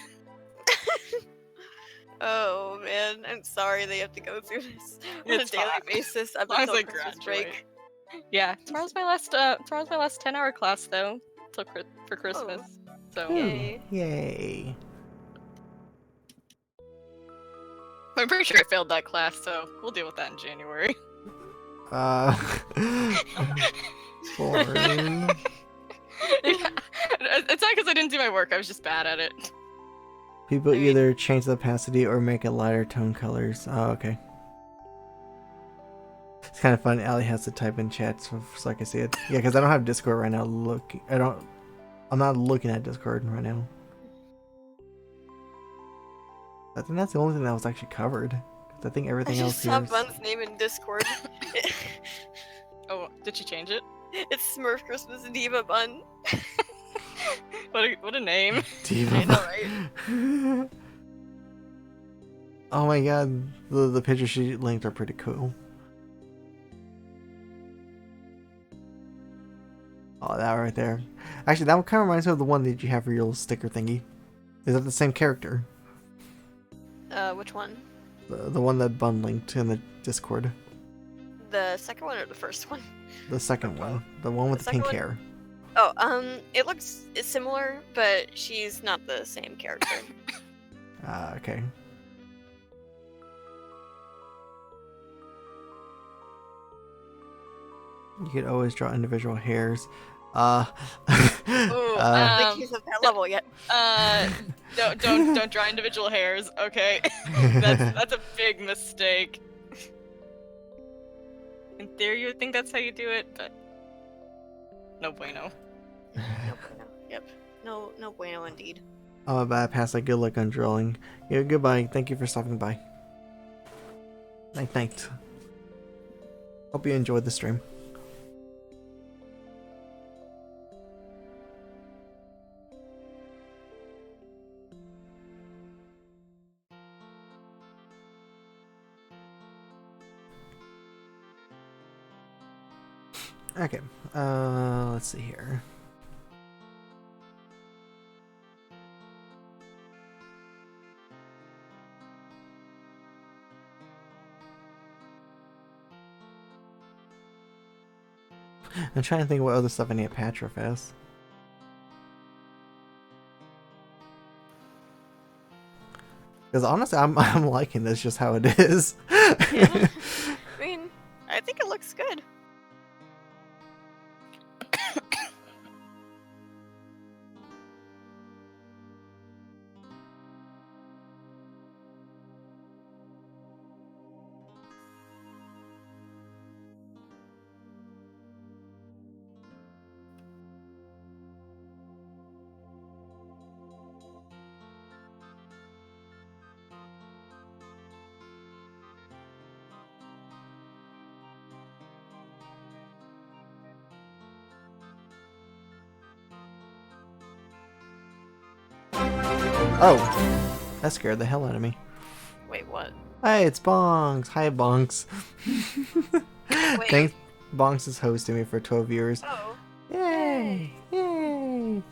Oh man, I'm sorry they have to go through this on It's a daily fine. basis up As long as until I Christmas graduate. break. Yeah, tomorrow's my last 10-hour class, though, till for Christmas. So, Yay. Yay. I'm pretty sure I failed that class, so we'll deal with that in January. Boring. Yeah. It's not because I didn't do my work, I was just bad at it. People I mean- either change the opacity or make it lighter tone colors. Oh, okay. It's kind of fun. Allie has to type in chat so I can see it. Yeah, because I don't have Discord right now. I'm not looking at Discord right now. I think that's the only thing that was actually covered. 'Cause I think I everything else just here saw is... Bun's name in Discord. Oh, did she change it? It's Smurf Christmas Diva Bun. What a name. Diva. I know, right? Oh my god, the pictures she linked are pretty cool. Oh, that right there. Actually, that one kind of reminds me of the one that you have for your little sticker thingy. Is that the same character? Which one? The one that Bun linked in the Discord. The second one or the first one? The second one. The one with the second pink one? hair. Oh, it's similar, but she's not the same character. Okay. You could always draw individual hairs. Ooh, I don't think he's at that level yet. Don't draw individual hairs, okay? That's a big mistake. In theory, you would think that's how you do it, but no bueno. No bueno. Yep. No bueno indeed. I'm a bad pass. Good luck on drawing. Yeah, goodbye. Thank you for stopping by. Night night. Hope you enjoyed the stream. Okay, let's see here. I'm trying to think what other stuff I need to patch real fast. Because honestly, I'm liking this just how it is. Yeah. I mean, I think it looks good. Oh, that scared the hell out of me. Wait, what? Hey, it's Bonks. Hi, Bonks. Wait. Thanks, Bonks is hosting me for 12 viewers. Oh. Yay! Yay!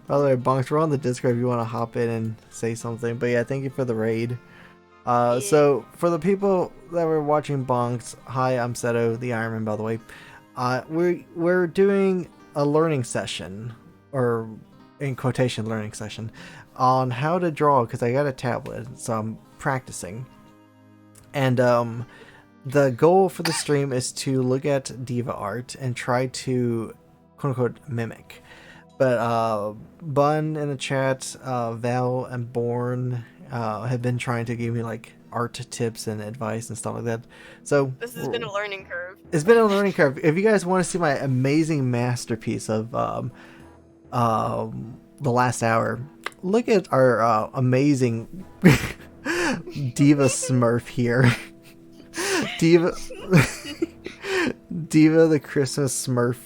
By the way, Bonks, we're on the Discord if you want to hop in and say something. But yeah, thank you for the raid. Yeah. So for the people that were watching Bonks, hi, I'm Seto, the Iron Man, by the way. We're doing a learning session, or in quotation learning session, on how to draw because I got a tablet, so I'm practicing. And the goal for the stream is to look at diva art and try to quote unquote mimic. But Bun in the chat, Val and Born have been trying to give me like art tips and advice and stuff like that. So This has been a learning curve. it's been a learning curve. If you guys want to see my amazing masterpiece of the last hour, look at our amazing Diva Smurf here. Diva Diva the Christmas Smurf,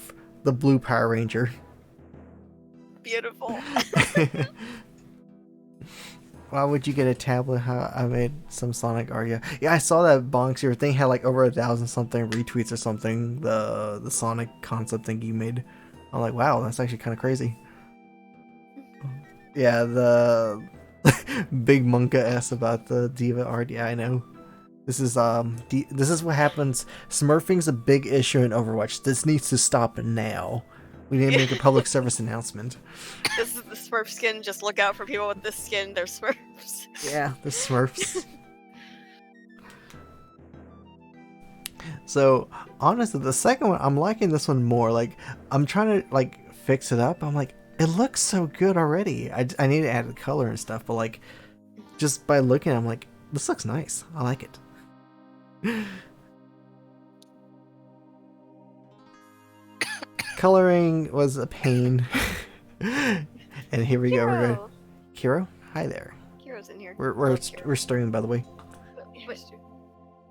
the blue Power Ranger. Beautiful. Why would you get a tablet? How I made some Sonic Arya. Yeah, I saw that Bonks. Your thing had like over 1,000 something retweets or something. The Sonic concept thing you made. I'm like, wow, that's actually kind of crazy. Yeah, the Big Monka asked about the Diva art. Yeah, I know. This is this is what happens. Smurfing's a big issue in Overwatch. This needs to stop now. We need to make a public service announcement. This is the Smurf skin. Just look out for people with this skin. They're Smurfs. Yeah, the Smurfs. So honestly, the second one, I'm liking this one more. Like, I'm trying to like fix it up. I'm like, it looks so good already. I need to add the color and stuff, but like, just by looking, I'm like, this looks nice. I like it. Coloring was a pain. And here we go. We're going. Kiro, hi there. Kiro's in here. We're streaming, by the way.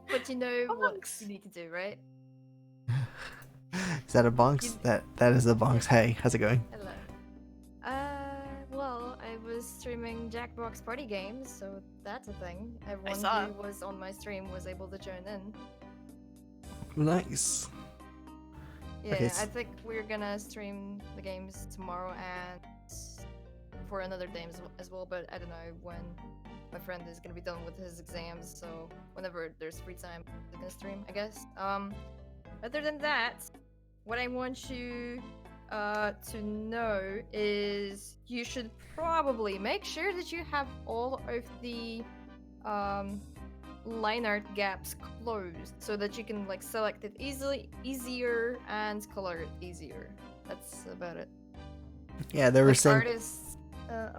But you know what you need to do, right? Is that a bonks? That is a bonks. Hey, how's it going? Hello. Well, I was streaming Jackbox party games, so that's a thing. Everyone who was on my stream was able to join in. Nice. Yeah, Okay, I think we're gonna stream the games tomorrow and for another day as well, but I don't know when my friend is gonna be done with his exams, so whenever there's free time, we're gonna stream, I guess. Other than that, what I want you to know is you should probably make sure that you have all of the line art gaps closed so that you can like select it easier and color it easier. That's about it. Yeah, they were like saying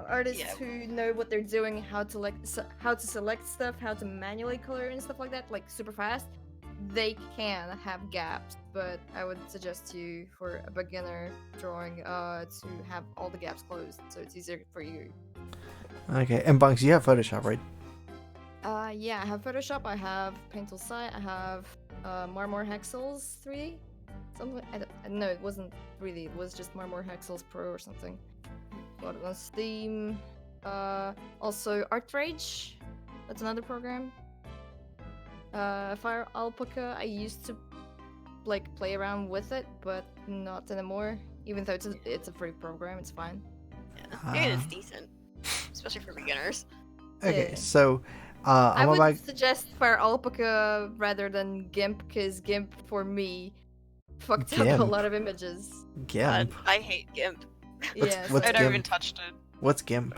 artists who know what they're doing, how to select stuff, how to manually color and stuff like that, like super fast. They can have gaps, but I would suggest you for a beginner drawing to have all the gaps closed so it's easier for you. Okay, and Bunks, you have Photoshop, right? Yeah, I have Photoshop, I have Paint Tool Site, I have Marmor Hexels 3D. Something I don't know, it wasn't really, it was just Marmor Hexels Pro or something. Got it on Steam. Also Art Rage, that's another program. Fire Alpaca, I used to like play around with it, but not anymore. Even though it's a free program, it's fine. Yeah, it is decent, especially for beginners. Okay, Yeah. so I I'm would about suggest Fire Alpaca rather than GIMP, because GIMP for me fucked up a GIMP? lot of images. GIMP. I hate GIMP. Yeah, what's I never GIMP? even touched it. What's GIMP?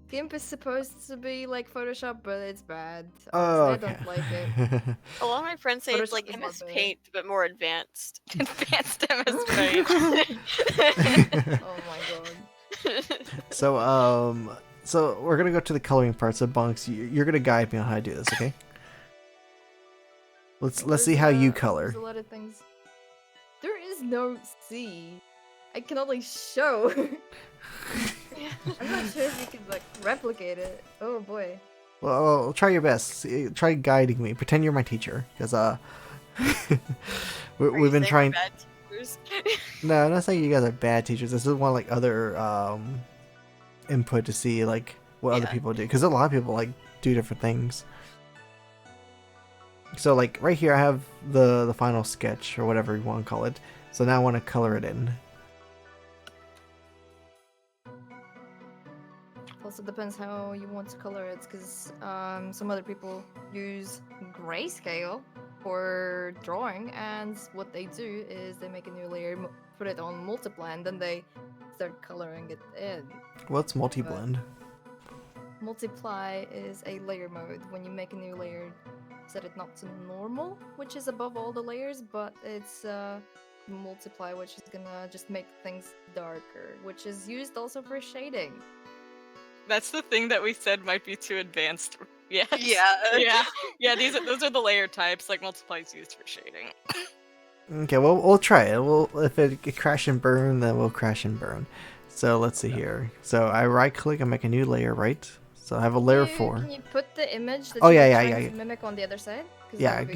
GIMP is supposed to be like Photoshop, but it's bad. Oh, Honestly, okay. I don't like it. A lot of my friends say it's Photoshop like is not MS bad. Paint, but more advanced. Advanced MS Paint. Oh my god. So we're gonna go to the coloring part. So Bunks, you're gonna guide me on how to do this, okay? Let's see how you color. There's a lot of things. There is no C. I can only show. I'm not sure if you can like replicate it. Oh boy. Well, try your best. Try guiding me. Pretend you're my teacher, because we've been trying. Bad teachers? No, I'm not saying you guys are bad teachers. This is one like other input to see like what other people do, because a lot of people like do different things. So like right here, I have the final sketch or whatever you want to call it. So now I want to color it in. Also depends how you want to color it, because some other people use grayscale for drawing, and what they do is they make a new layer, put it on multiply, and then they start coloring it in. What's multi-blend? Multiply is a layer mode. When you make a new layer, set it not to normal, which is above all the layers, but it's multiply, which is gonna just make things darker, which is used also for shading. That's the thing that we said might be too advanced. Yes. Yeah. Yeah. Those are the layer types. Like multiply is used for shading. Okay, well, we'll try it. If it crash and burn, then we'll crash and burn. So let's see here. So I right click and make a new layer, right? So I have a layer 4. Can you put the image that Oh, you're yeah, trying yeah. to mimic on the other side? 'Cause that Yeah, would be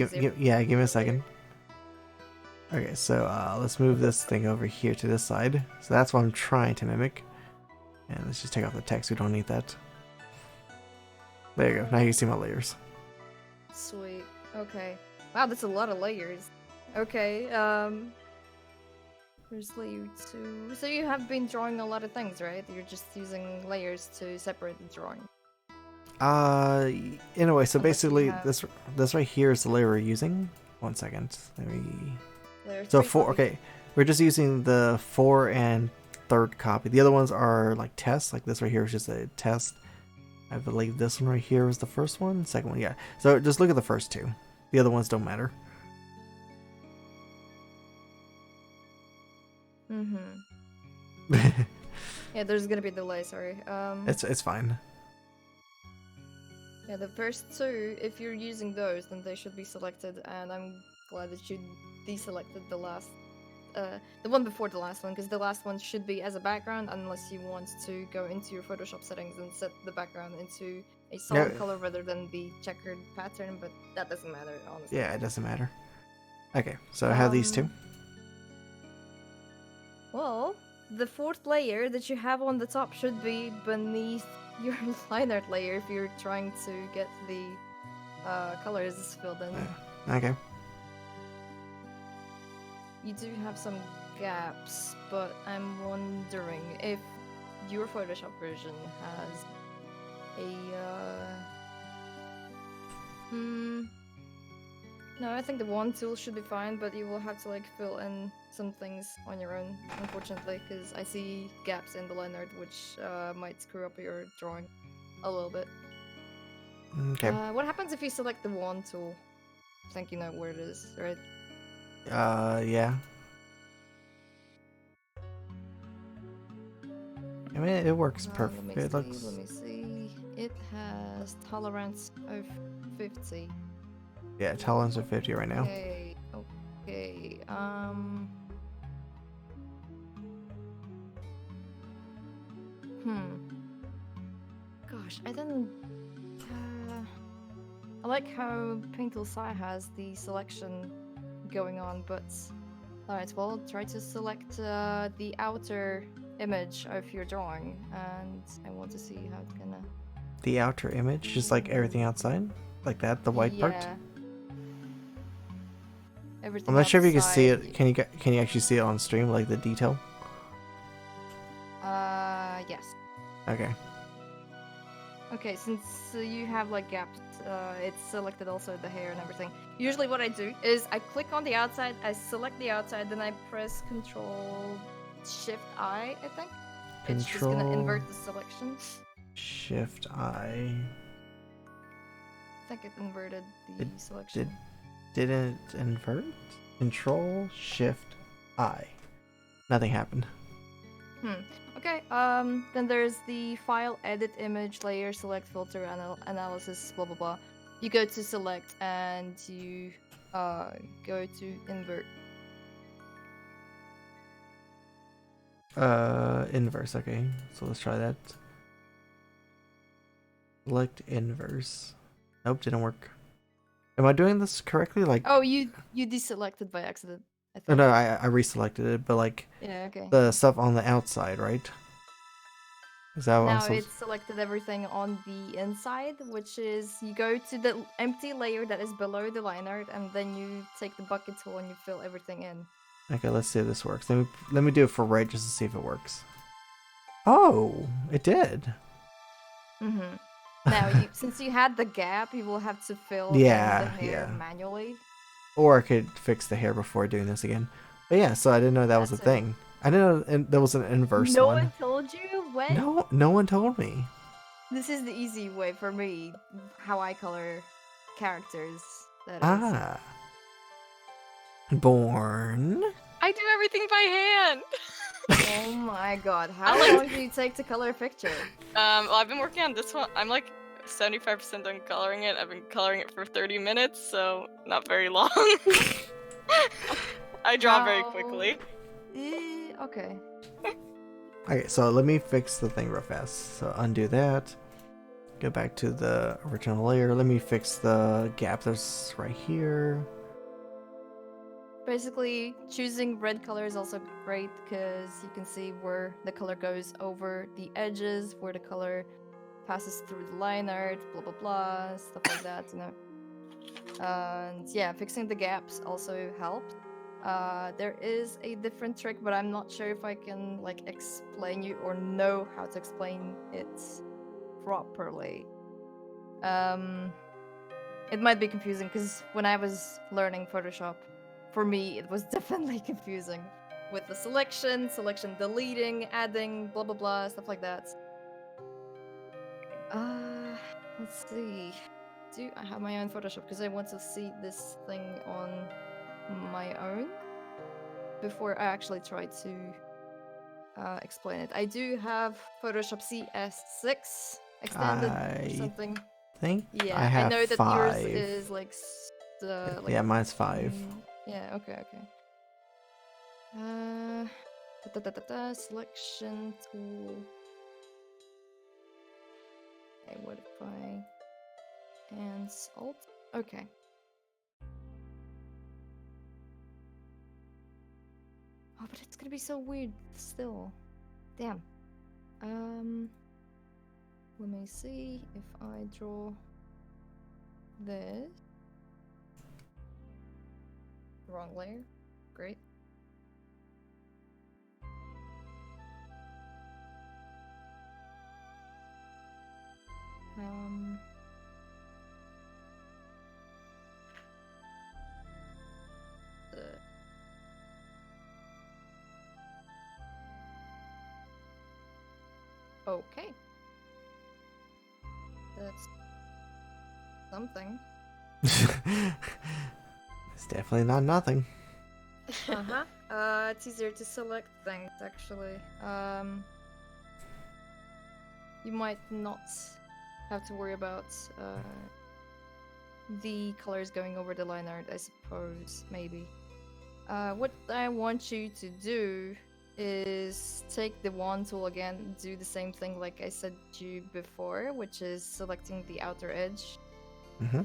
give me a second. Okay, so let's move this thing over here to this side. So that's what I'm trying to mimic. And let's just take off the text. We don't need that. There you go. Now you can see my layers. Sweet. Okay. Wow, that's a lot of layers. Okay, there's layer 2. So you have been drawing a lot of things, right? You're just using layers to separate the drawing. In a way, so Unless you basically have- this right here is the layer we're using. 1 second. Let me... Layer So 3 4, copy. okay. We're just using the 4 and 3rd copy. The other ones are like tests. Like this right here is just a test. I believe this one right here was the first one. Second one, yeah. So just look at the first 2. The other ones don't matter. Mm-hmm. Yeah, there's gonna be delay, sorry. It's fine. Yeah, the first 2, if you're using those, then they should be selected, and I'm glad that you deselected the last, the one before the last one, because the last one should be as a background, unless you want to go into your Photoshop settings and set the background into a solid No. color rather than the checkered pattern, but that doesn't matter, honestly. Yeah, it doesn't matter. Okay, so I have these 2. Well, the 4th layer that you have on the top should be beneath your line art layer if you're trying to get the colors filled in. Okay. You do have some gaps, but I'm wondering if your Photoshop version has a no, I think the wand tool should be fine, but you will have to like fill in some things on your own, unfortunately, because I see gaps in the line art which might screw up your drawing a little bit. Okay. What happens if you select the wand tool? I think you know where it is, right? Yeah. I mean, it works perfect. It Let looks... me see. It has tolerance of 50. Yeah, tolerance of 50 right now. Okay. Okay. Gosh, I didn't. I like how Paintal Sai has the selection going on, but alright, well, try to select the outer image of your drawing, and I want to see how it's gonna. The outer image, just like everything outside, like that, the white part. Everything I'm not sure if you can see outside. it. Can you actually see it on stream, like the detail? Yes. Okay. Okay, since you have like gaps, it's selected also the hair and everything. Usually what I do is I click on the outside, I select the outside, then I press Control Shift I think. It's just gonna Control- invert the selection. Shift I. I think it inverted the selection. Didn't invert? Control Shift I. Nothing happened. Okay, then there's the file, edit image, layer, select, filter, analysis, blah blah blah. You go to select and you go to invert. Inverse, okay. So let's try that. Select inverse. Nope, didn't work. Am I doing this correctly? Like, Oh, you deselected by accident. I oh, think. no, I reselected it, but like Yeah, okay. the stuff on the outside, right? Is that what I'm Now supposed? it's selected everything on the inside, which is you go to the empty layer that is below the line art, and then you take the bucket tool and you fill everything in. Okay, let's see if this works. Let me do it for right just to see if it works. Oh, it did. Mm-hmm. Now, since you had the gap, you will have to fill in Yeah, the hair yeah. manually. Or I could fix the hair before doing this again. But yeah, so I didn't know that was a That's it. thing. I didn't know there was an inverse No one. one told you when. No one told me. This is the easy way for me, how I color characters. That is. Ah. Born. I do everything by hand. Oh my god, how like- long do you take to color a picture? Well, I've been working on this one. I'm like 75% done coloring it. I've been coloring it for 30 minutes, so not very long. I draw very How- quickly. Okay. Okay, so let me fix the thing real fast. So undo that. Go back to the original layer. Let me fix the gap that's right here. Basically, choosing red color is also great because you can see where the color goes over the edges, where the color passes through the line art, blah blah blah, stuff like that, you know. And yeah, fixing the gaps also helps. There is a different trick, but I'm not sure if I can like explain you or know how to explain it properly. It might be confusing because when I was learning Photoshop, for me it was definitely confusing with the selection deleting, adding, blah blah blah, stuff like that. Let's see. Do I have my own Photoshop? Because I want to see this thing on my own before I actually try to explain it. I do have Photoshop CS6 extended or I something. think Yeah, I have know that 5. yours is like, like Yeah, mine's 5. yeah, okay. Selection tool. Okay, what if I and alt? Okay. Oh, but it's gonna be so weird still. Damn. Let me see if I draw this. Wrong layer. Great. Okay. That's something. It's definitely not nothing. Uh-huh. It's easier to select things actually. You might not have to worry about the colors going over the line art, I suppose, maybe. What I want you to do is take the wand tool again, do the same thing like I said to you before, which is selecting the outer edge. Mm-hmm.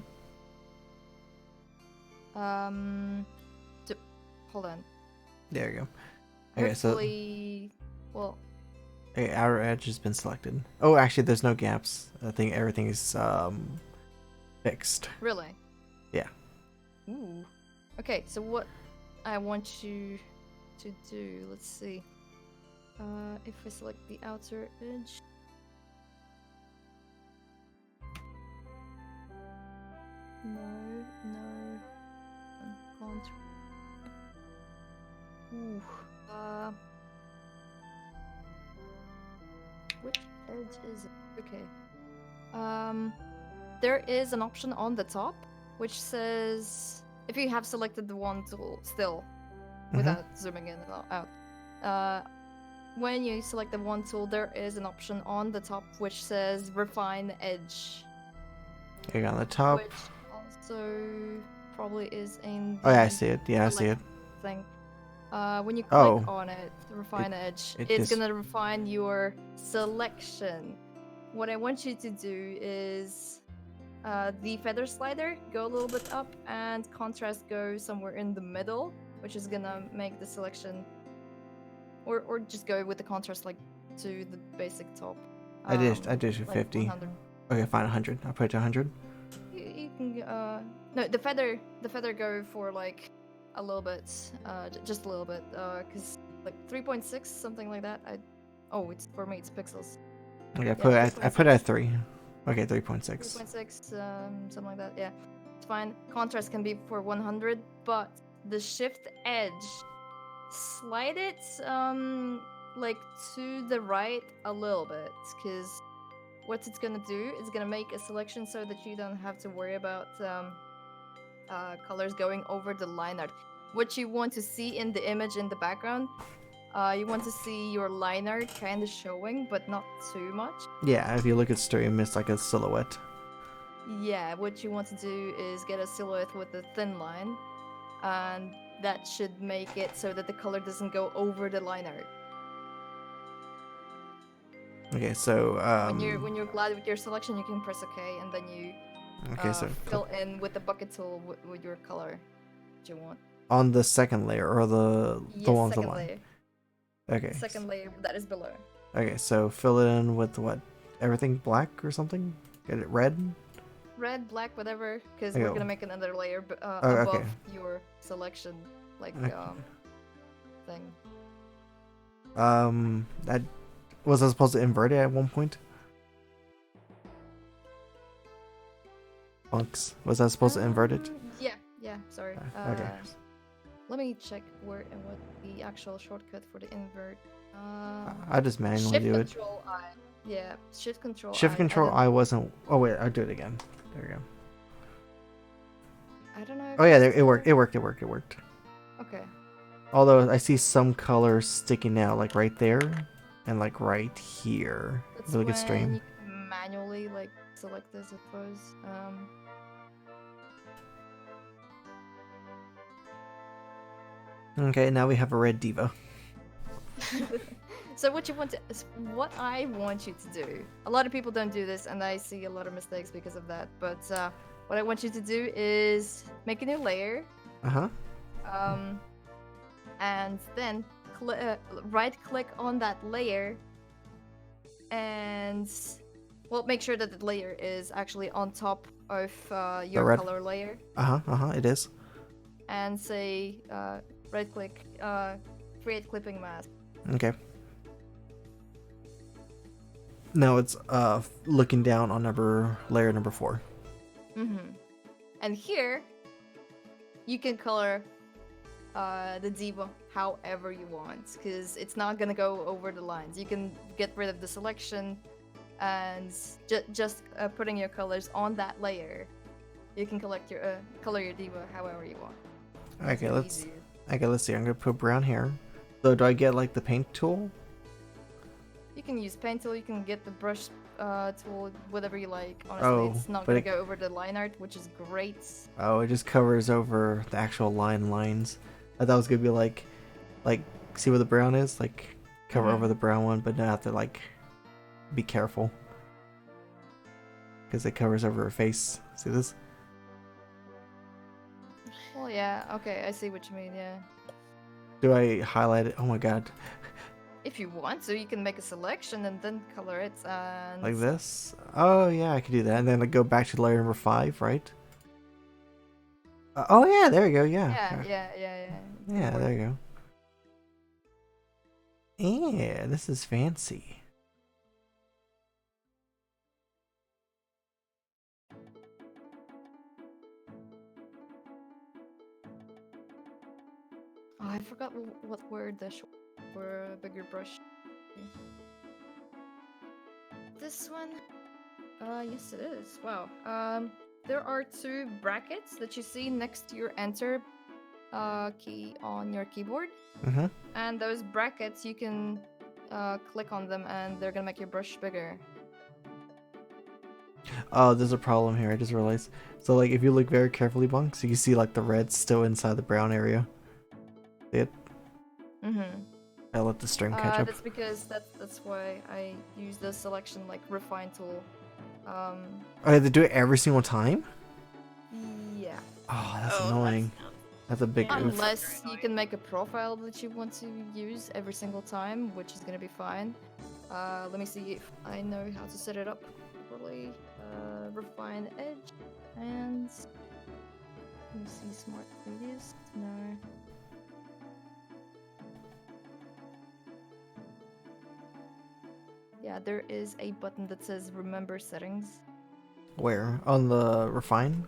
Hold on. There you go. Okay, Hopefully, well, okay, outer edge has been selected. Oh, actually, there's no gaps. I think everything is fixed. really? Yeah. Ooh. Okay, so what I want you to do, let's see. If I select the outer edge. No. And contour. Ooh. Which edge is it? Okay. There is an option on the top which says if you have selected the wand tool still without zooming in and out. When you select the wand tool, there is an option on the top which says refine edge. Okay, on the top. Which also probably is in Oh yeah, I the see it. Yeah, I see it. thing. When you click Oh. on it, the refine edge, it it's just- gonna refine your selection. What I want you to do is the feather slider go a little bit up and contrast go somewhere in the middle, which is gonna make the selection, or just go with the contrast like to the basic top. I did it like 50. 100. Okay, fine, 100. I'll put it to 100. You can no, the feather go for like a little bit, just a little bit, cause like 3.6 something like that. Oh, it's for me it's pixels. Okay, Yeah, I put it at 3. Okay, 3.6. 3.6, something like that. Yeah, it's fine. Contrast can be for 100, but the shift edge, slide it like to the right a little bit, because what it's gonna do is gonna make a selection so that you don't have to worry about colors going over the line art. What you want to see in the image in the background, you want to see your line art kind of showing, but not too much. Yeah, if you look at stream, it's like a silhouette. Yeah, what you want to do is get a silhouette with a thin line, and that should make it so that the color doesn't go over the line art. Okay, so When you're glad with your selection, you can press OK, and then you okay, so fill in with the bucket tool with your color that you want. on the second layer or the Yes, along the second line. layer. Okay. Second layer that is below. Okay, so fill it in with what? Everything black or something? Get it red? Red, black, whatever, because Okay. we're gonna make another layer Oh, above okay. your selection, like Okay. thing. That was I supposed to invert it at one point? Bunks. Was I supposed to invert it? Yeah, sorry. Okay. Let me check where and what the actual shortcut for the invert. I just manually Shift do it. Control I. Yeah, Shift Control I. Shift Control I wasn't. Oh wait, I'll do it again. There we go. I don't know. Oh yeah, there, it worked. It worked. Okay. Although I see some colors sticking out, like right there, and like right here. That's If you look at when stream. you can manually like select this, I suppose. Okay, now we have a red diva. So what I want you to do. A lot of people don't do this, and I see a lot of mistakes because of that. But what I want you to do is make a new layer. And then right-click on that layer, and make sure that the layer is actually on top of your color layer. It is. And say right-click, create clipping mask. Okay. Now it's looking down on layer number 4. And here you can color the diva however you want, because it's not gonna go over the lines. You can get rid of the selection and just putting your colors on that layer. You can color your diva however you want. Okay, let's see. I'm gonna put brown hair. So do I get like the paint tool? You can use paint tool. You can get the brush tool, whatever you like. Honestly, it's not gonna go over the line art, which is great. Oh, it just covers over the actual lines. I thought it was gonna be like, see where the brown is? Like, cover over the brown one, but now I have to like, be careful. Because it covers over her face. See this? Well, yeah. Okay, I see what you mean. Yeah. Do I highlight it? Oh my god. If you want to, you can make a selection and then color it. And Like this? Oh yeah, I could do that. And then I go back to layer number 5, right? Oh yeah, there you go. Yeah, there you go. Yeah, this is fancy. Oh, I forgot what word for a bigger brush. This one? Yes it is. Wow. There are 2 brackets that you see next to your enter key on your keyboard. And those brackets, you can click on them and they're gonna make your brush bigger. Oh, there's a problem here. I just realized. So like, if you look very carefully, Bunks, you can see like the red still inside the brown area. See it? I let the stream catch up. That's because that's why I use the selection like refine tool. Oh, I have to do it every single time? Yeah. Oh, that's annoying. That's a big oof. Unless you can make a profile that you want to use every single time, which is gonna be fine. Let me see if I know how to set it up properly. Refine edge and let me see smart radius. No. Yeah, there is a button that says remember settings. Where? On the refine?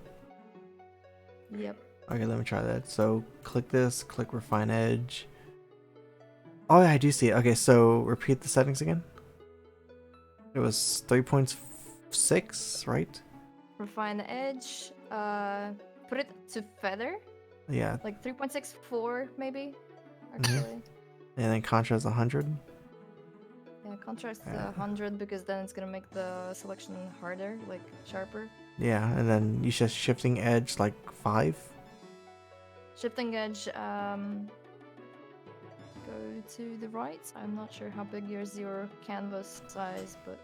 Yep. Okay, let me try that. So click this, click refine edge. Oh yeah, I do see it. Okay, so repeat the settings again. It was 3.6, right? Refine the edge. Put it to feather. Yeah. Like 3.64 maybe. Actually. And then contrast 100. Yeah, contrast Yeah. 100 because then it's gonna make the selection harder, like sharper. Yeah, and then you just shifting edge like 5. Shifting edge, go to the right. I'm not sure how big is your canvas size, but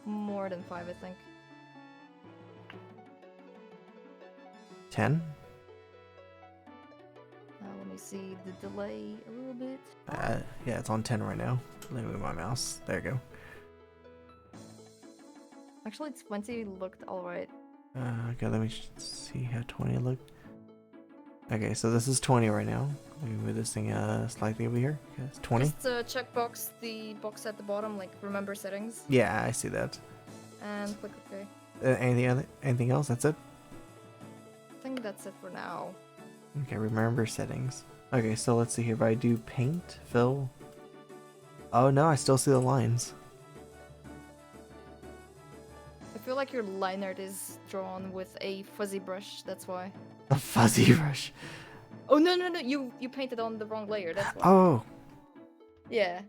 more than 5, I think. 10. Let me see the delay a little bit. Yeah, it's on 10 right now. Let me move my mouse. There you go. Actually, 20 looked alright. Okay, let me see how 20 looked. Okay, so this is 20 right now. Let me move this thing slightly over here. Okay, it's 20. Just checkbox the box at the bottom, like remember settings, Yeah, I see that. and click OK. Anything else? That's it? I think that's it for now. Okay, remember settings. Okay, so let's see here. If I do paint, fill. Oh no, I still see the lines. I feel like your line art is drawn with a fuzzy brush, that's why. A fuzzy brush. Oh no, you painted on the wrong layer, that's why. Oh. Yeah.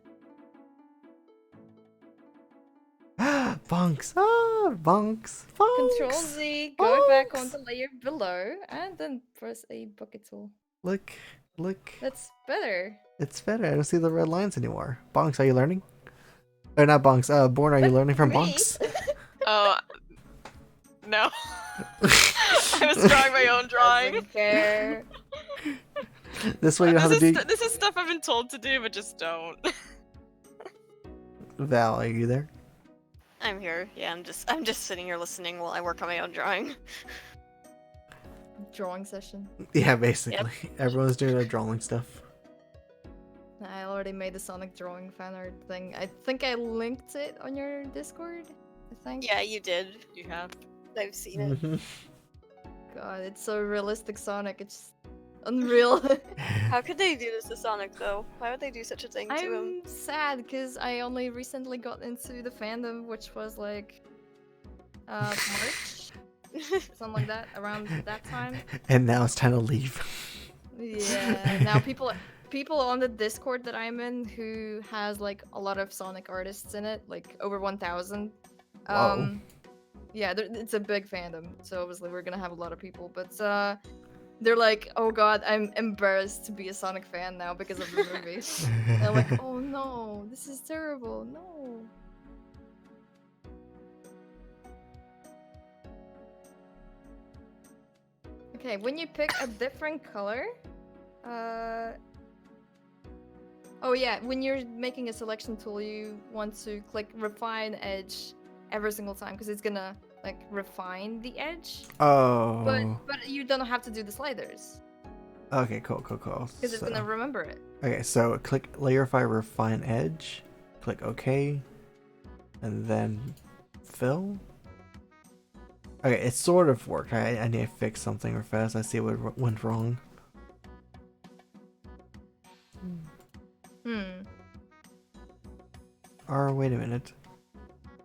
Bunks. Ah, bunks. Bunks. Control Z, go back on Bunks. the layer below, and then press a bucket tool. Look. That's better. It's better. I don't see the red lines anymore. Bonks, are you learning? Or not Bonks, Born, are you learning from Me? Bonks? Oh, no. I was drawing my own drawing. Doesn't care. This way you know how to do... This is stuff I've been told to do, but just don't. Val, are you there? I'm here. Yeah, I'm just sitting here listening while I work on my own drawing. Drawing session. Yeah, basically. Everyone's doing their drawing stuff. I already made the Sonic drawing fan art thing. I think I linked it on your Discord. I think. Yeah, you did. You have. I've seen it. Mhm. God, it's so realistic Sonic. It's unreal. How could they do this to Sonic though? Why would they do such a thing to him? I'm sad because I only recently got into the fandom, which was like March, something like that, around that time. And now it's time to leave. Yeah. Now people on the Discord that I'm in who has like a lot of Sonic artists in it, like over 1,000. Whoa. Yeah, it's a big fandom, so obviously we're gonna have a lot of people, but they're like, oh god, I'm embarrassed to be a Sonic fan now because of the movie. And I'm like, oh no, this is terrible, no. Okay, when you pick a different color, oh yeah, when you're making a selection tool, you want to click refine edge every single time because it's gonna like refine the edge. Oh. But you don't have to do the sliders Okay, cool. because it's gonna remember it. Okay, so click Layerify Refine Edge, click OK, and then fill. Okay, it sort of worked. I need to fix something real fast. I see what went wrong. Or wait a minute.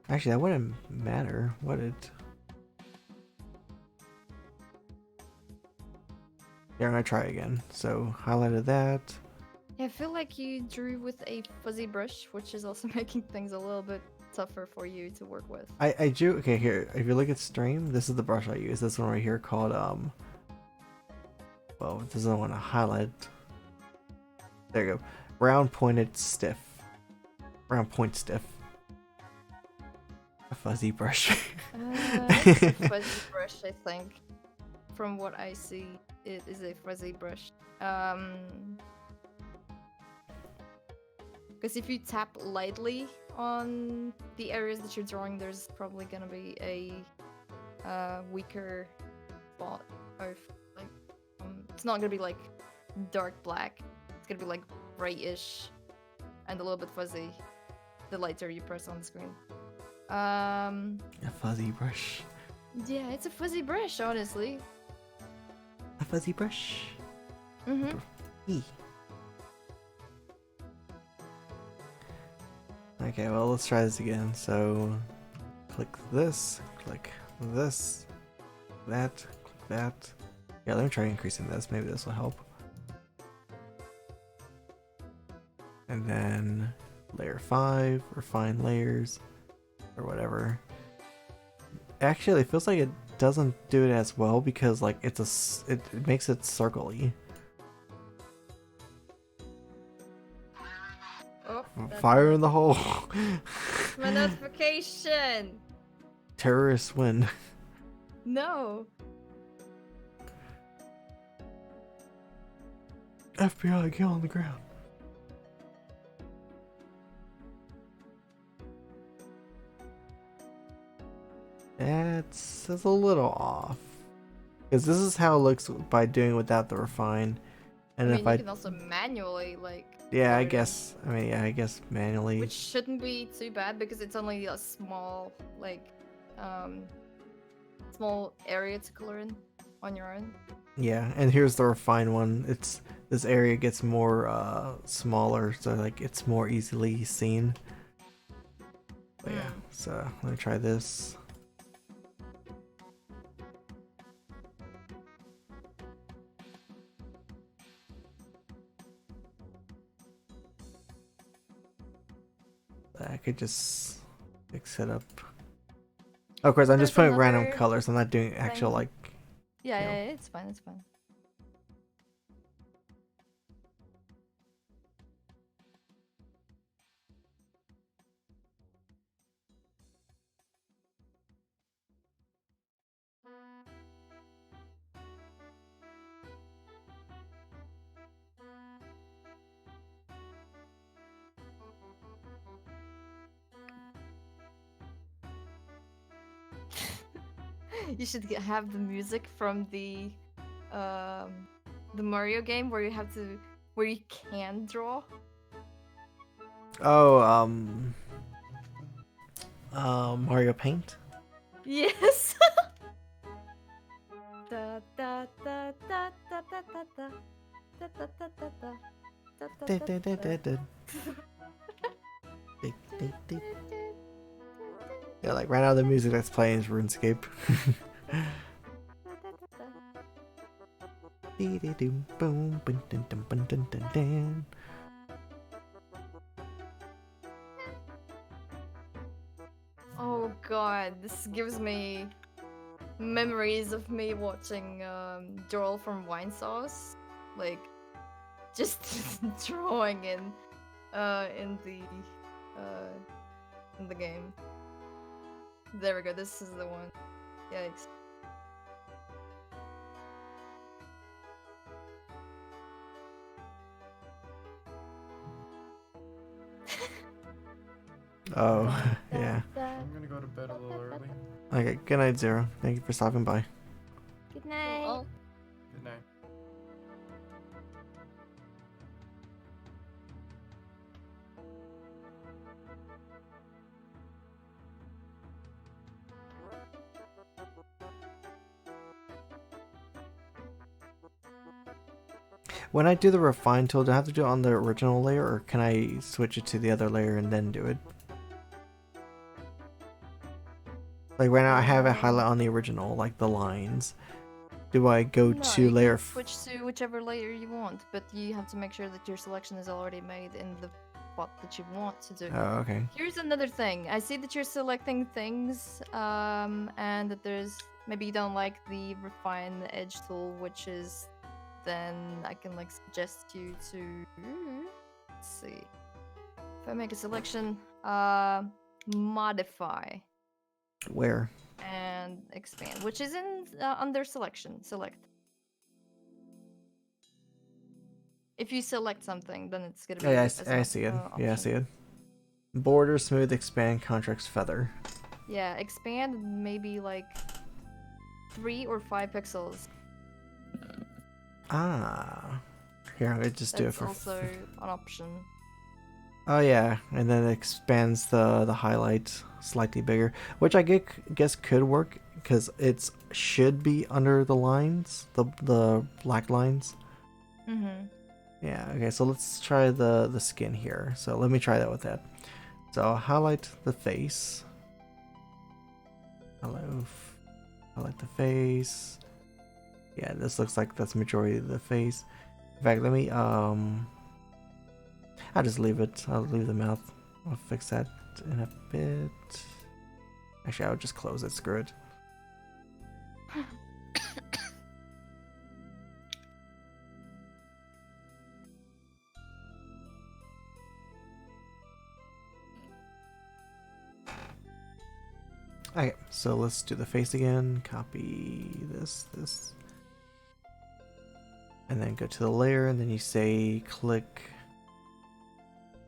Actually, that wouldn't matter, would it? Yeah, I'm gonna try again. So highlighted that. Yeah, I feel like you drew with a fuzzy brush, which is also making things a little bit tougher for you to work with. I drew. Okay, here. If you look at stream, this is the brush I use. This one right here called well, this is the one I highlighted. There you go. Round pointed stiff. Round point stiff. A fuzzy brush. It's a fuzzy brush, I think. From what I see, it is a fuzzy brush. Because if you tap lightly on the areas that you're drawing, there's probably gonna be a weaker spot of like it's not gonna be like dark black. It's gonna be like grayish and a little bit fuzzy the lighter you press on the screen. A fuzzy brush. Yeah, it's a fuzzy brush, honestly. A fuzzy brush. Mm-hmm. E. Okay, well, let's try this again. So, click this, that, click that. Yeah, let me try increasing this. Maybe this will help. And then layer 5, refine layers, or whatever. Actually, it feels like it doesn't do it as well because like it makes it circle-y. Oh, that's Fire in the hole. my notification. Terrorists win. No. FBI, get on the ground. That's a little off. Because this is how it looks by doing without the refine. And I mean, if you can also manually like. yeah, I color it in, guess. I mean, yeah, I guess manually. which shouldn't be too bad because it's only a small small area to color in on your own. Yeah, and here's the refine one. It's this area gets more smaller, so like it's more easily seen. But yeah, so let me try this. I could just fix it up. Oh, of course, I'm just There's putting random another colors. I'm not doing actual thing. like. Yeah, you know. yeah, it's fine, it's fine. You should have the music from the Mario game where you can draw. Oh, Mario Paint. Yes. Da, da, da, da, da, da, da, da. Da, da, da, da, da. Da, da, da, da. Yeah, like right now the music that's playing is RuneScape. Oh god, this gives me memories of me watching Joel from Wine Sauce, like just drawing in the game. There we go. This is the one. Yikes. Oh, yeah. I'm gonna go to bed a little early. Okay, good night, Zero. Thank you for stopping by. Good night. Well, Good night. When I do the refine tool, do I have to do it on the original layer, or can I switch it to the other layer and then do it? Like right now I have it highlight on the original, like the lines. Do I go No, to you layer can switch to whichever layer you want, but you have to make sure that your selection is already made in the spot that you want to do. Oh, okay. Here's another thing. I see that you're selecting things, and that there's maybe you don't like the refine the edge tool, which is then I can like suggest you to let's see. If I make a selection, modify Where? and expand, which is in under selection. Select. If you select something, then it's gonna be. Oh, yeah, as I see it. Yeah, I option. see it. Border, smooth, expand, contracts, feather. Yeah, expand maybe like 3 or 5 pixels. Ah. Here, I'll just do it That's for. also an option. Oh yeah, and then it expands the highlight slightly bigger, which I guess could work because it should be under the lines, the black lines. Mm-hmm. Yeah. Okay. So let's try the skin here. So let me try that with that. So I'll highlight the face. Hello. Highlight the face. Yeah, this looks like that's majority of the face. In fact, let me I'll just leave it. I'll leave the mouth. I'll fix that in a bit. Actually, I'll just close it. Screw it. Okay, so let's do the face again. Copy this. And then go to the layer, and then you say click.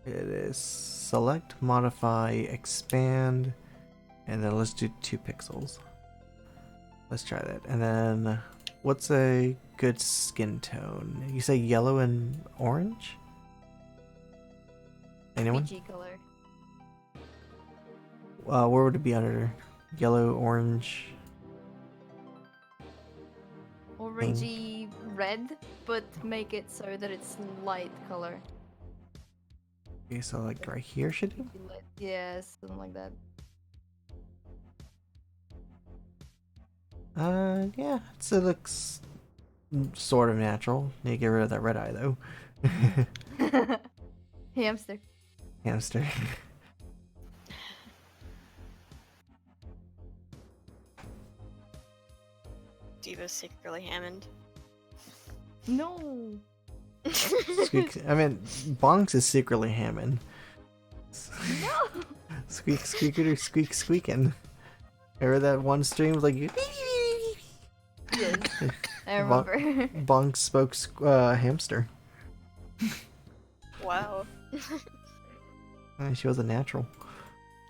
It is select, modify, expand, and then let's do 2 pixels. Let's try that. And then what's a good skin tone? You say yellow and orange? Anyone? PG color. Where would it be under? Yellow, orange? Orangey red, but make it so that it's light color. Okay, so like right here should do? Yeah, something like that. Yeah, so it looks sort of natural. Need to get rid of that red eye though. Hamster. Hamster. Diva's secretly Hammond. No. Squeak. I mean, Bonks is secretly Hammond. No. Squeak, squeaker, squeak, squeaking. Remember that one stream was like, Yes, I remember. Bonks spoke hamster. Wow. She was a natural.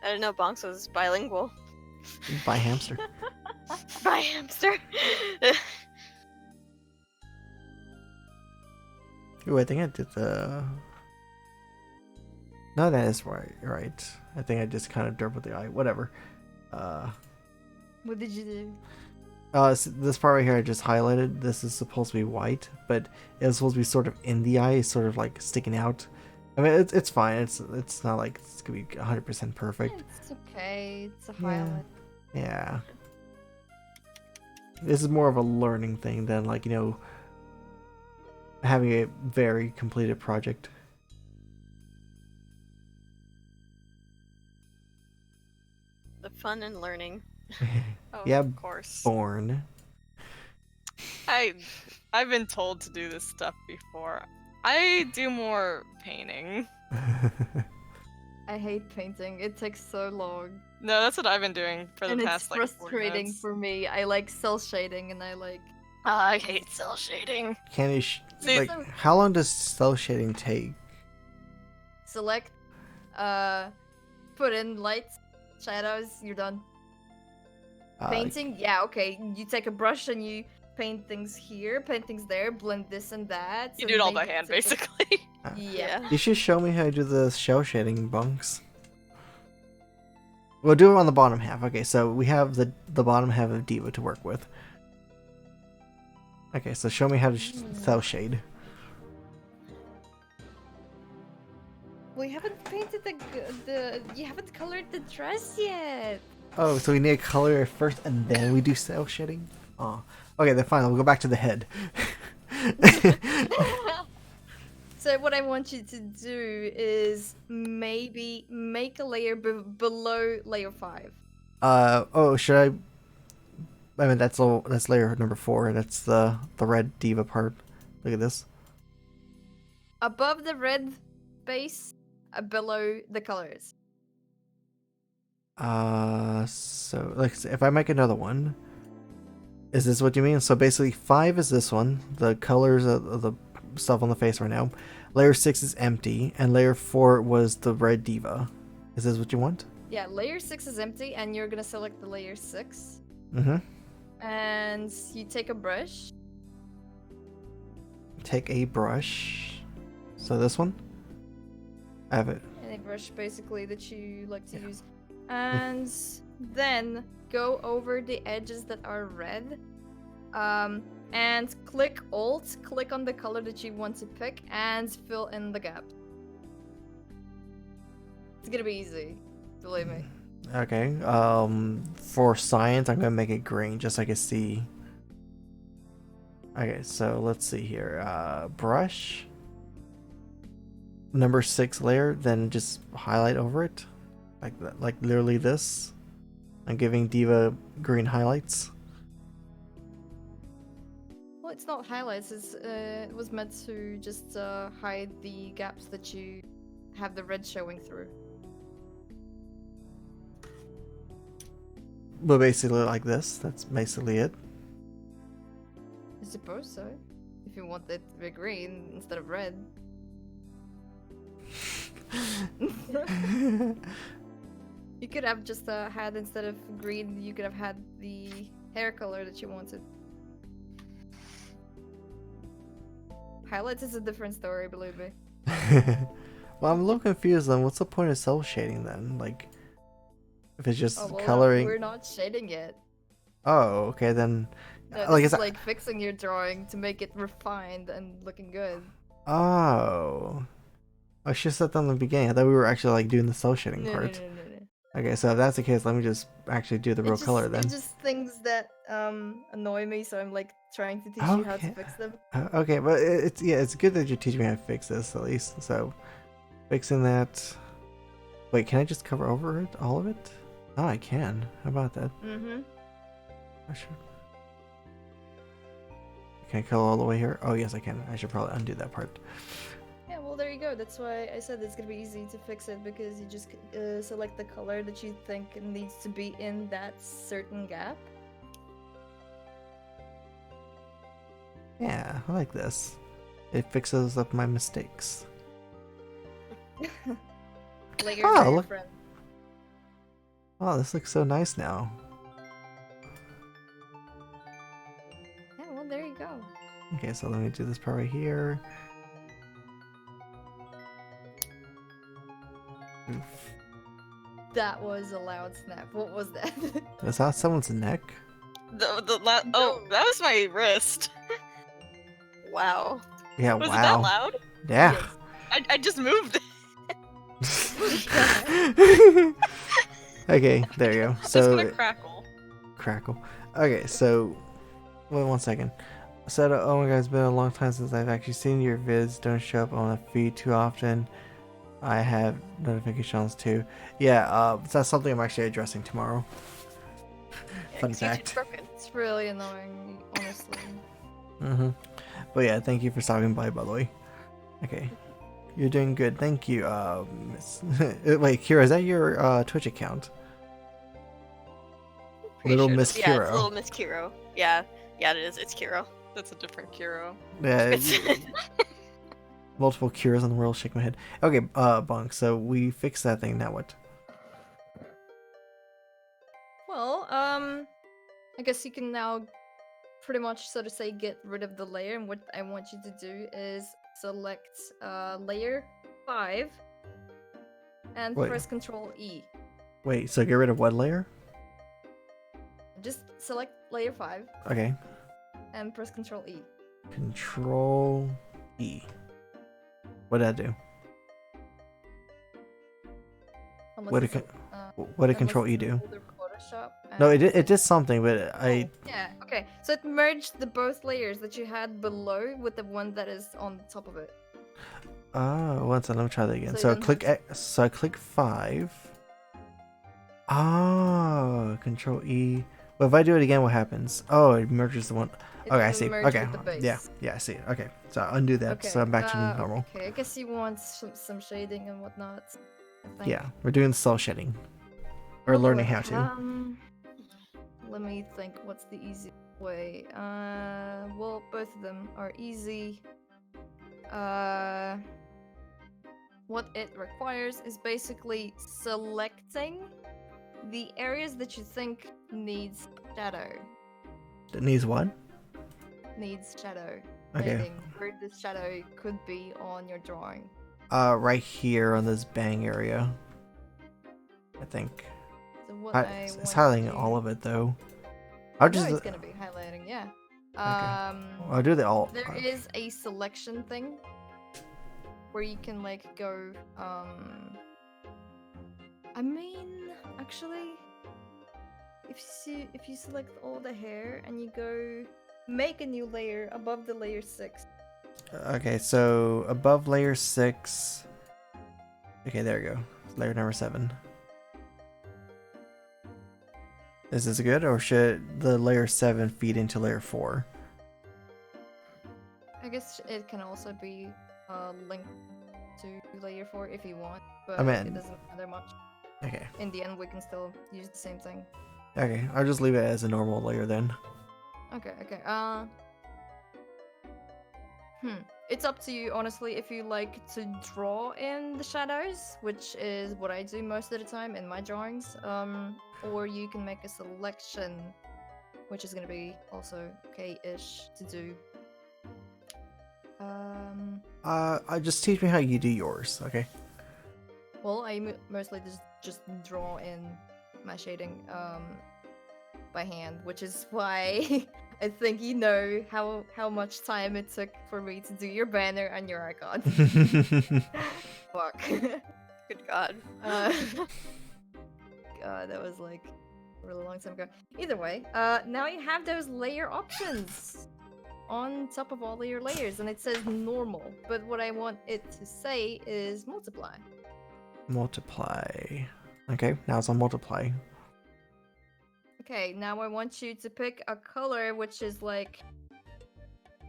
I didn't know Bonks was bilingual. By hamster. By hamster. Ooh, I think I did the. No, that is right. I think I just kind of derped with the eye. Whatever. What did you do? This part right here I just highlighted. This is supposed to be white, but it's supposed to be sort of in the eye, sort of like sticking out. I mean, it's fine. It's not like it's gonna be 100% perfect. It's okay. It's a highlight. Yeah. This is more of a learning thing than like, having a very completed project. The fun in learning. Oh, Yeah, of course. Born. I've been told to do this stuff before. I do more painting. I hate painting. It takes so long. No, that's what I've been doing for the And it's past like 40 frustrating minutes. for me. I like cell shading and I like I hate cell shading. Can you See, like how long does cell shading take? select, put in lights, shadows, you're done. Painting, yeah, okay. You take a brush and you paint things here, paint things there, blend this and that. You so do it all by make hand, it's like basically. Yeah. You should show me how to do the shell shading, Bunks. We'll do it on the bottom half. Okay, so we have the bottom half of Diva to work with. Okay, so show me how to cell shade. We haven't painted the you haven't colored the dress yet. Oh, so we need to color it first and then we do cell shading? Oh. Okay, then fine, we'll go back to the head. So what I want you to do is maybe make a layer below layer 5. Oh, should I mean that's layer number 4, that's the red Diva part. Look at this. Above the red base, below the colors. So like if I make another one, is this what you mean? So basically 5 is this one, the colors of the stuff on the face right now. Layer 6 is empty, and layer 4 was the red Diva. Is this what you want? Yeah, layer 6 is empty, and you're gonna select the layer 6. Mm-hmm. And you take a brush. Take a brush. So this one? I have it. any brush basically that you like to use, and then go over the edges that are red, and click Alt, click on the color that you want to pick, and fill in the gap. It's gonna be easy, believe me. Okay. For science, I'm gonna make it green just so I can see. Okay, so let's see here. Brush. Number 6 layer, then just highlight over it, like that, like literally this. I'm giving Diva green highlights. Well, it's not highlights. It was meant to just hide the gaps that you have the red showing through. But basically like this. That's basically it. I suppose so. If you want it to be green instead of red. You could have just had, instead of green, you could have had the hair color that you wanted. Highlights is a different story, believe me. Well, I'm a little confused then. What's the point of cell shading then? Like, if it's just Oh, well, coloring. we're not shading yet. Oh, okay then. No, Like, this is is like fixing your drawing to make it refined and looking good. Oh. I should have said that in the beginning. I thought we were actually like doing the cell shading No, part. no. Okay, so if that's the case, let me just actually do the real color then. It's just things that annoy me, so I'm like trying to teach you how to Okay. fix them. Okay, but it's good that you're teaching me how to fix this at least. So, fixing that. Wait, can I just cover over it, all of it? Oh, I can. How about that? Mm-hmm. I should. Can I color all the way here? Oh yes, I can. I should probably undo that part. Yeah, well, there you go. That's why I said it's gonna be easy to fix it, because you just select the color that you think needs to be in that certain gap. Yeah, I like this. It fixes up my mistakes. Layers Oh, are your look. friend. Oh, this looks so nice now. Yeah, well, there you go. Okay, so let me do this part right here. Oof. That was a loud snap. What was that? Is that someone's neck? Oh, that was my wrist. Wow. Yeah, Was wow. it that loud? Yeah. I just moved. Okay, there you go. It's So gonna crackle. crackle. Okay, so wait 1 second. So oh my god, it's been a long time since I've actually seen your vids. Don't show up on the feed too often. I have notifications too. Yeah, that's something I'm actually addressing tomorrow. Yeah, Fun 'cause YouTube's fact. broken. It's really annoying, honestly. But yeah, thank you for stopping by the way. Okay. You're doing good, thank you. Miss wait, Kira, is that your Twitch account? Pretty Little sure Miss Yeah, it's Kiro. Little Miss Kiro. Yeah, it is. It's Kiro. That's a different Kiro. Yeah, It's multiple Kiras in the world, shake my head. Okay, Bonk, so we fixed that thing, now what? Well, I guess you can now pretty much, so to say, get rid of the layer. And what I want you to do is select layer 5 and Wait. press Control E. Wait, so get rid of what layer? Just select layer 5 Okay. and press Control E. Control E. What did that do? Unless What it's did a- what did unless Control it's E an do? older Photoshop, No, and- it did something, but I Yeah, okay. So it merged the both layers that you had below with the one that is on top of it. one second, let me try that again. So So you don't click have so I click 5. Oh, Control E. Well, if I do it again, what happens? Oh, it merges the one. It Okay, I will see. merge Okay, with the base. yeah, I see. Okay, so I undo that, so I'm back to normal. Okay, I guess you want some shading and whatnot. I think. Yeah, we're doing cell shading, or Oh, learning boy. how to. Let me think. What's the easy way? Well, both of them are easy. What it requires is basically selecting the areas that you think needs shadow. It needs what? Needs shadow. Okay. Shading, where the shadow could be on your drawing. Right here on this bang area. I think. So what It's want highlighting to all do- of it though. I I'll know just. it's gonna be highlighting, yeah. I'll do the all. There is a selection thing where you can like go. I mean, actually, if you select all the hair and you go make a new layer above the layer 6. Okay, so above layer 6. Okay, there we go. Layer number 7. Is this good, or should the layer 7 feed into layer 4? I guess it can also be linked to layer 4 if you want, but I mean- it doesn't matter much. Okay. In the end, we can still use the same thing. Okay, I'll just leave it as a normal layer then. Okay. It's up to you, honestly, if you like to draw in the shadows, which is what I do most of the time in my drawings. Or you can make a selection, which is gonna be also okay-ish to do. Just teach me how you do yours, okay? Well, I mostly just draw in my shading by hand, which is why I think you know how much time it took for me to do your banner and your icon. Fuck. Good God. God, that was like a really long time ago. Either way, now you have those layer options on top of all of your layers, and it says normal. But what I want it to say is multiply. Multiply. Okay, now it's on multiply. Okay, now I want you to pick a color which is like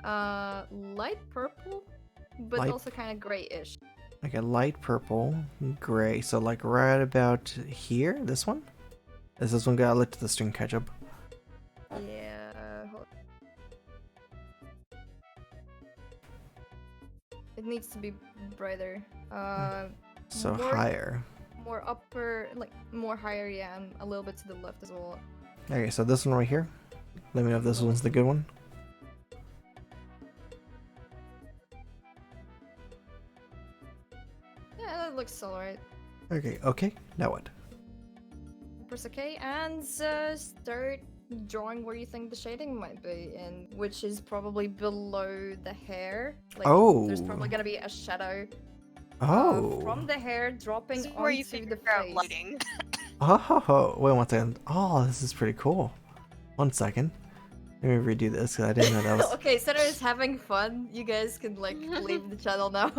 light purple, but Light- also kind of grayish. Okay, light purple, gray. So like right about here, this one? Is this one got lit to the string ketchup? Yeah. It needs to be brighter. So more- higher. More upper, like more higher, yeah, and a little bit to the left as well. Okay, so this one right here. Let me know if this one's the good one. Yeah, that looks alright. Okay, now what? Press OK and start drawing where you think the shading might be, and which is probably below the hair. Like, there's probably Oh. gonna be a shadow Oh. from the hair dropping This is where you onto figure the out face. lighting. Oh, wait one second. Oh, this is pretty cool. 1 second. Let me redo this because I didn't know that was. Okay, Setter is having fun. You guys can like leave the channel now.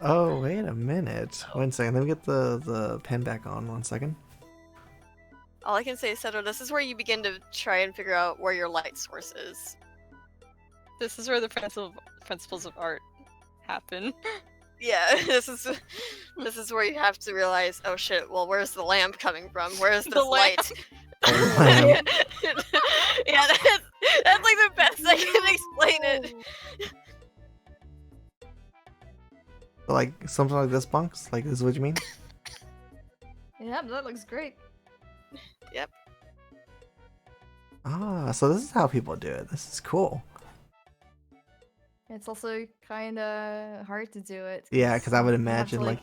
Oh, wait a minute. 1 second. Let me get the pen back on. 1 second. All I can say is, Seto, this is where you begin to try and figure out where your light source is. This is where the principles of art happen. Yeah, this is where you have to realize, oh shit, well, where's the lamp coming from? Where's this The lamp. light? Lamp. Yeah, that's like the best I can explain it. Like something like this, Bunks? Like this is what you mean? Yeah, that looks great. Yep. Ah, so this is how people do it. This is cool. It's also kind of hard to do it. Yeah, because I would you have to, imagine like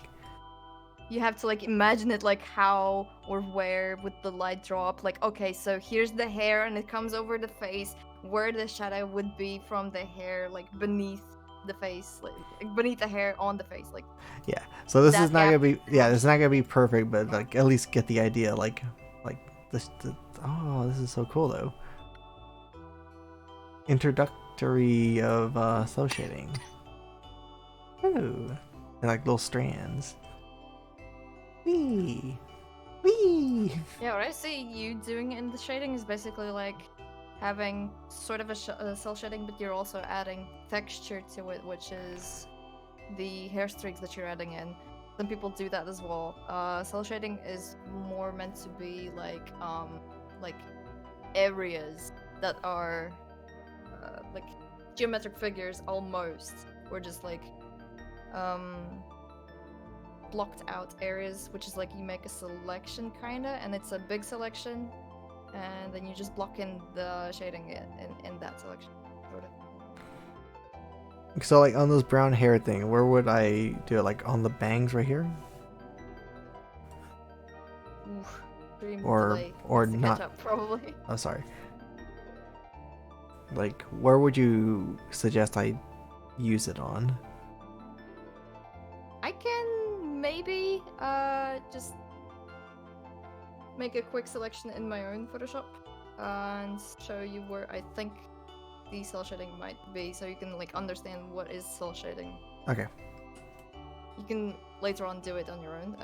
you have to like imagine it like how or where would the light drop. Like, okay, so here's the hair and it comes over the face, where the shadow would be from the hair, like beneath the face, like beneath the hair on the face, like. yeah. So this that is not gap. gonna be this is not gonna be perfect, but like at least get the idea. Like this. Oh, this is so cool though. Introductory of cell shading. Ooh, they're like little strands. Wee, wee. Yeah, what I see you doing in the shading is basically like having sort of a cell shading, but you're also adding texture to it, which is the hair streaks that you're adding in. Some people do that as well. Cell shading is more meant to be like areas that are like geometric figures almost, or just like blocked out areas, which is like you make a selection kinda, and it's a big selection, and then you just block in the shading in that selection, sort So like on those brown hair thing, where would I do it? Like on the bangs right here? Oof, stream Or- delay or needs to not. catch up, probably. Oh, sorry. Like, where would you suggest I use it on? I can maybe just make a quick selection in my own Photoshop and show you where I think the cell shading might be, so you can like understand what is cell shading. Okay. You can later on do it on your own.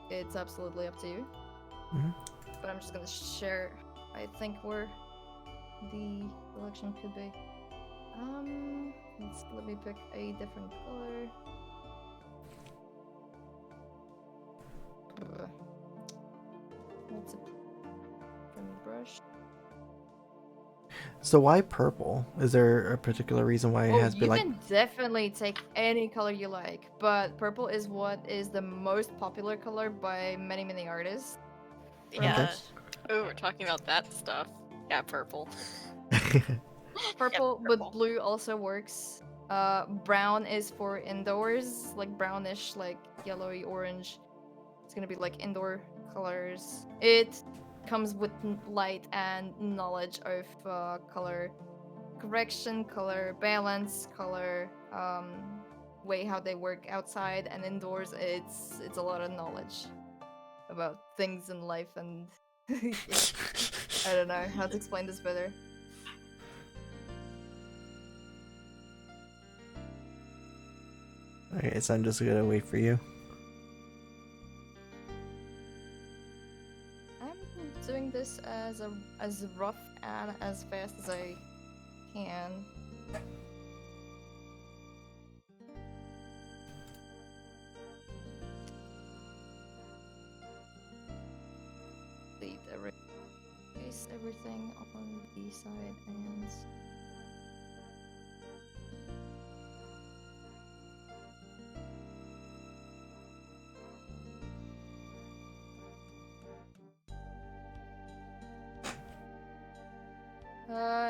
It's absolutely up to you. Mhm. But I'm just gonna share, I think, where the selection could be. Let me pick a different color. What's a different brush? So why purple? Is there a particular reason why it Oh, has to be you like? can definitely take any color you like, but purple is what is the most popular color by many artists. Yeah. Oh, we're talking about that stuff. Yeah, purple. Purple, purple. but blue also works. Brown is for indoors, like brownish, like yellowy orange. It's gonna be like indoor colors. It comes with light and knowledge of color correction, color balance, color way how they work outside and indoors. It's a lot of knowledge about things in life, and I don't know how to explain this better. Okay, so I'm just gonna wait for you. I'm doing this as rough and as fast as I can. Erase everything on the side and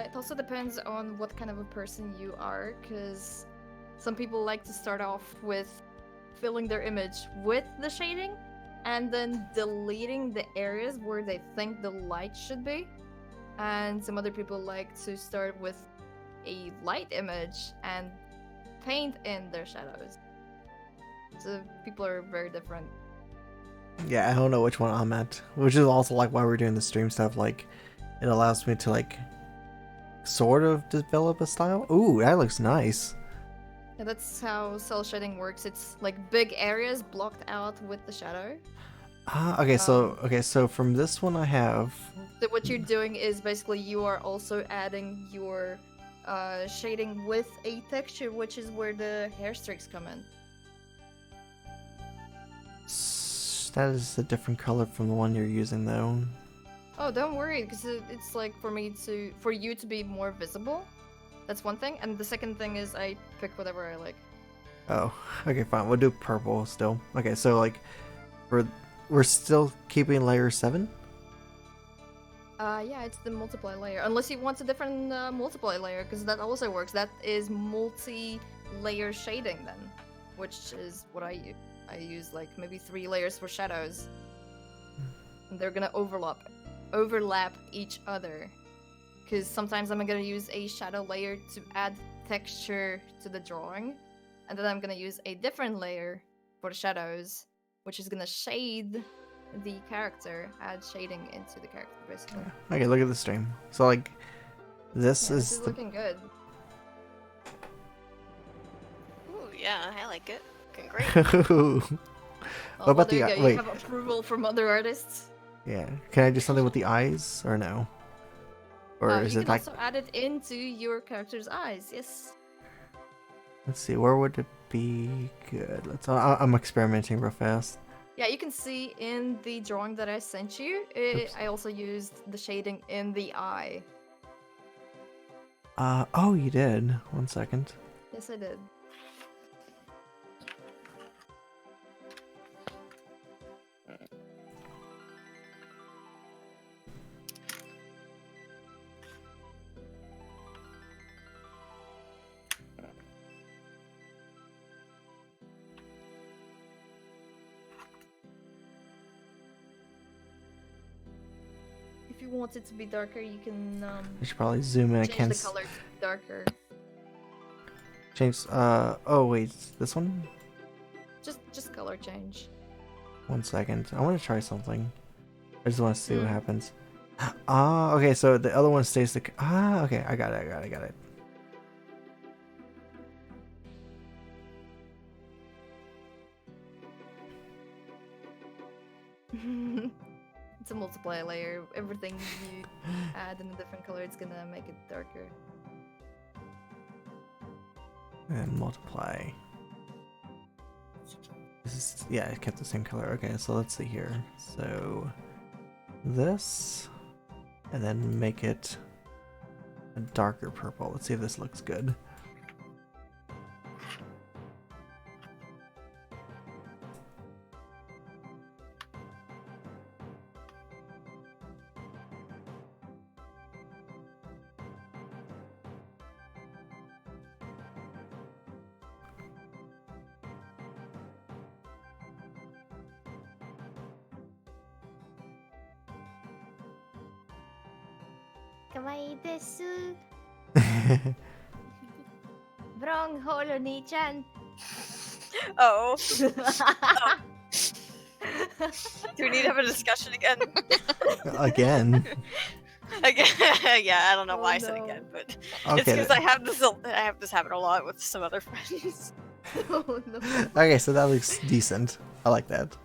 it also depends on what kind of a person you are, because some people like to start off with filling their image with the shading and then deleting the areas where they think the light should be. And some other people like to start with a light image and paint in their shadows. So people are very different. Yeah, I don't know which one I'm at, which is also like why we're doing the stream stuff. Like, it allows me to like sort of develop a style. Ooh, that looks nice. Yeah, that's how cell shading works. It's like big areas blocked out with the shadow. Okay, so from this one I have. So what you're doing is basically you are also adding your shading with a texture, which is where the hair streaks come in. That is a different color from the one you're using, though. Oh, don't worry, because it's like for you to be more visible. That's one thing, and the second thing is I pick whatever I like. Oh, okay, fine. We'll do purple still. Okay, so like, we're still keeping layer 7. Yeah, it's the multiply layer. Unless you want a different multiply layer, because that also works. That is multi-layer shading then, which is what I use. I use like maybe 3 layers for shadows. And they're gonna overlap each other. Because sometimes I'm gonna use a shadow layer to add texture to the drawing. And then I'm gonna use a different layer for the shadows, which is gonna shade the character, add shading into the character, basically. Okay, look at the stream. So like, this Yeah, is this is the. looking good. Ooh, yeah, I like it. Looking great. What about there the you go. wait? You have approval from other artists. Yeah, can I do something with the eyes or no? Or is You it can like? also add it into your character's eyes. Yes. Let's see, where would it be good? I'm experimenting real fast. Yeah, you can see in the drawing that I sent you. I also used the shading in the eye. Oh, you did. 1 second. Yes, I did. you want it to be darker, you can I should probably zoom in. I change can't the color to darker. change. Oh wait, this one. Just color change. 1 second. I want to try something. I just want to see what Mm. happens. Ah, okay. So the other one stays the. Ah, okay. I got it. It's a multiply layer. Everything you add in a different color, it's gonna make it darker. And multiply. This is, yeah, it kept the same color. Okay, so let's see here. So this, and then make it a darker purple. Let's see if this looks good. Kawaii desu. Wrong holo ni-chan. Oh. Do we need to have a discussion again? Again. Again? Yeah, I don't know Oh, why I said no. again, but it's Okay. because I have this happen a lot with some other friends. Oh no. Okay, so that looks decent. I like that.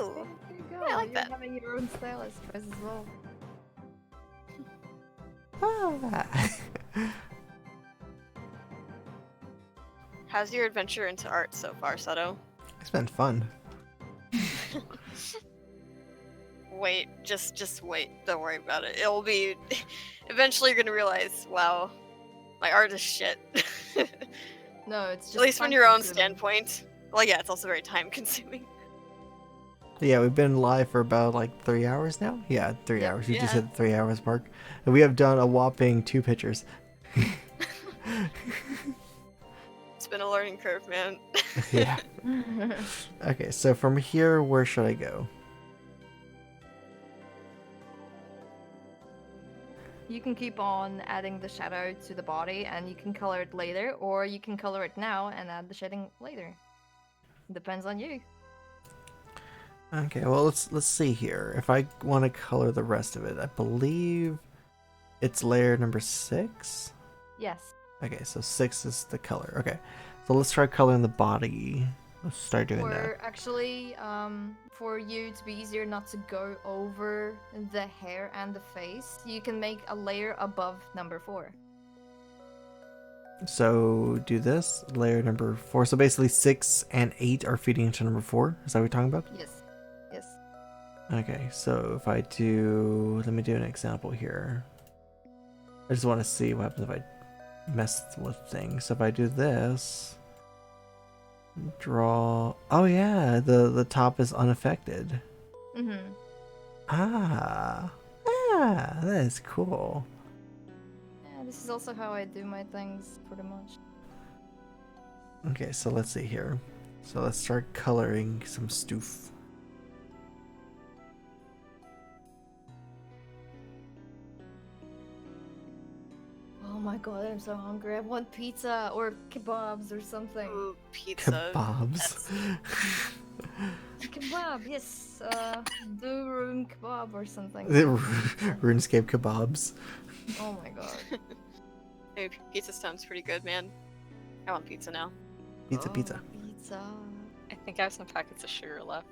Ooh. There you go. I like You're that. having your own stylist choice as well. Ah. How's your adventure into art so far, Seto? It's been fun. Wait, just wait. Don't worry about it. It'll be. Eventually, you're gonna realize, wow, my art is shit. No, it's just At least from your own time-consuming. standpoint. Well, yeah, it's also very time-consuming. Yeah, we've been live for about like 3 hours now. Yeah, 3 Yep. hours. We just Yeah. hit the 3 hours mark, and we have done a whopping 2 pictures. It's been a learning curve, man. Yeah. Okay, so from here, where should I go? You can keep on adding the shadow to the body, and you can color it later, or you can color it now and add the shading later. Depends on you. Okay, well let's see here. If I want to color the rest of it, I believe it's layer number 6. Yes. Okay, so 6 is the color. Okay, so let's try coloring the body. Let's start doing that. Or actually, for you to be easier not to go over the hair and the face, you can make a layer above number 4. So do this layer number 4. So basically 6 and 8 are feeding into number 4. Is that what we're talking about? Yes. Yes. Okay, so if I do, let me do an example here. I just want to see what happens if I mess with things. So if I do this, draw. Oh yeah, the top is unaffected. Mm-hmm. Ah, that is cool. Yeah, this is also how I do my things, pretty much. Okay, so let's see here. So let's start coloring some stuff. Oh my god, I'm so hungry. I want pizza or kebabs or something. Ooh, pizza. Kebabs. Kebab, yes. Do room kebab or something. RuneScape kebabs. Oh my god. Hey, pizza sounds pretty good, man. I want pizza now. Pizza, Oh, pizza. Pizza. I think I have some packets of sugar left.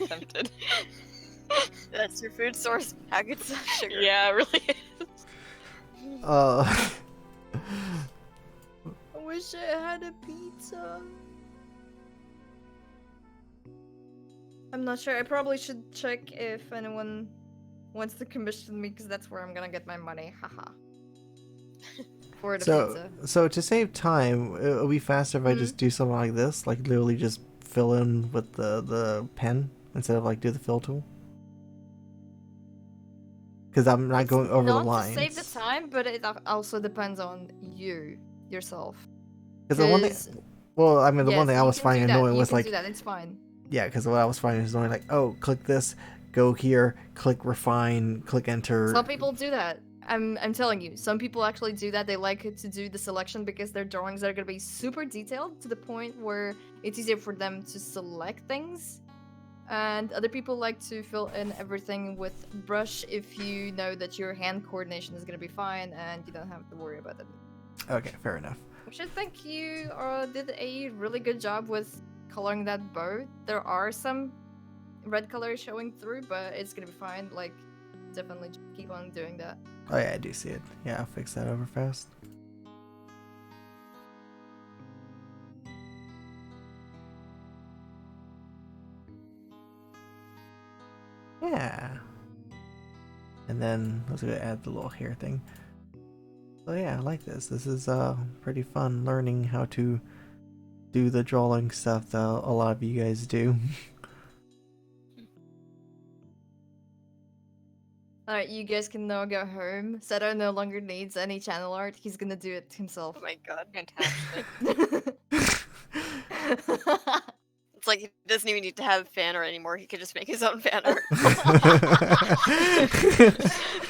Tempted. That's your food source. Packets of sugar. Yeah, it really is. Uh, I wish I had a pizza. I'm not sure. I probably should check if anyone wants to commission me, because that's where I'm gonna get my money. Haha. For the pizza. so to save time, it'll be faster if I just do something like this, like literally just fill in with the pen instead of like do the fill tool. Because I'm not going over the lines. Not to save the time, but it also depends on you yourself. Because the one thing, well, I mean, the one thing I was finding annoying was like, do that. It's fine. yeah, because what I was finding is annoying, like, oh, click this, go here, click refine, click enter. Some people do that. I'm telling you, some people actually do that. They like to do the selection because their drawings are gonna be super detailed to the point where it's easier for them to select things. And other people like to fill in everything with brush if you know that your hand coordination is gonna be fine and you don't have to worry about it. Okay, fair enough. Which I think you did a really good job with coloring that bow. There are some red color showing through, but it's gonna be fine. Like, definitely just keep on doing that. Oh yeah, I do see it. Yeah, I'll fix that over fast. Yeah. And then let's go add the little hair thing. So yeah, I like this. This is pretty fun learning how to do the drawing stuff that a lot of you guys do. Alright, you guys can now go home. Seto no longer needs any channel art. He's gonna do it himself. Oh my god. Fantastic. It's like he doesn't even need to have fan art anymore. He could just make his own fan art.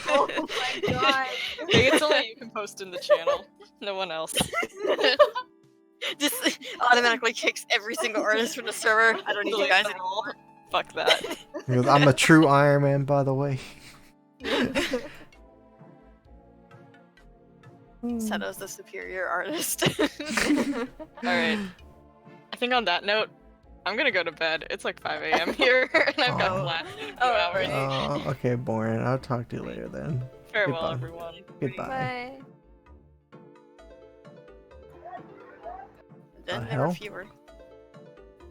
Oh my god. It's only you can post in the channel. No one else. Just automatically kicks every single artist from the server. I don't need you guys anymore. Fuck that. Because I'm a true Iron Man, by the way. Seto's the superior artist. Alright. I think on that note, I'm gonna go to bed. It's like 5 a.m. here, and I've got Oh. class in a few hours. Oh, okay, boring. I'll talk to you later then. Farewell, goodbye. everyone. Goodbye. Bye. Then The there were hell? fewer.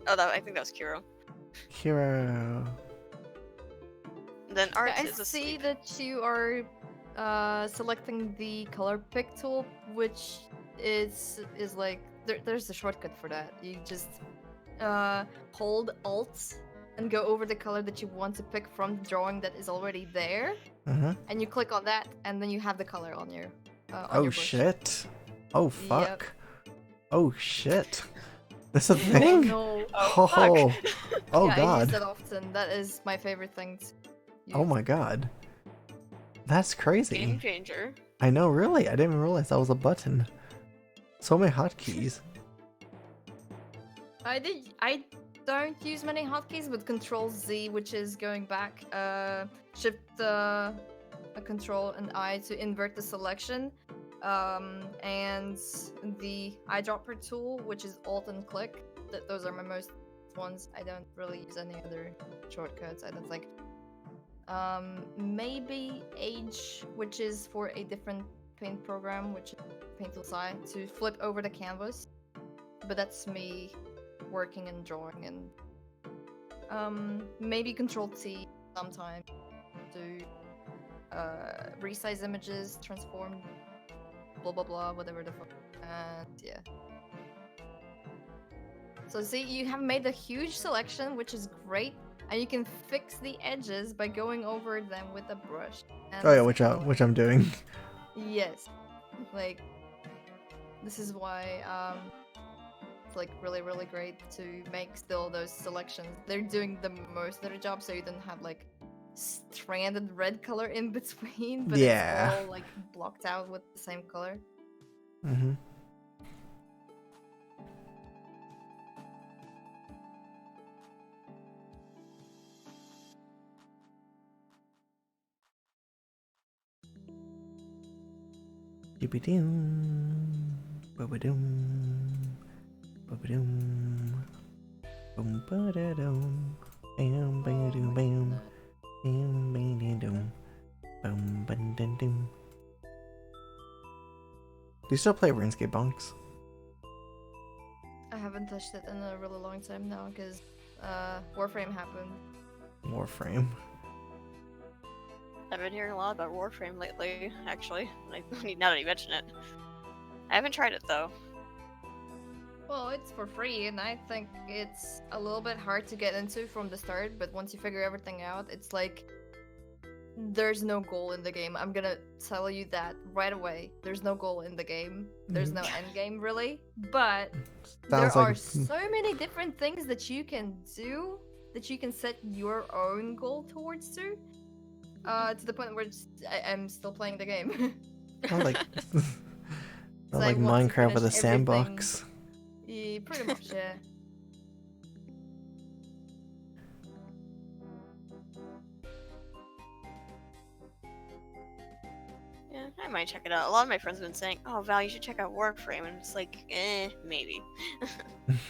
Oh, I think that was Kiro. Hero. Then art I is see asleep. that you are selecting the color pick tool, which is like there's a shortcut for that. You just hold Alt and go over the color that you want to pick from the drawing that is already there, Uh-huh. and you click on that, and then you have the color on your. On Oh your brush. shit. Oh fuck. Yep. Oh shit. That's a Oh thing? no! Oh, fuck. Oh, oh yeah, I use god. that often. That is my favorite thing. To Oh use. my god. That's crazy. Game changer. I know, really. I didn't even realize that was a button. So many hotkeys. I don't use many hotkeys, but Control Z, which is going back, Shift Control and I to invert the selection, and the eyedropper tool, which is Alt and click. Those are my most ones. I don't really use any other shortcuts. I don't think. Maybe Age, which is for a different paint program, which is Paint Tool Sci, to flip over the canvas. But that's me working and drawing, and maybe Control T sometimes to resize images, transform, blah blah blah, whatever the fuck. And yeah. So see, you have made a huge selection, which is great, and you can fix the edges by going over them with a brush. And Oh yeah, which I'm doing. Yes, like this is why it's like really great to make still those selections. They're doing the most of the job, so you don't have like stranded red color in between, but Yeah. it's all like blocked out with the same color. Mm-hmm. Doom, ba-ba-doom, ba-ba-doom, boom, ba-da-doom, bam, ba-doom, bam, bam, ba-da-doom, bum, ba-da-doom. Do you still play RuneScape, Bonks? I haven't touched it in a really long time now because Warframe happened. Warframe. I've been hearing a lot about Warframe lately, actually. Now that you mention it. I haven't tried it though. Well, it's for free, and I think it's a little bit hard to get into from the start, but once you figure everything out, it's like there's no goal in the game. I'm gonna tell you that right away. There's no goal in the game. There's no end game, really. But there Sounds are like so many different things that you can do that you can set your own goal towards to the point where I'm still playing the game. Not like, So not I like want to Minecraft with a finish everything. sandbox. Yeah, pretty much, yeah. Yeah, I might check it out. A lot of my friends have been saying, "Oh, Val, you should check out Warframe," and it's like, maybe.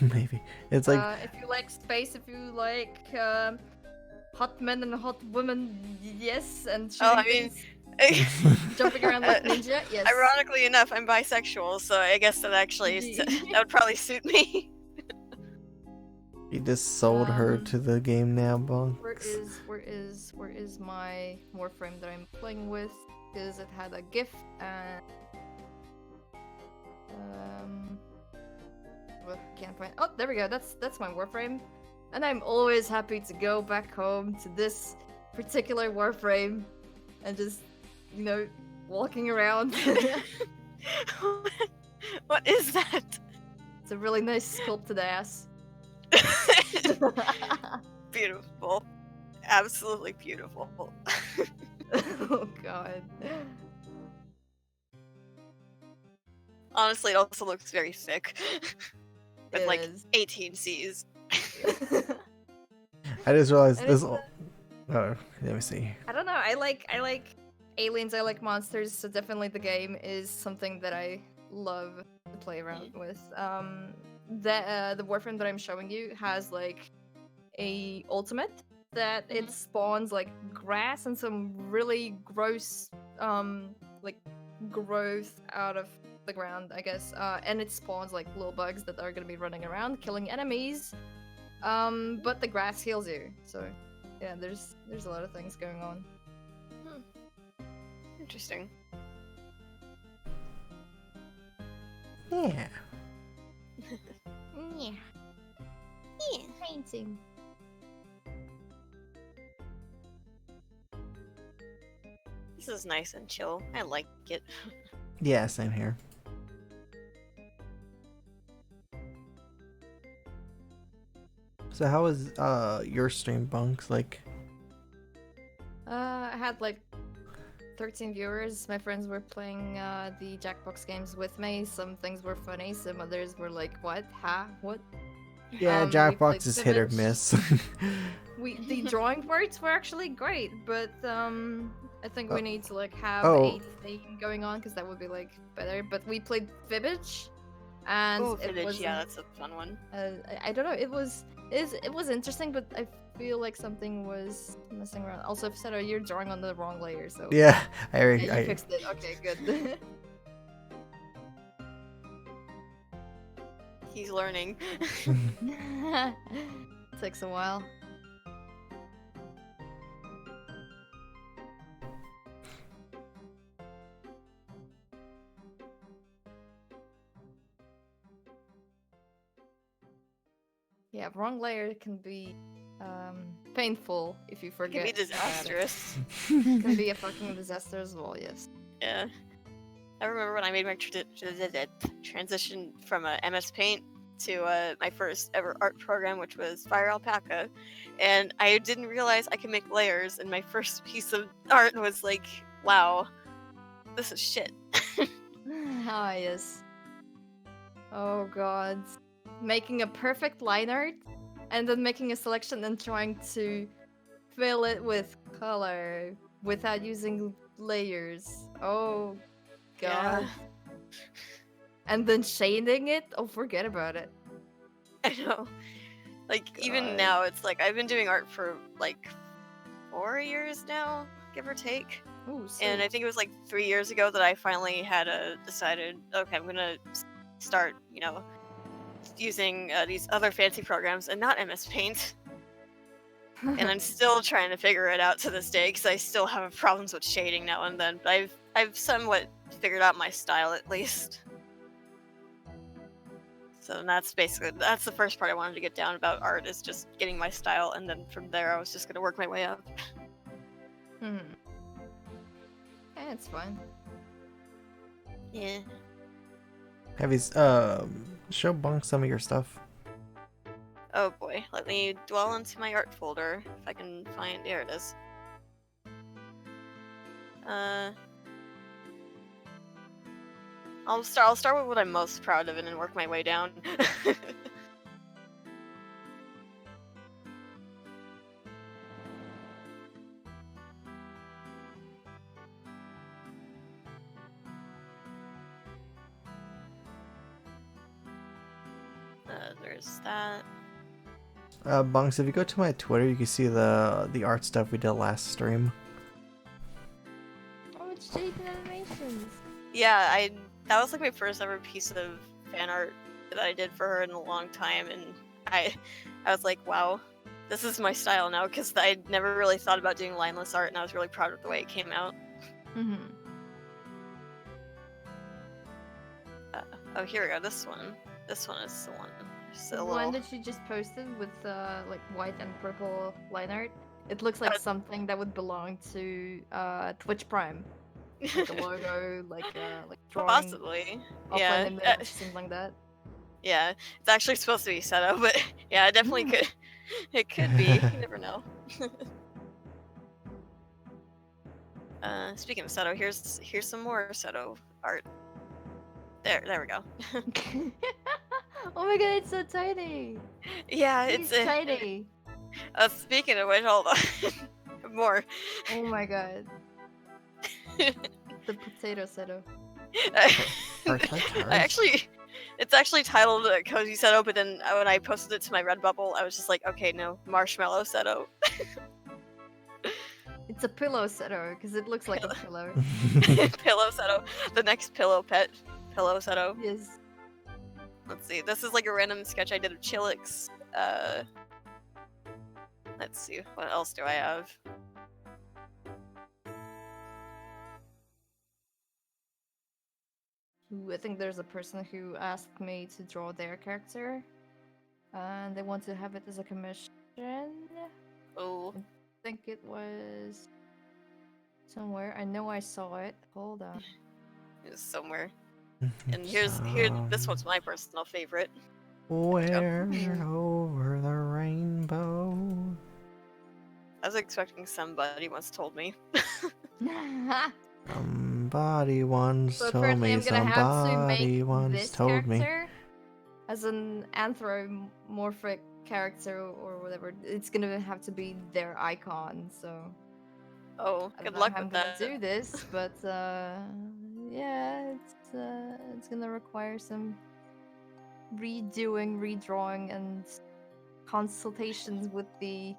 Maybe it's like If you like space, if you like hot men and hot women, yes, and shooting Oh, I mean, things, jumping around like ninja, yes. ironically enough, I'm bisexual, so I guess that actually that would probably suit me. you just sold her to the game now, Bunks. Where is my Warframe that I'm playing with? Because it had a GIF and well, can't find. Oh, there we go. That's my Warframe, and I'm always happy to go back home to this particular Warframe and just, you know, walking around. What is that? It's a really nice sculpted ass. Beautiful. Absolutely beautiful. Oh god. Honestly, it also looks very thick. With It like is. 18 C's. I just realized And this. it's, Oh, let me see. I don't know. I like aliens. I like monsters. So definitely the game is something that I love to play around with. The Warframe that I'm showing you has like a ultimate that it spawns like grass and some really gross like growth out of the ground, I guess. And it spawns like little bugs that are gonna be running around killing enemies. But the grass heals you. So yeah, there's a lot of things going on. Interesting. Yeah. Yeah. Painting. This is nice and chill. I like it. Yeah, same here. So how was your stream, Bunks? Like, I had like 13 viewers. My friends were playing the Jackbox games with me. Some things were funny, some others were like, what? Huh? What? yeah, We played Jackbox is hit or Fibbage. miss. The drawing parts were actually great, but I think we need to like have Oh. a theme going on because that would be like better. But we played Fibbage, and Oh, it Village, was yeah, that's a fun one. I don't know. It was interesting, but I feel like something was messing around. Also, Seto, you're drawing on the wrong layer, so yeah, I yeah, already. you I, fixed it. Okay, good. He's learning. Takes a while. Yeah, wrong layer can be painful if you It forget. can be about it. disastrous. It can be a fucking disaster as well, yes. Yeah. I remember when I made my transition from MS Paint to my first ever art program, which was Fire Alpaca, and I didn't realize I could make layers, and my first piece of art was like, wow, this is shit. Ah, yes. Oh god. Making a perfect line art and then making a selection and trying to fill it with color without using layers. Oh god. Yeah. And then shading it? Oh, forget about it. I know. Like, even God. now, it's like, I've been doing art for like 4 years now, give or take. Ooh, And I think it was like 3 years ago that I finally had decided, okay, I'm gonna start, using these other fancy programs and not MS Paint. And I'm still trying to figure it out to this day because I still have problems with shading now and then. But I've somewhat figured out my style at least. So that's the first part I wanted to get down about art, is just getting my style, and then from there I was just gonna work my way up. Yeah, it's fine. Yeah. have you show Bunks some of your stuff? Oh boy. boy. Let me dwell into my art folder if I can find. Here it is. I'll start with what I'm most proud of and then work my way down. There's that. Bunks, if you go to my Twitter, you can see the art stuff we did last stream. Oh, it's Jaden Animations. Yeah, that was like my first ever piece of fan art that I did for her in a long time, and I was like, wow, this is my style now, because I never really thought about doing lineless art, and I was really proud of the way it came out. Mm-hmm. Oh, here we go. This one. This one is the one. Just a The little... one that you just posted with like white and purple line art. It looks like something that would belong to Twitch Prime. Like a logo, like drawing. Possibly. Yeah. Offline image, something like that. Yeah. It's actually supposed to be set up, but yeah, it definitely could. It could be. You never know. Speaking of Seto, here's some more Seto art. There we go. Oh my god, it's so tiny! Yeah, It's tiny! Speaking of which, hold on. More. Oh my god. The potato Seto. It's actually titled Cozy Seto, but then when I posted it to my Redbubble, I was just like, okay, no, Marshmallow Seto. It's a pillow Seto, because it looks like a pillow. Pillow Seto. The next pillow pet. Pillow Seto. Yes. Let's see. This is like a random sketch I did of Chillix. Let's see. What else do I have? Ooh, I think there's a person who asked me to draw their character. And they want to have it as a commission. Oh. I think it was somewhere. I know I saw it. Hold on. It was somewhere. And this one's my personal favorite. Where over the rainbow? I was expecting somebody once told me. Somebody once So told apparently me. I'm gonna have to Somebody make once this told me. character as an anthropomorphic character or whatever. It's gonna have to be their icon, so Oh, I good don't know luck how I'm with gonna that. do this, but yeah, it's gonna require some redoing, redrawing, and consultations with the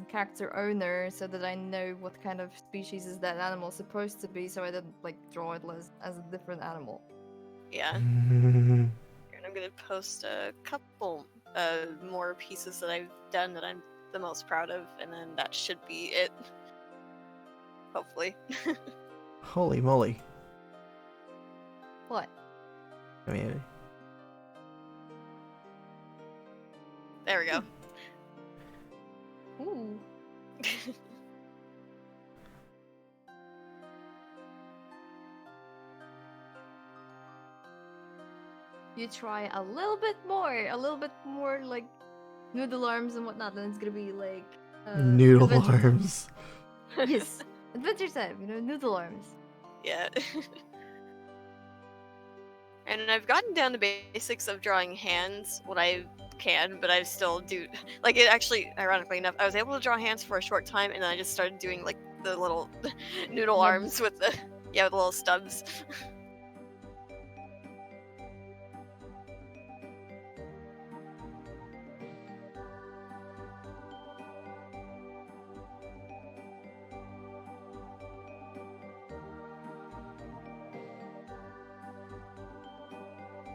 character owner so that I know what kind of species is that animal supposed to be, so I didn't like draw it as a different animal. Yeah. And I'm gonna post a couple more pieces that I've done that I'm the most proud of, and then that should be it. Hopefully. Holy moly. What? I mean, There we go. Ooh. You try a little bit more like noodle arms and whatnot, then it's gonna be like noodle Adventure- arms. Yes, Adventure Time, noodle arms. Yeah. And I've gotten down to basics of drawing hands when I can, but I still do. Like, it actually, ironically enough, I was able to draw hands for a short time, and then I just started doing, like, the little noodle Nubs. arms with the little stubs.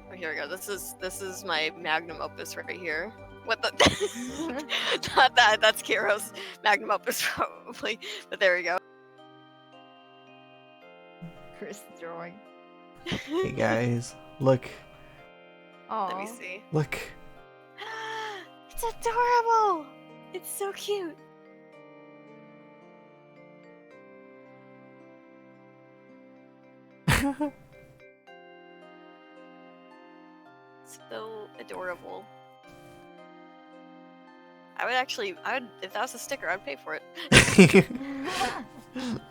Oh, here we go. This is my magnum opus right here. What the? Not that. That's Kiro's magnum opus probably. But there we go. Chris drawing. Hey guys, look, Oh. Let me see. look. It's adorable. It's so cute. So adorable. I would, if that was a sticker, I'd pay for it.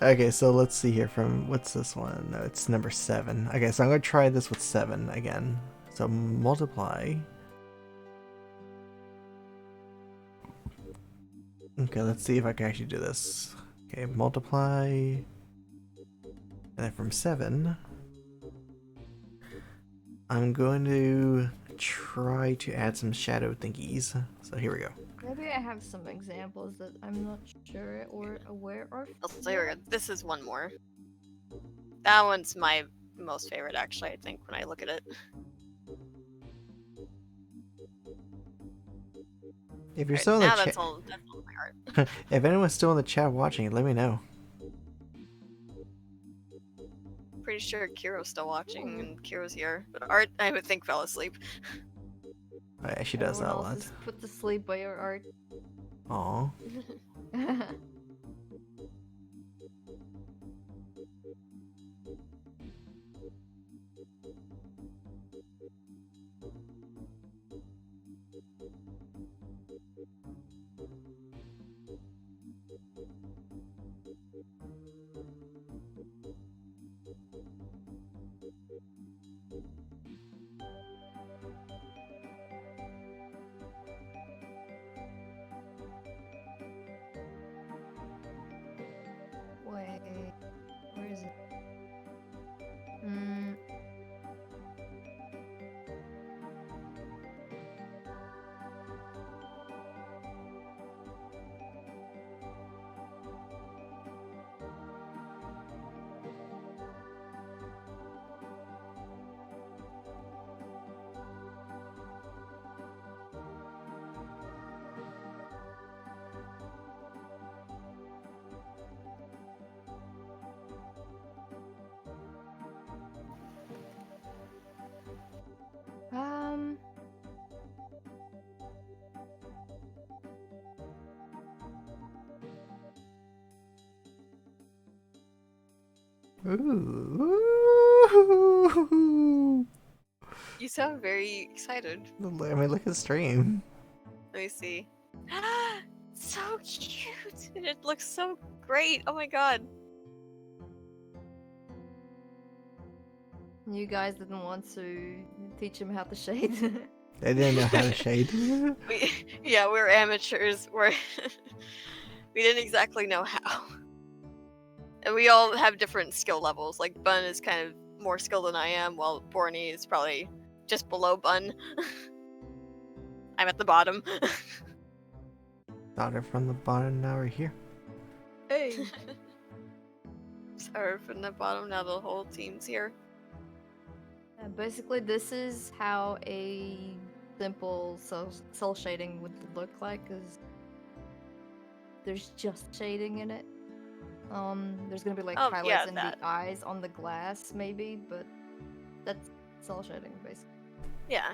Okay, so let's see here from, what's this one? No, it's number 7. Okay, so I'm going to try this with 7 again. So multiply. Okay, let's see if I can actually do this. Okay, multiply. And then from 7, I'm going to try to add some shadow thingies. So here we go. Maybe I have some examples that I'm not sure or aware of. So here we go. This is one more. That one's my most favorite, actually, I think, when I look at it. If you're Alright, still in the now chat, that's all my art. if anyone's still in the chat watching, let me know. Pretty sure Kiro's still watching, and Kiro's here. But Art, I would think, fell asleep. Oh, yeah, she does that a Everyone lot. else is put to sleep by your art. Aw. Wait, where is it? Hmm. Um. Ooh. You sound very excited. I mean, look at the stream. Let me see. So cute! And it looks so great! Oh my god. You guys didn't want to teach him how to shade. I didn't know how to shade. Yeah, we're amateurs. We didn't exactly know how. And we all have different skill levels. Like, Bun is kind of more skilled than I am, while Borny is probably just below Bun. I'm at the bottom. Started from the bottom, now we're here. Hey. Sorry, from the bottom, now the whole team's here. Basically, this is how a simple cell shading would look like, because there's just shading in it. There's gonna be like Oh, highlights yeah, in that. the eyes on the glass, maybe, but that's cell shading, basically. Yeah.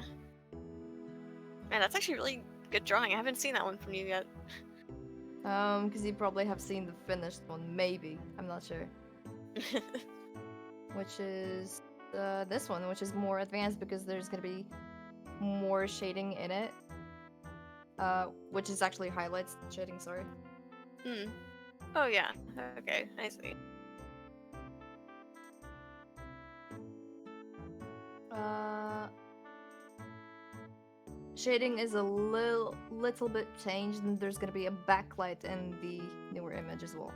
Man, that's actually really good drawing. I haven't seen that one from you yet. Because you probably have seen the finished one, maybe. I'm not sure. Which is this one, which is more advanced because there's gonna be more shading in it. Which is actually highlights shading, sorry. Hmm. Oh yeah. Okay, I see. Shading is a little bit changed, and there's gonna be a backlight in the newer image as well.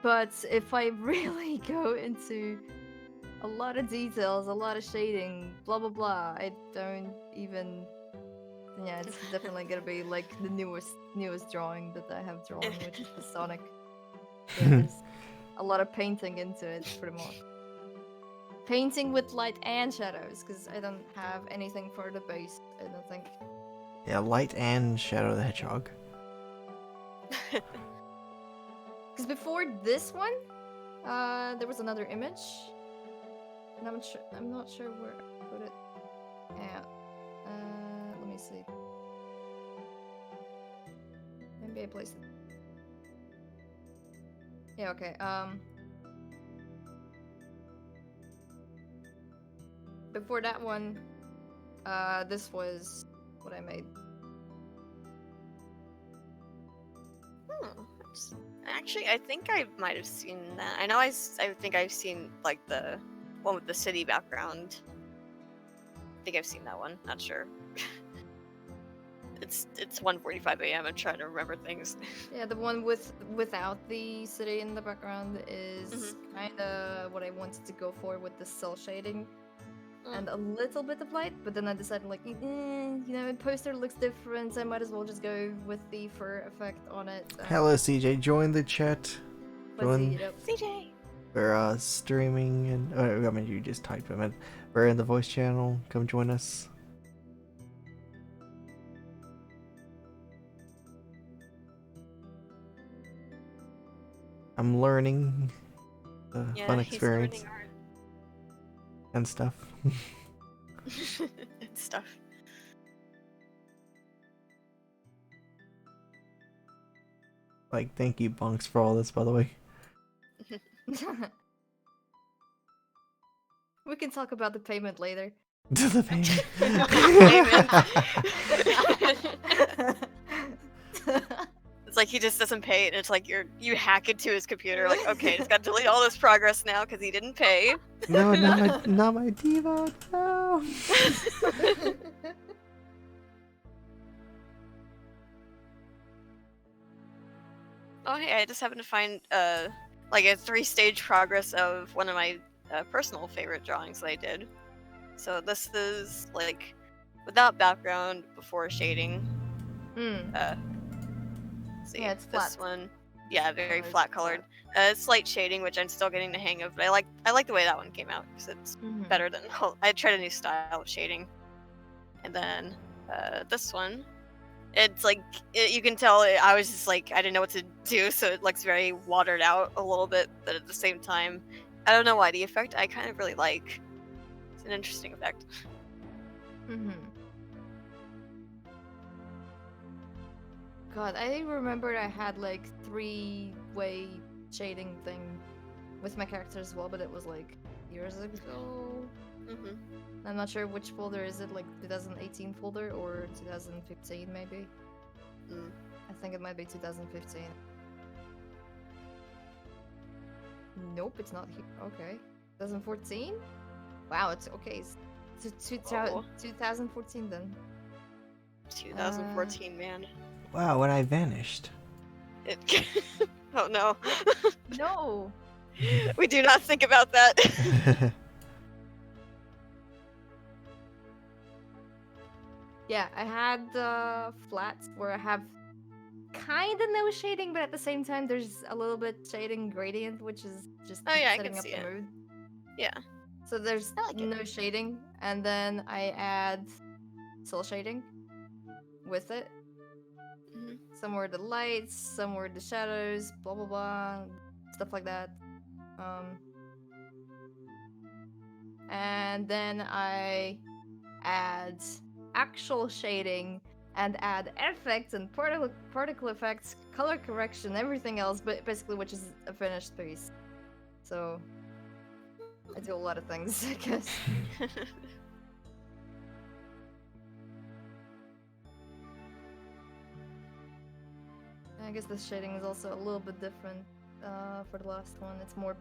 But if I really go into a lot of details, a lot of shading, blah blah blah, I don't even. Yeah, it's definitely gonna be like the newest drawing that I have drawn, which is the Sonic. So there's a lot of painting into it, pretty much. Painting with light and shadows, because I don't have anything for the base, I don't think. Yeah, Light and Shadow the Hedgehog. Because before this one, there was another image. And I'm not sure where I put it. Yeah. Let me see. Maybe I placed it. Yeah, okay. Before that one, this was what I made. Actually, I think I might have seen that. I know I think I've seen like the one with the city background. I think I've seen that one. Not sure. It's 1:45 a.m. I'm trying to remember things. Yeah, the one without the city in the background is kind of what I wanted to go for with the cell shading and a little bit of light. But then I decided, like, the poster looks different, so I might as well just go with the fur effect on it. Hello, CJ. Join the chat. Join. CJ. We're streaming, and I mean, you just typed them in. We're in the voice channel. Come join us. I'm learning the fun experience He's learning and stuff. art. And stuff. Like, thank you, Bunks, for all this, by the way. We can talk about the payment later. The payment. It's like he just doesn't pay, and it's like you hack into his computer. Like, okay, just gotta delete all this progress now because he didn't pay. No, not my Devo. No. Oh hey, I just happened to find like a 3-stage progress of one of my personal favorite drawings that I did. So this is like without background, before shading. See, Yeah, it's this flat. one. Yeah, very it's flat colored. Slight shading, which I'm still getting the hang of, but I like the way that one came out because it's better than I tried a new style of shading. And then this one, it's like you can tell I was just like I didn't know what to do, so it looks very watered out a little bit, but at the same time, I don't know why the effect I kind of really like. It's an interesting effect. God, I remembered I had like 3-way shading thing with my character as well, but it was like years ago. I'm not sure which folder is it, like 2018 folder or 2015 maybe. I think it might be 2015. Nope, it's not here. Okay. 2014? Wow, it's okay. It's 2014 then. 2014, man. Wow, when I vanished. Oh no. No! We do not think about that. Yeah, I had flats where I have kind of no shading, but at the same time there's a little bit shading gradient, which is just Oh, yeah, I setting can up see the it. mood. Yeah. So there's I like it. no shading, and then I add cell shading with it. Some were the lights, some were the shadows, blah blah blah, stuff like that. And then I add actual shading and add effects and particle effects, color correction, everything else, but basically which is a finished piece. So I do a lot of things, I guess. I guess the shading is also a little bit different for the last one. It's more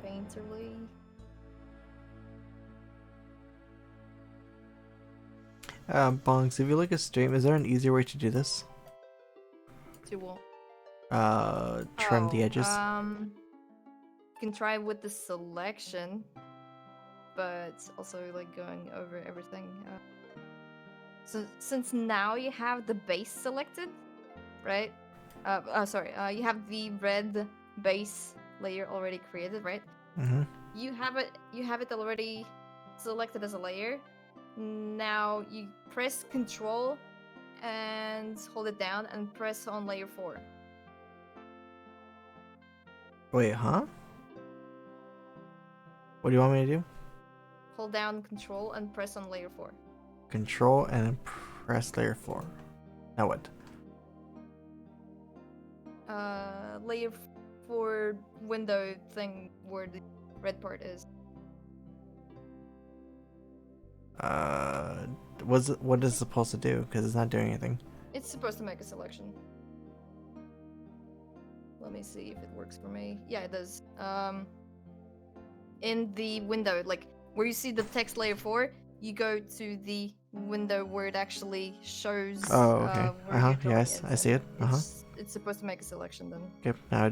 painterly. Bonks, if you look at stream, is there an easier way to do this? To what? Trim the edges. You can try with the selection, but also like going over everything. So since now you have the base selected, right? You have the red base layer already created, right? You have it already selected as a layer. Now you press Control and hold it down and press on layer 4. Wait, huh? What do you want me to do? Hold down Control and press on layer 4. Control and press layer 4. Now what? Layer 4 window thing where the red part is. What is it supposed to do? Because it's not doing anything. It's supposed to make a selection. Let me see if it works for me. Yeah, it does. In the window, like where you see the text layer 4, you go to the window where it actually shows Oh, okay. where your drawing Yes, is. I see it. and It's supposed to make a selection then. Okay, now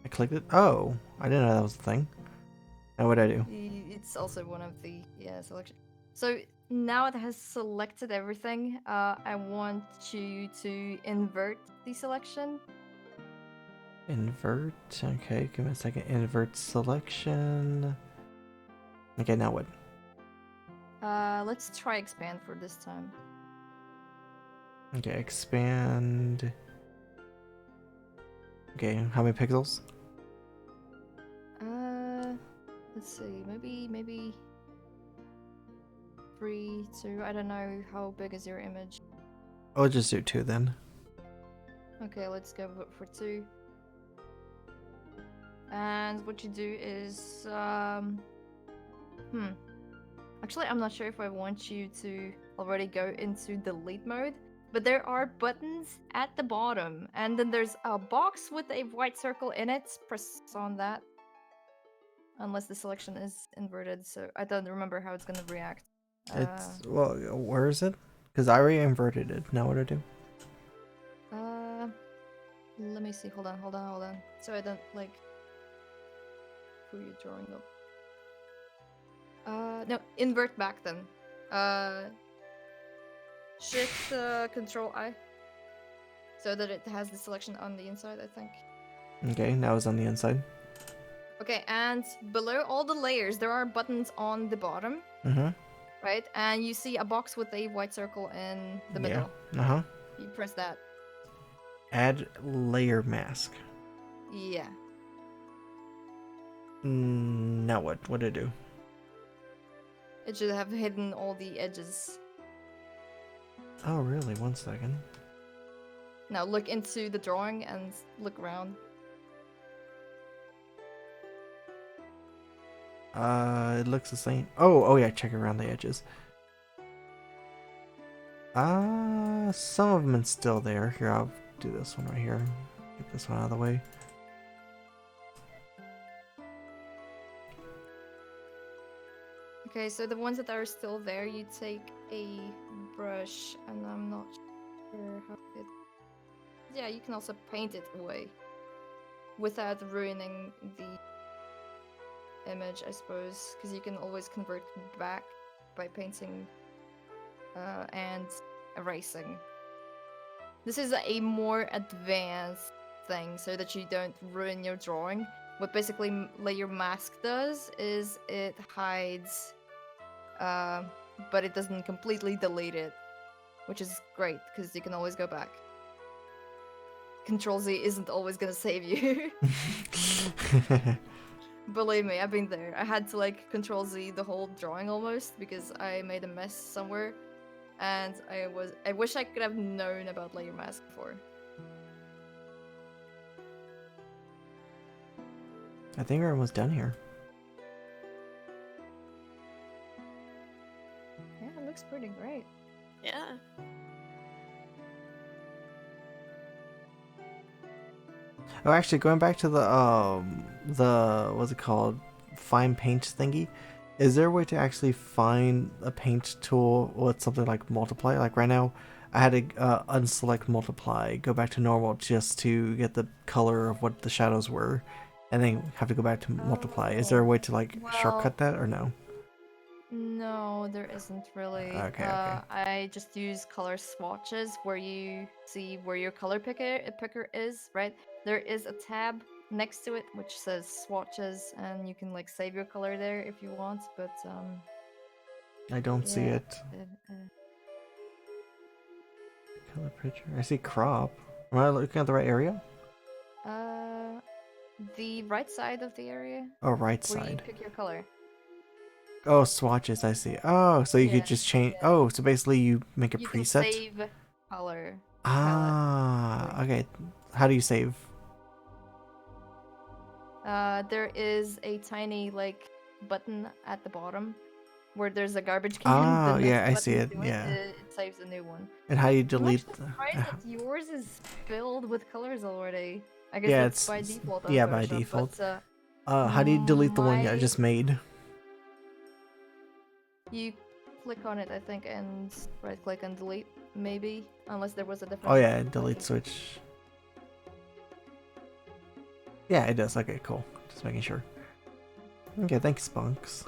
I clicked it. Oh, I didn't know that was a thing. Now what do I do? It's also one of the selection. So now it has selected everything. I want you to invert the selection. Invert. Okay, give me a second. Invert selection. Okay, now what? Let's try expand for this time. Okay, expand. Okay, how many pixels? Let's see. Maybe 3, 2. I don't know how big is your image. I'll just do 2 then. Okay, let's go for 2. And what you do is Actually, I'm not sure if I want you to already go into delete mode, but there are buttons at the bottom, and then there's a box with a white circle in it. Press on that. Unless the selection is inverted, so I don't remember how it's gonna react. It's well, where is it? Because I already inverted it. Now what do I do? Let me see. Hold on. So I don't like who you're drawing up. No, invert back then. Shift Control I, so that it has the selection on the inside, I think. Okay, now it's on the inside. Okay, and below all the layers, there are buttons on the bottom. Mm-hmm. Right? And you see a box with a white circle in the middle. Uh-huh. You press that. Add layer mask. Yeah. Now what? What do I do? It should have hidden all the edges. Oh, really? 1 second. Now look into the drawing and look around. It looks the same. Oh yeah, check around the edges. Some of them are still there. Here, I'll do this one right here. Get this one out of the way. Okay, so the ones that are still there, you take a brush, and I'm not sure how it... Yeah, you can also paint it away without ruining the image, I suppose, because you can always convert back by painting and erasing. This is a more advanced thing so that you don't ruin your drawing. What basically layer mask does is it hides, but it doesn't completely delete it, which is great because you can always go back. Control Z isn't always gonna save you. Believe me, I've been there. I had to like Control Z the whole drawing almost because I made a mess somewhere, and I wish I could have known about layer mask before. I think we're almost done here. Yeah, it looks pretty great. Yeah. Oh, actually, going back to the what's it called, find paint thingy. Is there a way to actually find a paint tool with something like multiply? Like right now, I had to unselect multiply, go back to normal just to get the color of what the shadows were, and then have to go back to multiply. Is there a way to like shortcut that or no? No, there isn't really. Okay. I just use color swatches where you see where your color picker is, right? There is a tab next to it which says swatches, and you can like save your color there if you want, but I don't see yeah, it. Color picture. I see crop. Am I looking at the right area? The right side of the area. Oh, right Where you side. pick your color. Oh, swatches, I see. Oh, so you Yeah, could just change. yeah. Oh, so basically you make a You preset? can save color. Ah, okay. How do you save? There is a tiny like button at the bottom where there's a garbage can. Oh, The yeah, next I see button it, to yeah. it saves a new one. And how do you I'm delete? actually surprised that yours is filled with colors already. I guess Yeah, that's by it's default on yeah, by Photoshop, default. But, How do you delete the one I my- just made? you click on it, I think, and right click and delete, maybe, unless there was a different. Oh yeah, way. delete switch. Yeah, it does. Okay, cool. Just making sure. Okay, thanks, Bunks.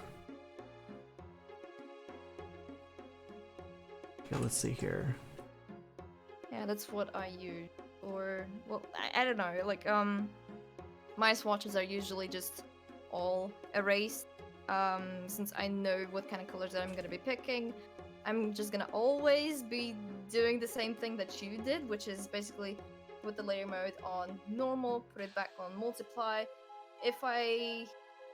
Okay, let's see here. Yeah, that's what I use. Or, well, I don't know. Like, my swatches are usually just all erased. Since I know what kind of colors that I'm gonna be picking, I'm just gonna always be doing the same thing that you did, which is basically put the layer mode on normal, put it back on multiply. If I,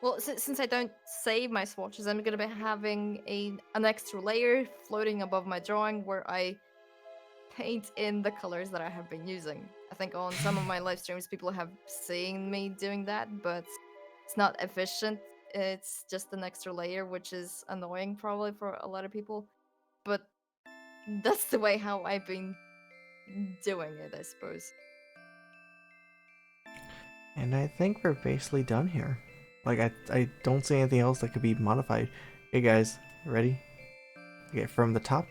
well, since I don't save my swatches, I'm gonna be having an extra layer floating above my drawing where I paint in the colors that I have been using. I think on some of my live streams, people have seen me doing that, but it's not efficient. It's just an extra layer, which is annoying probably for a lot of people. But that's the way how I've been doing it, I suppose. And I think we're basically done here. Like, I don't see anything else that could be modified. Hey guys, ready? Okay, from the top,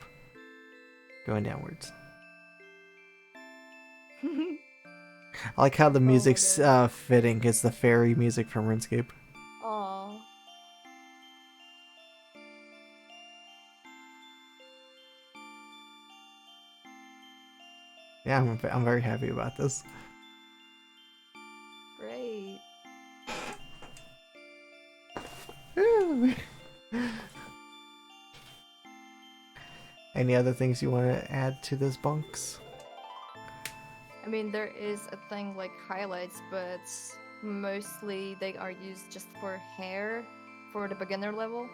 going downwards. I like how the my music's God. fitting. It's the fairy music from RuneScape. Aww. Yeah, I'm very happy about this. Great. Any other things you want to add to this, Bunks? I mean, there is a thing like highlights, but mostly they are used just for hair for the beginner level.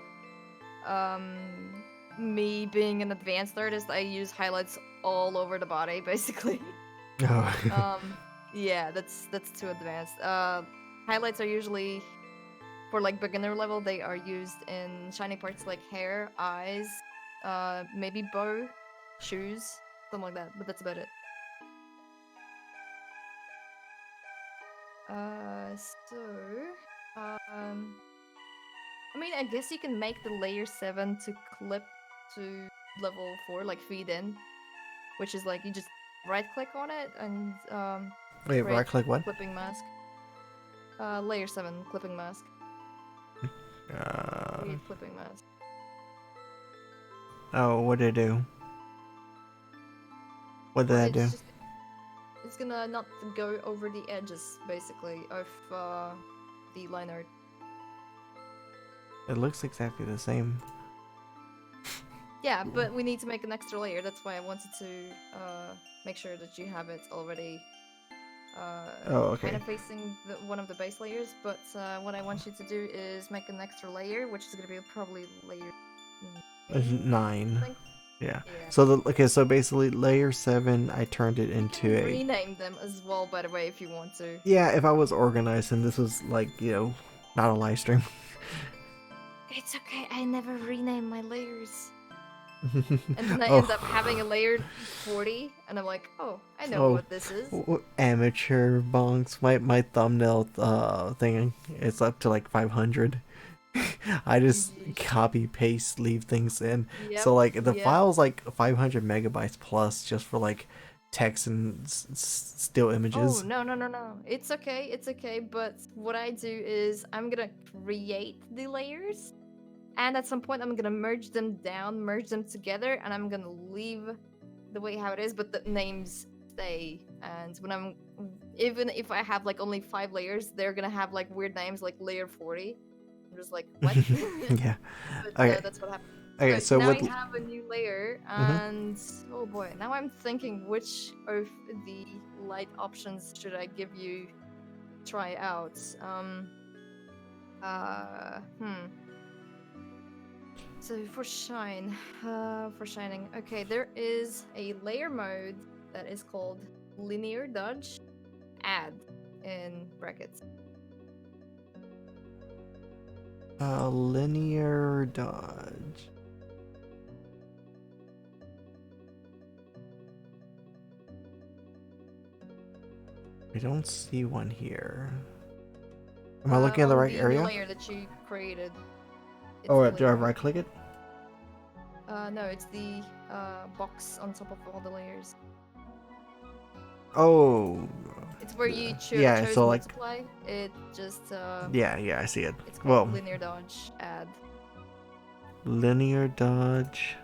Me being an advanced artist, I use highlights all over the body, basically. Oh. Yeah, that's too advanced. Highlights are usually for like beginner level. They are used in shiny parts like hair, eyes, maybe bow, shoes, something like that. But that's about it. So, I mean, I guess you can make the layer 7 to clip to level 4, like feed in, which is like you just right click on it and Wait, create right click what? clipping mask. Layer 7 clipping mask. Create clipping mask. Oh, what did it do? What did Well, that do? it's gonna not go over the edges, basically, of the line art. It looks exactly the same. Yeah, but we need to make an extra layer. That's why I wanted to make sure that you have it already Oh, okay. kind of facing one of the base layers. But what I want you to do is make an extra layer, which is going to be probably layer 9. I think. Yeah. Yeah. So so basically layer 7 I turned it You into can a rename them as well, by the way, if you want to. Yeah, if I was organized and this was like, not a live stream. It's okay. I never rename my layers. And then I Oh. end up having a layer 40, and I'm like, oh, I know Oh, what this is. Amateur Bonks. My thumbnail thing is up to like 500. I just copy paste leave things in. So like the file's like 500 megabytes plus just for like text and still images. Oh, no. It's okay. But what I do is I'm gonna create the layers, and at some point I'm gonna merge them down, merge them together, and I'm gonna leave the way how it is, but the names stay. And even if I have like only 5 layers, they're gonna have like weird names like layer 40. I'm just like, what? Yeah. But, Okay. that's what happened. Okay, so now what I have a new layer, and oh boy, now I'm thinking which of the light options should I give you try out? So for shining, okay, there is a layer mode that is called linear dodge, add in brackets. Linear dodge. I don't see one here. Am I looking at the On right area? layer that you created. It's Oh, the do I layer. right click it? No, it's the box on top of all the layers. Oh, It's where you yeah, chose so, like- multiply. It just yeah, I see it. it's Well, called linear dodge add. linear dodge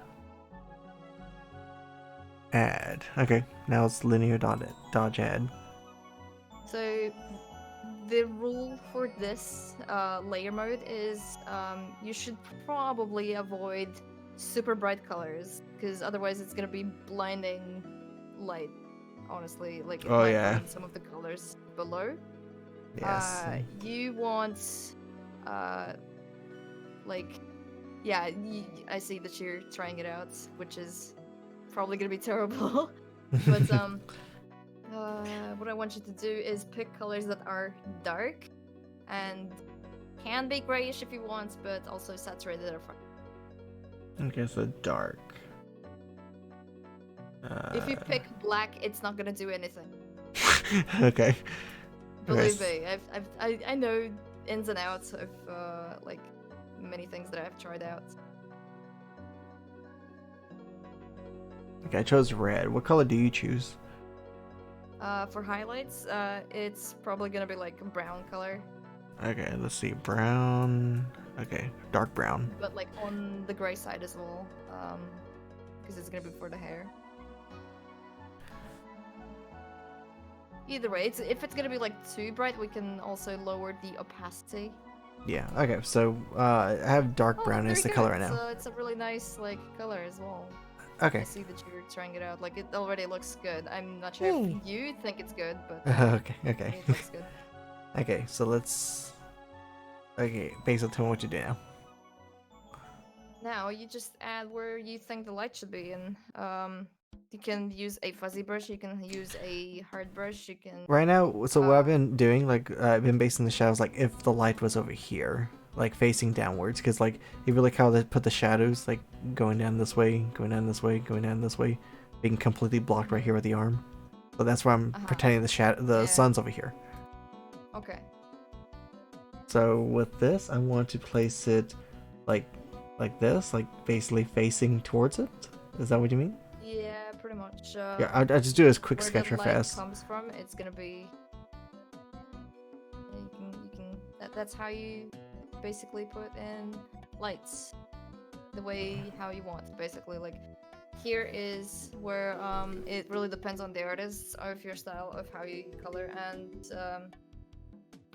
add. Okay, now it's linear dodge add. So the rule for this layer mode is you should probably avoid super bright colors because otherwise it's gonna be blinding light. Honestly, like it Oh, might yeah. ruin some of the colors below. Yes. You want like yeah, I see that you're trying it out, which is probably gonna be terrible. But what I want you to do is pick colors that are dark and can be grayish if you want, but also saturated are fine. Okay, so dark. If you pick black, it's not gonna do anything. Okay. Believe Okay, me, I know ins and outs of like many things that I've tried out. Okay, I chose red. What color do you choose? For highlights, it's probably gonna be like a brown color, Okay, let's see. Brown. Okay, dark brown. but like on the gray side as well, because it's gonna be for the hair. Either way, if it's gonna be like too bright, we can also lower the opacity. Yeah, okay, so I have dark brown as very the good. color right now. So it's a really nice like color as well. Okay. I see that you're trying it out. Like it already looks good. I'm not sure Yay. if you think it's good, but Okay, I okay. think it looks good. Okay, so let's... Okay, Basil, tell me what to do now. Now you just add where you think the light should be, and you can use a fuzzy brush. You can use a hard brush. You can. Right now, so what I've been doing, like, I've been basing the shadows, like, if the light was over here, like, facing downwards, because, like, if you look how they put the shadows, like, going down this way, going down this way, going down this way, being completely blocked right here with the arm. So that's why I'm pretending the sun's over here. Okay. So with this, I want to place it, like this, like, basically facing towards it. Is that what you mean? Yeah, pretty much. Yeah, I'll just do this quick where sketch the real light fast. comes from, it's gonna be. Yeah, you can. That's how you basically put in lights, the way how you want. Basically, like here is where it really depends on the artist of your style of how you color and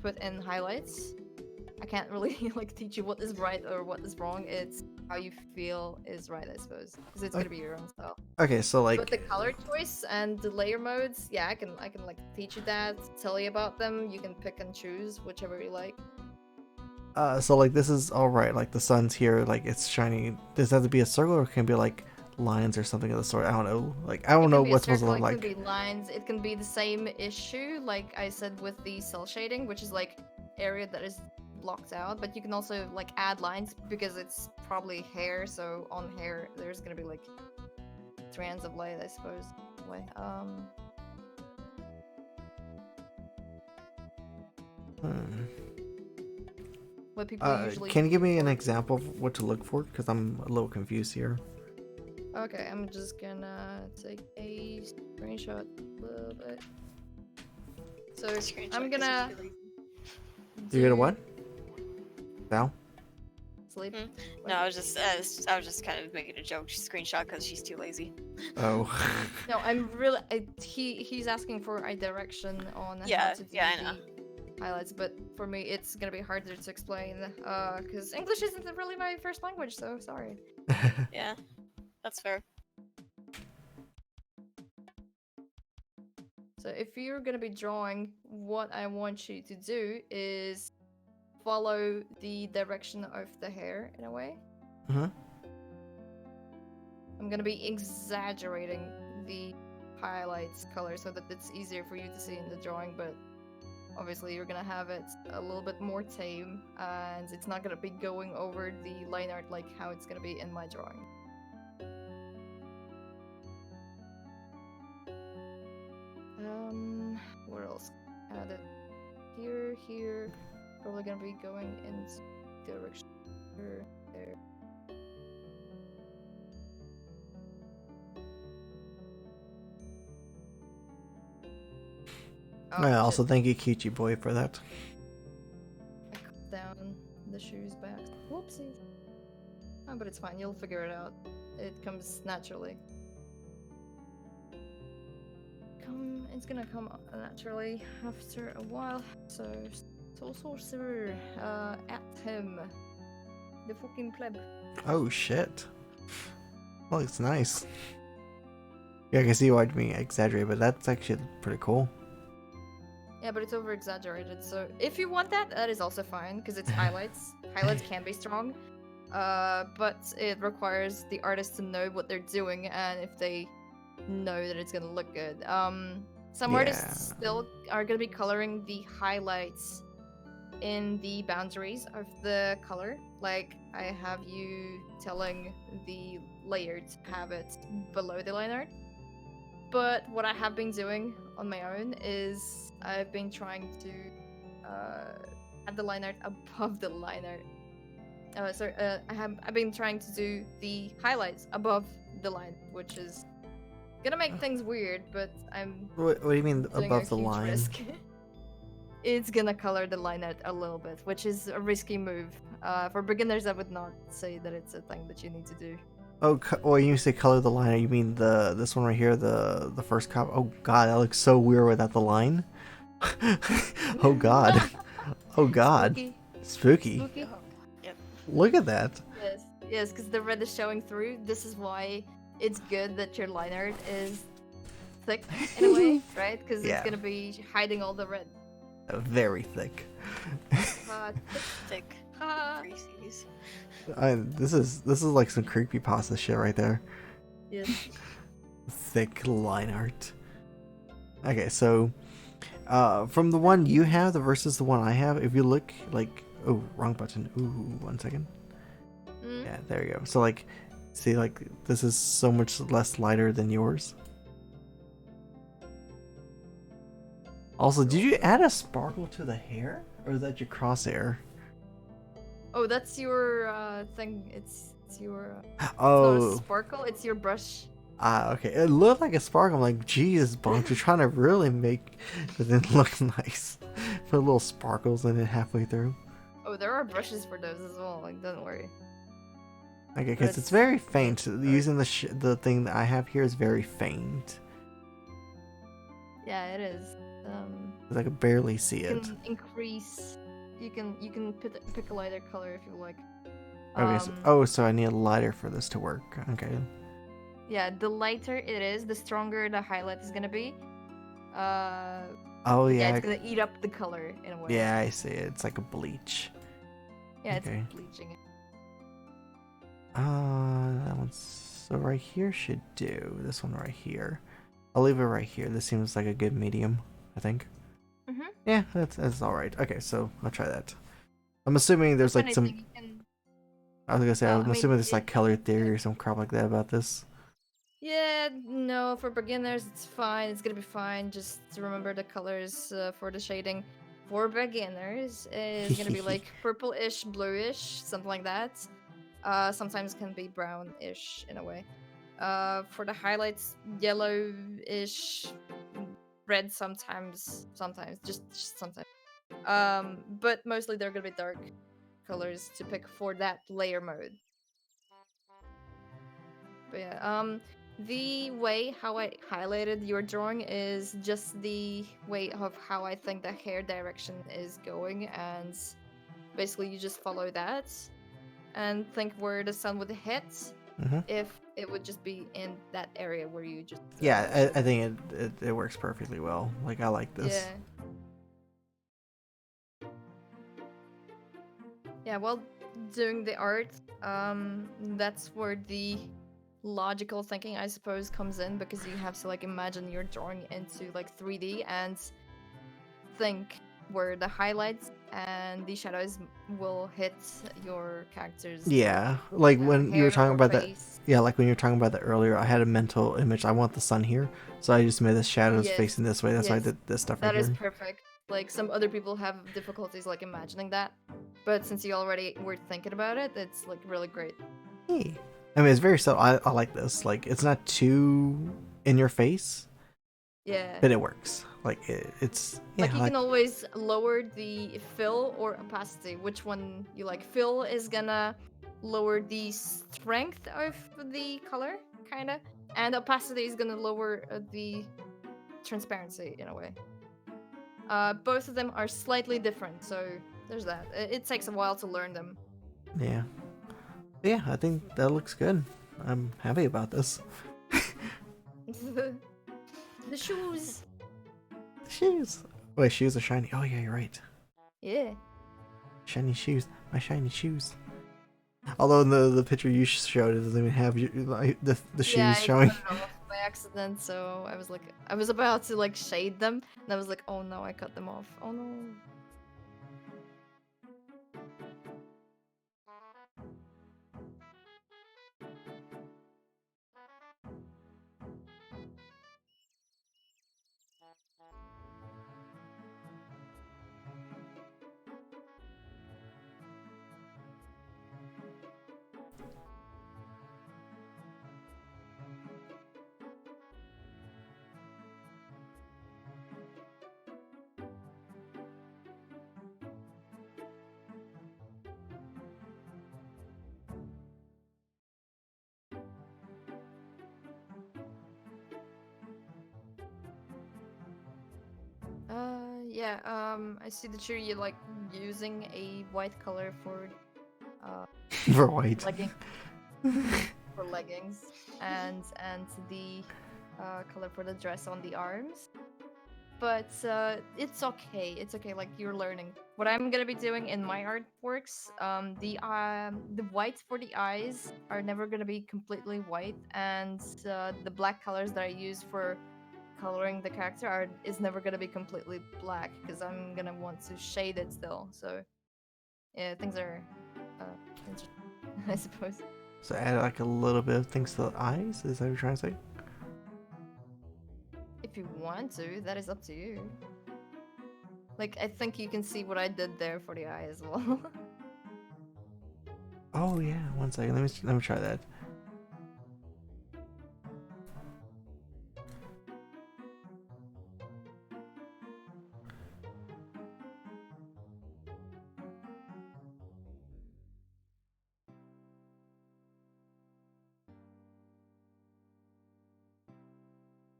put in highlights. I can't really like teach you what is right or what is wrong. It's how you feel is right, I suppose, because it's gonna be your own style. Okay, so like But the color choice and the layer modes, yeah, I can like teach you that, tell you about them. You can pick and choose whichever you like. so like this is all right. Like the sun's here, like it's shining. Does that have to be a circle, or can it be like lines or something of the sort? I don't know. Like I don't know what's supposed to look like. It can be lines. It can be the same issue, like I said with the cell shading, which is like area that is blocked out. But you can also like add lines because it's probably hair. So on hair, there's gonna be like strands of light, I suppose. Way. What people usually. Can you give me an example of what to look for? Because I'm a little confused here. Okay, I'm just gonna take a screenshot a little bit. So I'm gonna. You're gonna what? Val? Sleep. No, I was just kind of making a joke. Screenshot because she's too lazy. Oh. No, I'm really. He's asking for a direction on how Yeah, to do yeah, I know. the highlights, but for me, it's gonna be harder to explain because English isn't really my first language. So sorry. Yeah, that's fair. So if you're gonna be drawing, what I want you to do is follow the direction of the hair in a way. Mm-hmm. I'm gonna be exaggerating the highlights color so that it's easier for you to see in the drawing, but obviously you're gonna have it a little bit more tame and it's not gonna be going over the line art like how it's gonna be in my drawing. Where else? Add it here, here. Probably gonna be going in direction here, there. Oh, Yeah, also shit. thank you, Kichi Boy, for that. I cut down the shoes back. Whoopsies. Oh, but it's fine. You'll figure it out. It comes naturally. It's gonna come naturally after a while. So, Setosorcerer, at him. The fucking pleb. Oh shit. Well, it's nice. Yeah, I can see why I'd be exaggerated, but that's actually pretty cool. Yeah, but it's over exaggerated. So if you want that, that is also fine because it's highlights. Highlights can be strong, but it requires the artist to know what they're doing and if they know that it's gonna look good. Some Yeah. artists still are gonna be coloring the highlights in the boundaries of the color. Like I have you telling the layer to have it below the line art. But what I have been doing on my own is I've been trying to have the line art above the line art. I've been trying to do the highlights above the line, which is gonna make things weird, but I'm What do you mean doing above a the huge line? risk. It's gonna color the line art a little bit, which is a risky move. For beginners, I would not say that it's a thing that you need to do. Oh, when you say color the line, you mean this one right here, the first cop? Oh god, that looks so weird without the line. Oh god. Oh god. Spooky. Spooky. Spooky. Look at that. Yes, because the red is showing through. This is why it's good that your line art is thick in a way, right? Because Yeah. it's gonna be hiding all the red. Very thick. Thick. Ha. Reese's. This is like some creepypasta shit right there. Yes. Thick line art. Okay, so from the one you have versus the one I have, if you look like, oh, wrong button. Ooh, 1 second. Mm. Yeah, there you go. So like, see, like this is so much less lighter than yours. Also, did you add a sparkle to the hair, or is that your crosshair? Oh, that's your thing. It's your. It's not a Oh, sparkle. It's your brush. okay. It looked like a sparkle. I'm like, Jesus, Bones, you're trying to really make it didn't look nice. Put little sparkles in it halfway through. Oh, there are brushes for those as well. Like, don't worry. Okay, because it's very faint. Using the thing that I have here is very faint. Yeah, it is. I could barely see You it. can increase. You can pick a lighter color if you like. Okay, so I need a lighter for this to work. Okay. Yeah, the lighter it is, the stronger the highlight is gonna be. Oh Yeah, yeah. it's gonna eat up the color in a way. Yeah, I see it. It's like a bleach. Yeah, it's okay. bleaching it. That one's so right here should do. This one right here. I'll leave it right here. This seems like a good medium, I think. Mhm. Yeah, that's all right. Okay, so I'll try that. I'm assuming there's like some. Anything you can- I was gonna say, I I'm mean, assuming there's like it- color theory or some crap like that about this. Yeah, no, for beginners it's fine. It's gonna be fine. Just remember the colors for the shading. For beginners, it's gonna be like purple-ish, bluish, something like that. Sometimes can be brownish in a way. For the highlights, yellowish, red sometimes, just sometimes. But mostly they're gonna be dark colors to pick for that layer mode. But yeah, the way how I highlighted your drawing is just the way of how I think the hair direction is going, and basically you just follow that and think where the sun would hit. Mhm. If it would just be in that area where you just Yeah, I think it works perfectly well. Like I like this. Yeah, well, doing the art, that's where the logical thinking, I suppose, comes in, because you have to like imagine you're drawing into like 3D and think where the highlights and the shadows will hit your characters. Yeah, like when you were hair talking or about that. face. Yeah, like when you were talking about that earlier, I had a mental image. I want the sun here, so I just made the shadows Yes, facing this way. That's why I yes. did this stuff That right is here. perfect. Like some other people have difficulties like imagining that, but since you already were thinking about it, it's like really great. Hey. I mean, it's very subtle. I like this. Like, it's not too in your face, Yeah. but it works. Like, it's yeah. Like you can always lower the fill or opacity, which one you like. Fill is gonna lower the strength of the color, kinda, and opacity is gonna lower the transparency in a way. Both of them are slightly different, so there's that. It takes a while to learn them. Yeah. Yeah, I think that looks good. I'm happy about this. The shoes. Shoes. Wait, shoes are shiny. Oh yeah, you're right. Yeah. Shiny shoes. My shiny shoes. Although in the picture you showed, it doesn't even have like the shoes Yeah, I showing. cut it off by accident, so I was like, I was about to like shade them, and I was like, oh no, I cut them off. Oh no. Yeah, I see that you're like using a white color for For white. legging for leggings and the color for the dress on the arms. But it's okay. It's okay. Like you're learning. What I'm gonna be doing in my artworks, the white for the eyes are never gonna be completely white, and the black colors that I use for coloring the character is never gonna be completely black because I'm gonna want to shade it still. So yeah, things are interesting, I suppose. So add like a little bit of things to the eyes. Is that what you're trying to say? If you want to, that is up to you. Like I think you can see what I did there for the eye as well. Oh yeah. 1 second. Let me try that.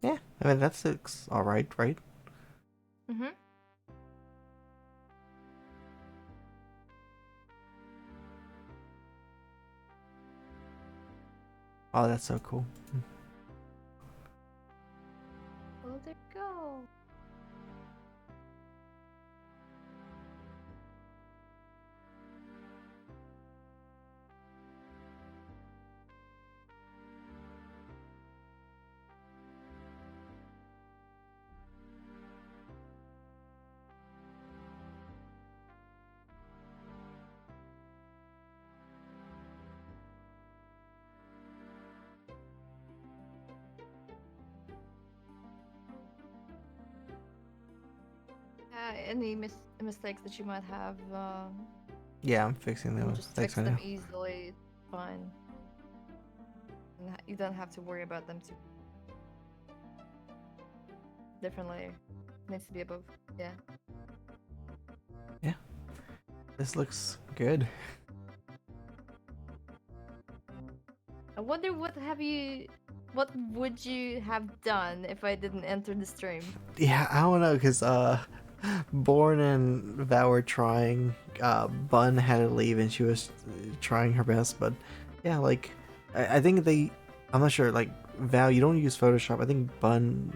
Yeah, I mean that looks all right, right? Mm-hmm. Oh, that's so cool. Oh, there you go. Any mistakes that you might have, Yeah, I'm fixing you those. just Thanks, fix I them know. easily. It's fine. And you don't have to worry about them too. Different layer. Needs to be above. Yeah. This looks good. I wonder what would you have done if I didn't enter the stream? Yeah, I don't know, cause Born and Val were trying. Bun had to leave, and she was trying her best. But yeah, like I think I'm not sure. Like Val, you don't use Photoshop. I think Bun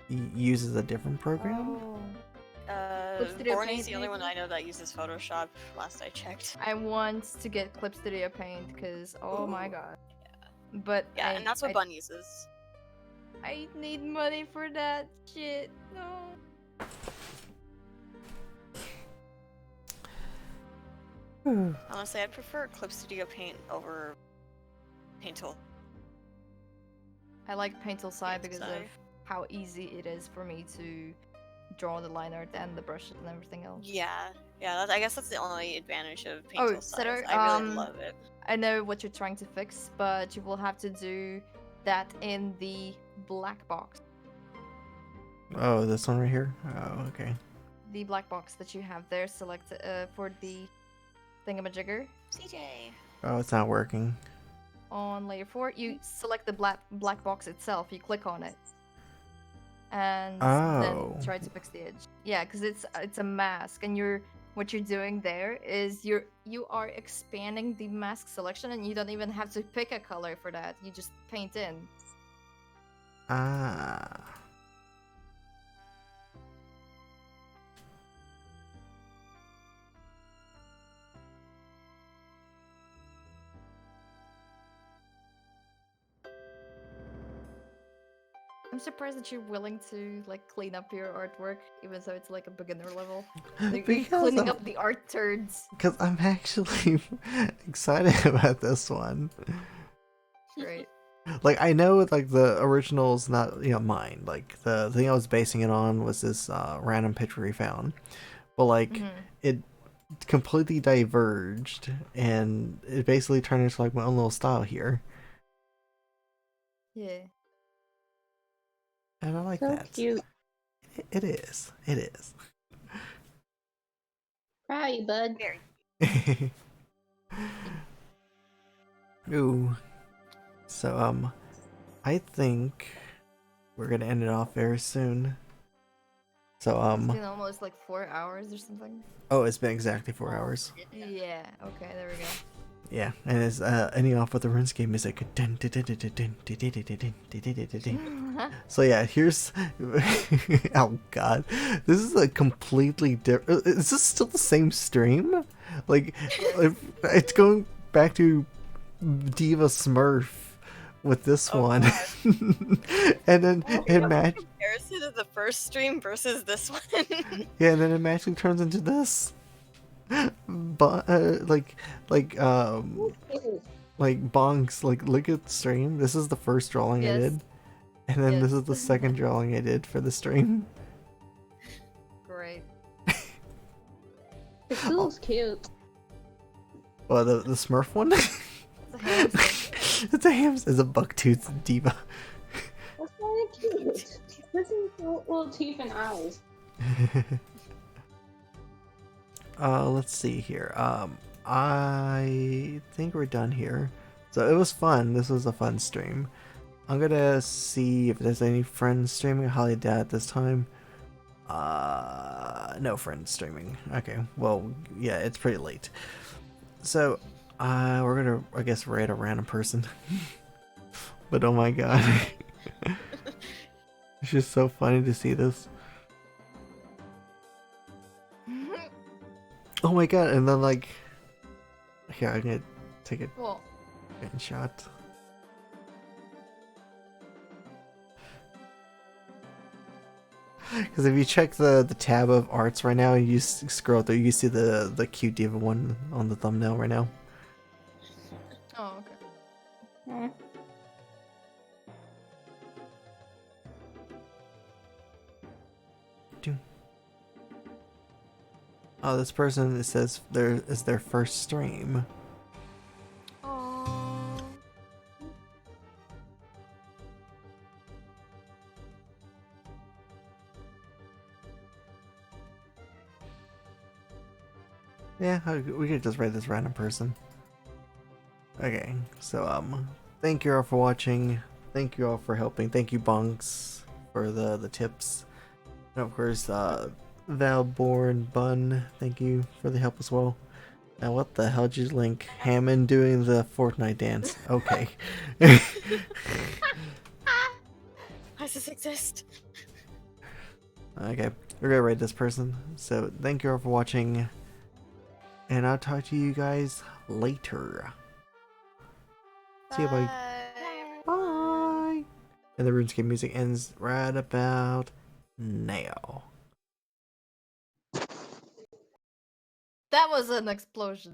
uses a different program. Oh. Clip Studio Borny's Paint, the only one maybe? I know that uses Photoshop. Last I checked. I want to get Clip Studio Paint because oh my Ooh. god. But Yeah, and that's what I, Bun uses. I need money for that shit. No. Honestly, I'd prefer Clip Studio Paint over Paint Tool. I like Painter's Side because of Side. how easy it is for me to draw the line art and the brushes and everything else. Yeah, I guess that's the only advantage of Oh, Painter's Side. Setter, I really love it. I know what you're trying to fix, but you will have to do that in the black box. Oh, this one right here? Oh, okay. The black box that you have there, select for the thingamajigger. CJ. Oh, it's not working. On layer 4, you select the black box itself, you click on it. And Oh. then try to fix the edge. Yeah, because it's a mask, and what you're doing there is you are expanding the mask selection, and you don't even have to pick a color for that. You just paint in. Ah. I'm surprised that you're willing to like clean up your artwork, even though it's like a beginner level. Like, you're Because cleaning I'm- up the art turds. Because I'm actually excited about this one. Great. Like, I know, like, the original's not, mine. Like, the thing I was basing it on was this random picture we found. But, like, Mhm. it completely diverged, and it basically turned into, like, my own little style here. Yeah. And I like So that. cute. It is. It is. Proud of you, bud. Very. Ooh. So, I think we're gonna end it off very soon. So, It's been almost like 4 hours or something. oh, it's been exactly 4 hours. Yeah. Okay. There we go. Yeah, and it's ending off with the RuneScape music. So yeah, here's. Oh god, this is a completely different. Is this still the same stream? Like, it's going back to Diva Smurf with this Oh, one, God. and then it Comparison of the first stream versus this one. yeah, and then it magically turns into this. But like Bonks, like, look at the stream. This is the first drawing I Yes. did, and then this Yes. is the second drawing I did for the stream. Great. The cool's cute. Well, the Smurf one. It's a hamster. It's a hamster. It's a bucktooth diva. That's really cute. This is little teeth and eyes. Let's see here. I think we're done here. So it was fun. This was a fun stream. I'm gonna see if there's any friends streaming. I highly doubt this time. No friends streaming. Okay. Well, yeah, it's pretty late. So, we're gonna, I guess, rate a random person. But oh my god. It's just so funny to see this. Oh my god, and then, like, here, I'm gonna take a Well, screenshot. Because if you check the tab of arts right now, and you scroll through, you see the cute diva one on the thumbnail right now. oh, okay. Hmm. Oh, this person, it says there is their first stream. Aww. Yeah, we could just rate this random person. Okay, so thank you all for watching. Thank you all for helping. Thank you, Bonks, for the tips. And of course, Valborn Bun, thank you for the help as well. Now, what the hell did you link? Hammond doing the Fortnite dance. Okay. Why does this exist? Okay, we're gonna rate this person. So, thank you all for watching. And I'll talk to you guys later. See you, bye. Bye. And the RuneScape music ends right about now. That was an explosion.